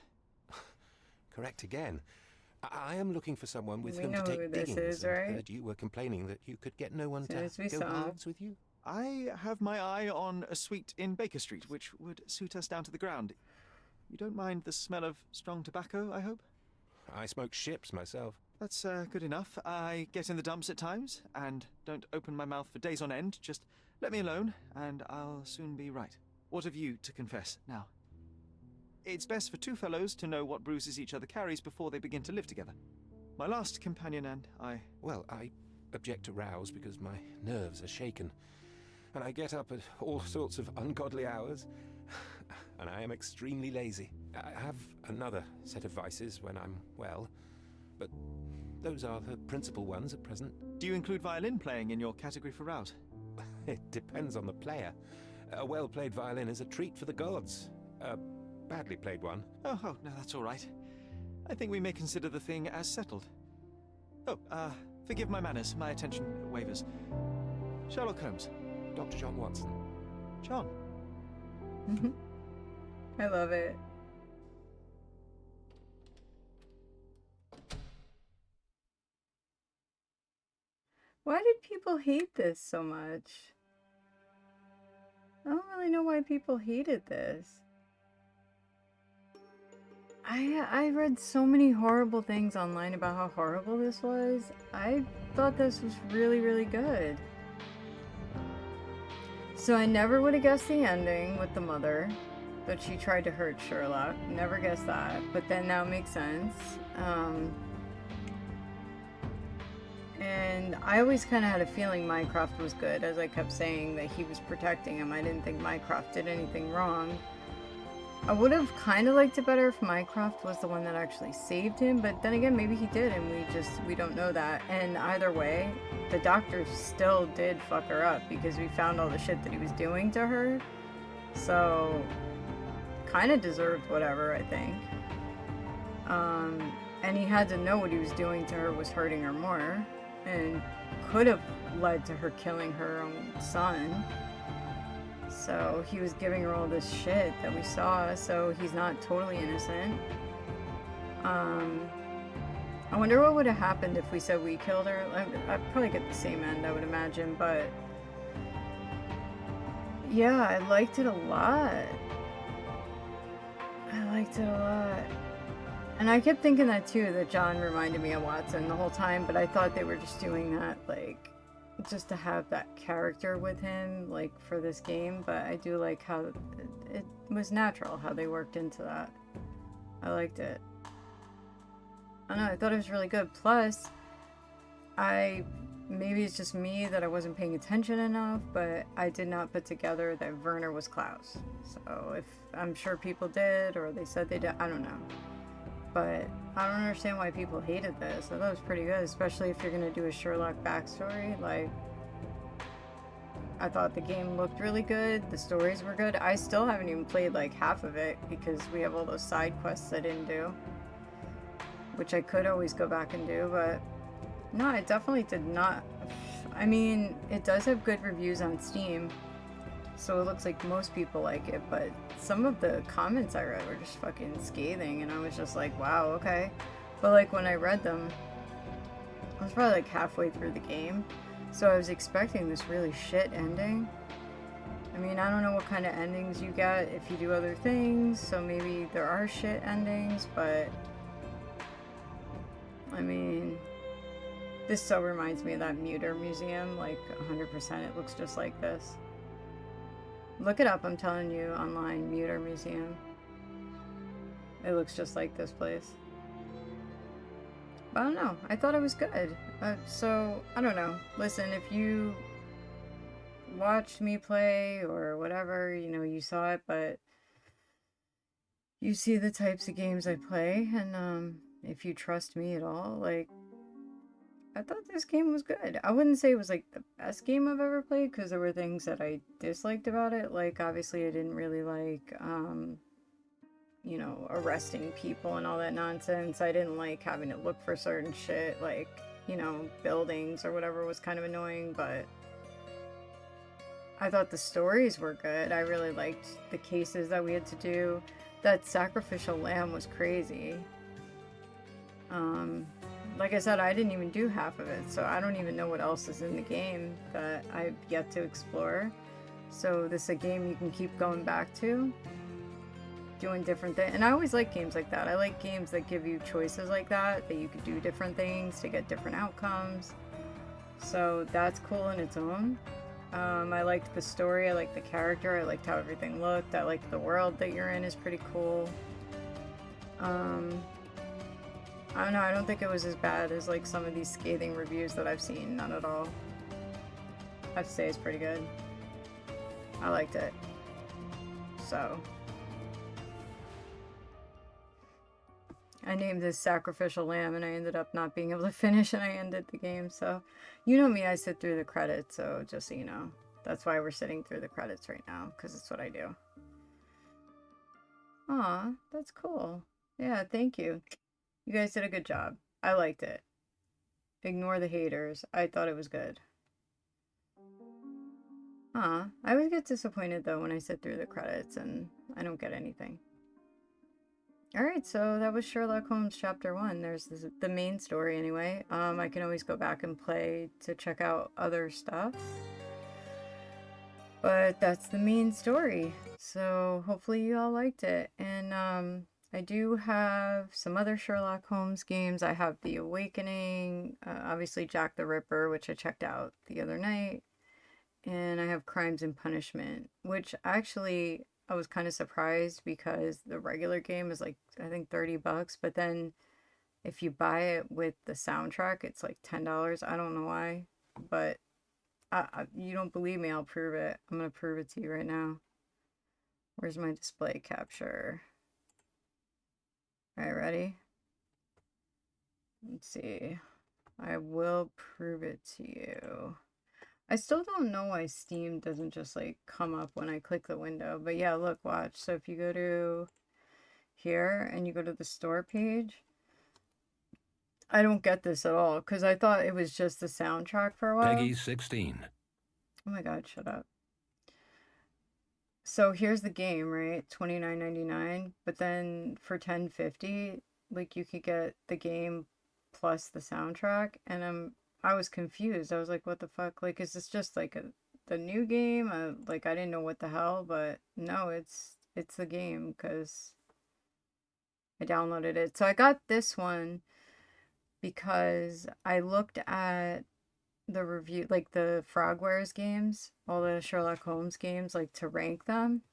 Correct again. I am looking for someone with We whom to know who take this diggings. is, right? I heard you were complaining that you could get no one Soon to as we go saw. halves with you. I have my eye on a suite in Baker Street, which would suit us down to the ground. You don't mind the smell of strong tobacco, I hope? I smoke ships myself. That's good enough. I get in the dumps at times, and don't open my mouth for days on end. Just let me alone, and I'll soon be right. What have you to confess now? It's best for two fellows to know what bruises each other carries before they begin to live together. My last companion and I... Well, I object to rows because my nerves are shaken. And I get up at all sorts of ungodly hours. And I am extremely lazy. I have another set of vices when I'm well. But those are the principal ones at present. Do you include violin playing in your category for rouse? It depends on the player. A well-played violin is a treat for the gods. A badly played one... Oh, no, that's all right. I think we may consider the thing as settled. Oh, Forgive my manners, my attention wavers. Sherlock Holmes. Dr. John Watson. John. I love it. Why did people hate this so much? I don't really know why people hated this. I read so many horrible things online about how horrible this was. I thought this was really, really good. So I never would have guessed the ending with the mother, that she tried to hurt Sherlock. Never guessed that, but then now it makes sense. And I always kind of had a feeling Mycroft was good, as I kept saying that he was protecting him. I didn't think Mycroft did anything wrong. I would have kind of liked it better if Mycroft was the one that actually saved him, but then again, maybe he did, and we don't know that. And either way, the doctor still did fuck her up, because we found all the shit that he was doing to her. So, kind of deserved whatever, I think. And he had to know what he was doing to her was hurting her more, and could have led to her killing her own son. So he was giving her all this shit that we saw, so he's not totally innocent. I wonder what would have happened if we said we killed her. I'd probably get the same end, I would imagine, but yeah, I liked it a lot. I liked it a lot. And I kept thinking that too, that John reminded me of Watson the whole time, but I thought they were just doing that, like, just to have that character with him, like, for this game. But I do like how it was natural, how they worked into that. I liked it. I don't know, I thought it was really good. Plus, maybe it's just me that I wasn't paying attention enough, but I did not put together that Werner was Klaus. So if I'm sure people did, or they said they did, I don't know. But I don't understand why people hated this. I thought it was pretty good, especially if you're gonna do a Sherlock backstory. Like, I thought the game looked really good, the stories were good. I still haven't even played like half of it because we have all those side quests I didn't do, which I could always go back and do, but no, I definitely did not. I mean, it does have good reviews on Steam, so it looks like most people like it, but some of the comments I read were just fucking scathing, and I was just like, wow, okay. But like when I read them, I was probably like halfway through the game, so I was expecting this really shit ending. I mean, I don't know what kind of endings you get if you do other things, so maybe there are shit endings, but I mean, this so reminds me of that Muter Museum, like 100%. It looks just like this. Look it up, I'm telling you, online, Muter Museum. It looks just like this place. But I don't know, I thought it was good. So, I don't know. Listen, if you watched me play or whatever, you know, you saw it, but you see the types of games I play, and if you trust me at all, like, I thought this game was good. I wouldn't say it was like the best game I've ever played, because there were things that I disliked about it. Like, obviously I didn't really like, you know, arresting people and all that nonsense. I didn't like having to look for certain shit, like, you know, buildings or whatever was kind of annoying, but I thought the stories were good. I really liked the cases that we had to do. That sacrificial lamb was crazy. Like I said, I didn't even do half of it, so I don't even know what else is in the game that I've yet to explore. So this is a game you can keep going back to, doing different things. And I always like games like that. I like games that give you choices like that you could do different things to get different outcomes. So that's cool in its own. I liked the story, I liked the character, I liked how everything looked, I liked the world that you're in is pretty cool. I don't know, I don't think it was as bad as like some of these scathing reviews that I've seen. Not at all. I have to say it's pretty good. I liked it. So I named this Sacrificial Lamb, and I ended up not being able to finish, and I ended the game. So you know me, I sit through the credits, so just so you know. That's why we're sitting through the credits right now, because it's what I do. Aw, that's cool. Yeah, thank you. You guys did a good job. I liked it. Ignore the haters. I thought it was good. I always get disappointed though when I sit through the credits and I don't get anything. Alright, so that was Sherlock Holmes Chapter 1. There's the main story anyway. I can always go back and play to check out other stuff. But that's the main story. So hopefully you all liked it. And I do have some other Sherlock Holmes games. I have The Awakening, obviously Jack the Ripper, which I checked out the other night. And I have Crimes and Punishment, which actually I was kind of surprised because the regular game is like, I think $30, but then if you buy it with the soundtrack, it's like $10. I don't know why, but you don't believe me, I'll prove it. I'm going to prove it to you right now. Where's my display capture? All right, ready? Let's see. I will prove it to you. I still don't know why Steam doesn't just like come up when I click the window, but yeah, look, watch. So if you go to here and you go to the store page, I don't get this at all because I thought it was just the soundtrack for a while. Peggy 16. Oh my god, shut up. So here's the game, right? $29.99, but then for $10.50, like you could get the game plus the soundtrack, and I was confused. I was like, what the fuck? Like, is this just like the new game? Like, I didn't know what the hell, but no, it's the game because I downloaded it. So I got this one because I looked at the review, like the Frogwares games, all the Sherlock Holmes games, like to rank them.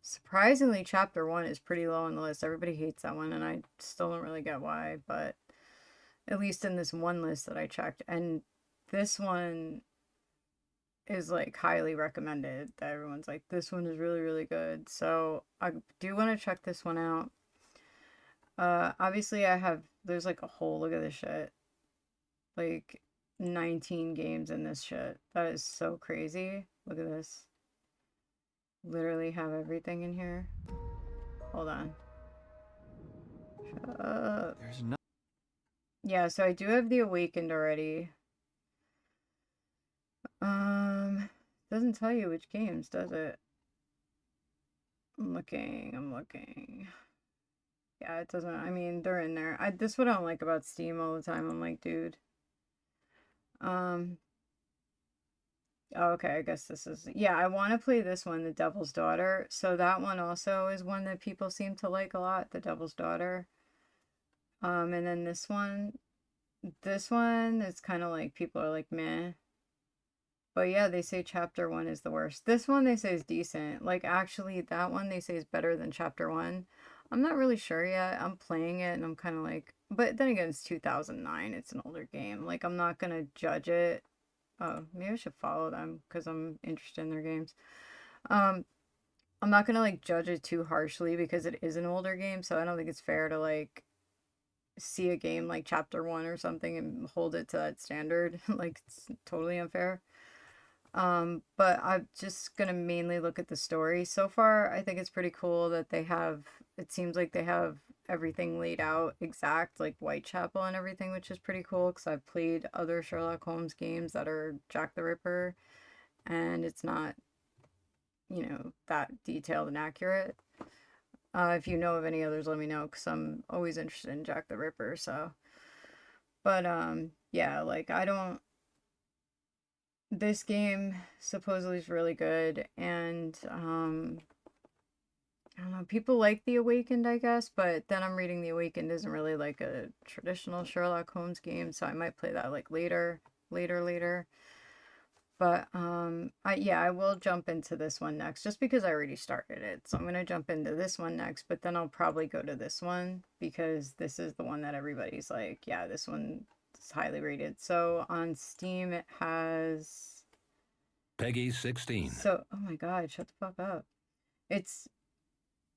Surprisingly, Chapter 1 is pretty low on the list. Everybody hates that one, and I still don't really get why, but at least in this one list that I checked. And this one is like highly recommended. That everyone's like, this one is really, really good. So I do want to check this one out. Obviously there's like a whole, look at this shit. Like 19 games in this shit. That is so crazy. Look at this. Literally have everything in here. Hold on. Shut up. There's no. Yeah, so I do have The Awakened already. Doesn't tell you which games, does it? I'm looking. Yeah, it doesn't. I mean, they're in there. This is what I don't like about Steam all the time. I'm like, dude. Oh, okay, I guess this is... Yeah, I want to play this one, The Devil's Daughter. So that one also is one that people seem to like a lot, The Devil's Daughter. And then this one is kind of like, people are like, meh. But yeah, they say Chapter 1 is the worst. This one they say is decent. Like, actually, that one they say is better than Chapter 1. I'm not really sure yet. I'm playing it and I'm kind of like... But then again, it's 2009. It's an older game. Like, I'm not going to judge it. Oh, maybe I should follow them because I'm interested in their games. I'm not going to, like, judge it too harshly because it is an older game. So I don't think it's fair to, like, see a game like Chapter 1 or something and hold it to that standard. Like, it's totally unfair. But I'm just gonna mainly look at the story. So far, I think it's pretty cool that they have, it seems like they have everything laid out exact, like Whitechapel and everything, which is pretty cool because I've played other Sherlock Holmes games that are Jack the Ripper, and it's not, you know, that detailed and accurate. If you know of any others, let me know because I'm always interested in Jack the Ripper, so. But, yeah, like, this game supposedly is really good, and I don't know, people like The Awakened, I guess, but then I'm reading The Awakened isn't really like a traditional Sherlock Holmes game, so I might play that like later. But I will jump into this one next just because I already started it. So I'm going to jump into this one next, but then I'll probably go to this one because this is the one that everybody's like, yeah, this one is highly rated. So on Steam it has Peggy 16. So, oh my god, shut the fuck up. It's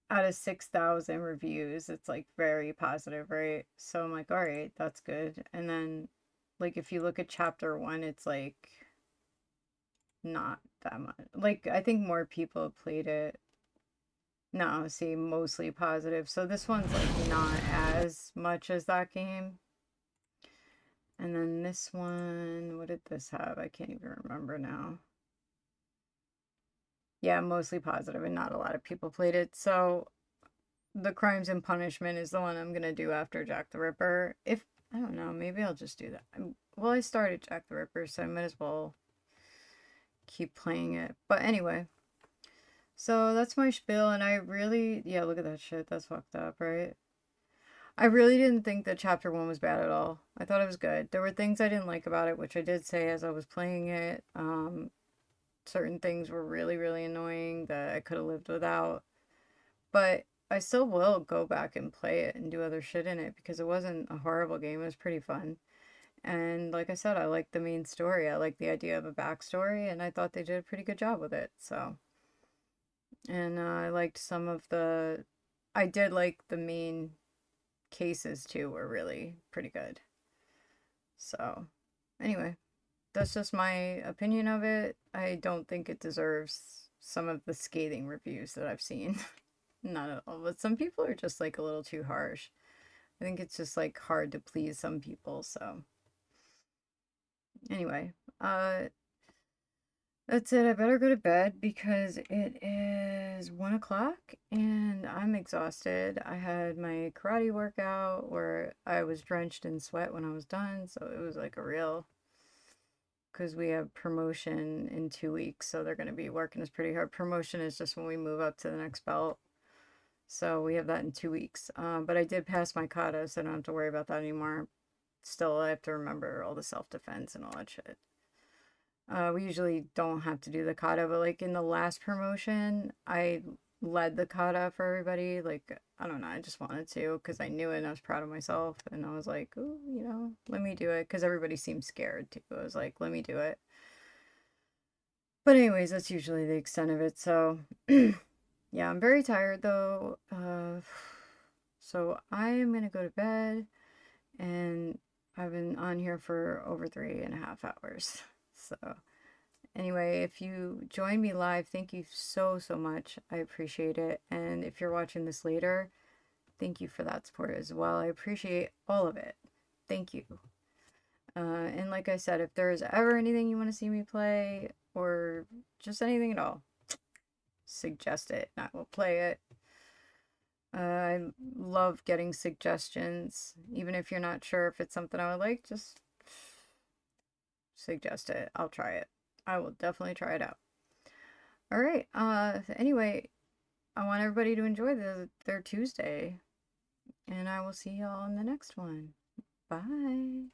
out of 6,000 reviews. It's like very positive, right? So I'm like, all right, that's good. And then like if you look at Chapter 1, it's like not that much. Like, I think more people have played it. No, see, mostly positive. So this one's like not as much as that game. And then this one, what did this have? I can't even remember now. Yeah, mostly positive and not a lot of people played it. So the Crimes and Punishment is the one I'm going to do after Jack the Ripper. If, I don't know, maybe I'll just do that. Well, I started Jack the Ripper, so I might as well keep playing it. But anyway, so that's my spiel, and I really, yeah, look at that shit. That's fucked up, right? I really didn't think that chapter 1 was bad at all. I thought it was good. There were things I didn't like about it, which I did say as I was playing it. Certain things were really, really annoying that I could have lived without. But I still will go back and play it and do other shit in it because it wasn't a horrible game. It was pretty fun. And like I said, I like the main story. I like the idea of a backstory, and I thought they did a pretty good job with it. So, and I liked some of the, I did like the main cases too, were really pretty good. So, anyway, that's just my opinion of it. I don't think it deserves some of the scathing reviews that I've seen. Not at all, but some people are just like a little too harsh. I think it's just like hard to please some people, so anyway, that's it. I better go to bed because it is 1 o'clock and I'm exhausted. I had my karate workout where I was drenched in sweat when I was done, so it was like a real, because we have promotion in 2 weeks, so they're going to be working us pretty hard. Promotion is just when we move up to the next belt. So we have that in 2 weeks. But I did pass my kata, so I don't have to worry about that anymore. Still, I have to remember all the self-defense and all that shit. We usually don't have to do the kata, but like in the last promotion, I led the kata for everybody. Like, I don't know, I just wanted to because I knew it and I was proud of myself. And I was like, ooh, you know, let me do it because everybody seemed scared too. I was like, let me do it. But anyways, that's usually the extent of it. So yeah, I'm very tired though. So I am gonna go to bed, and I've been on here for over 3.5 hours. So anyway, if you join me live, thank you so, so much. I appreciate it. And if you're watching this later, thank you for that support as well. I appreciate all of it. Thank you. And like I said, if there's ever anything you want to see me play, or just anything at all, suggest it and I will play it. I love getting suggestions. Even if you're not sure if it's something I would like, just suggest it. I'll try it. I will definitely try it out. All right. Anyway, I want everybody to enjoy their Tuesday, and I will see y'all in the next one. Bye.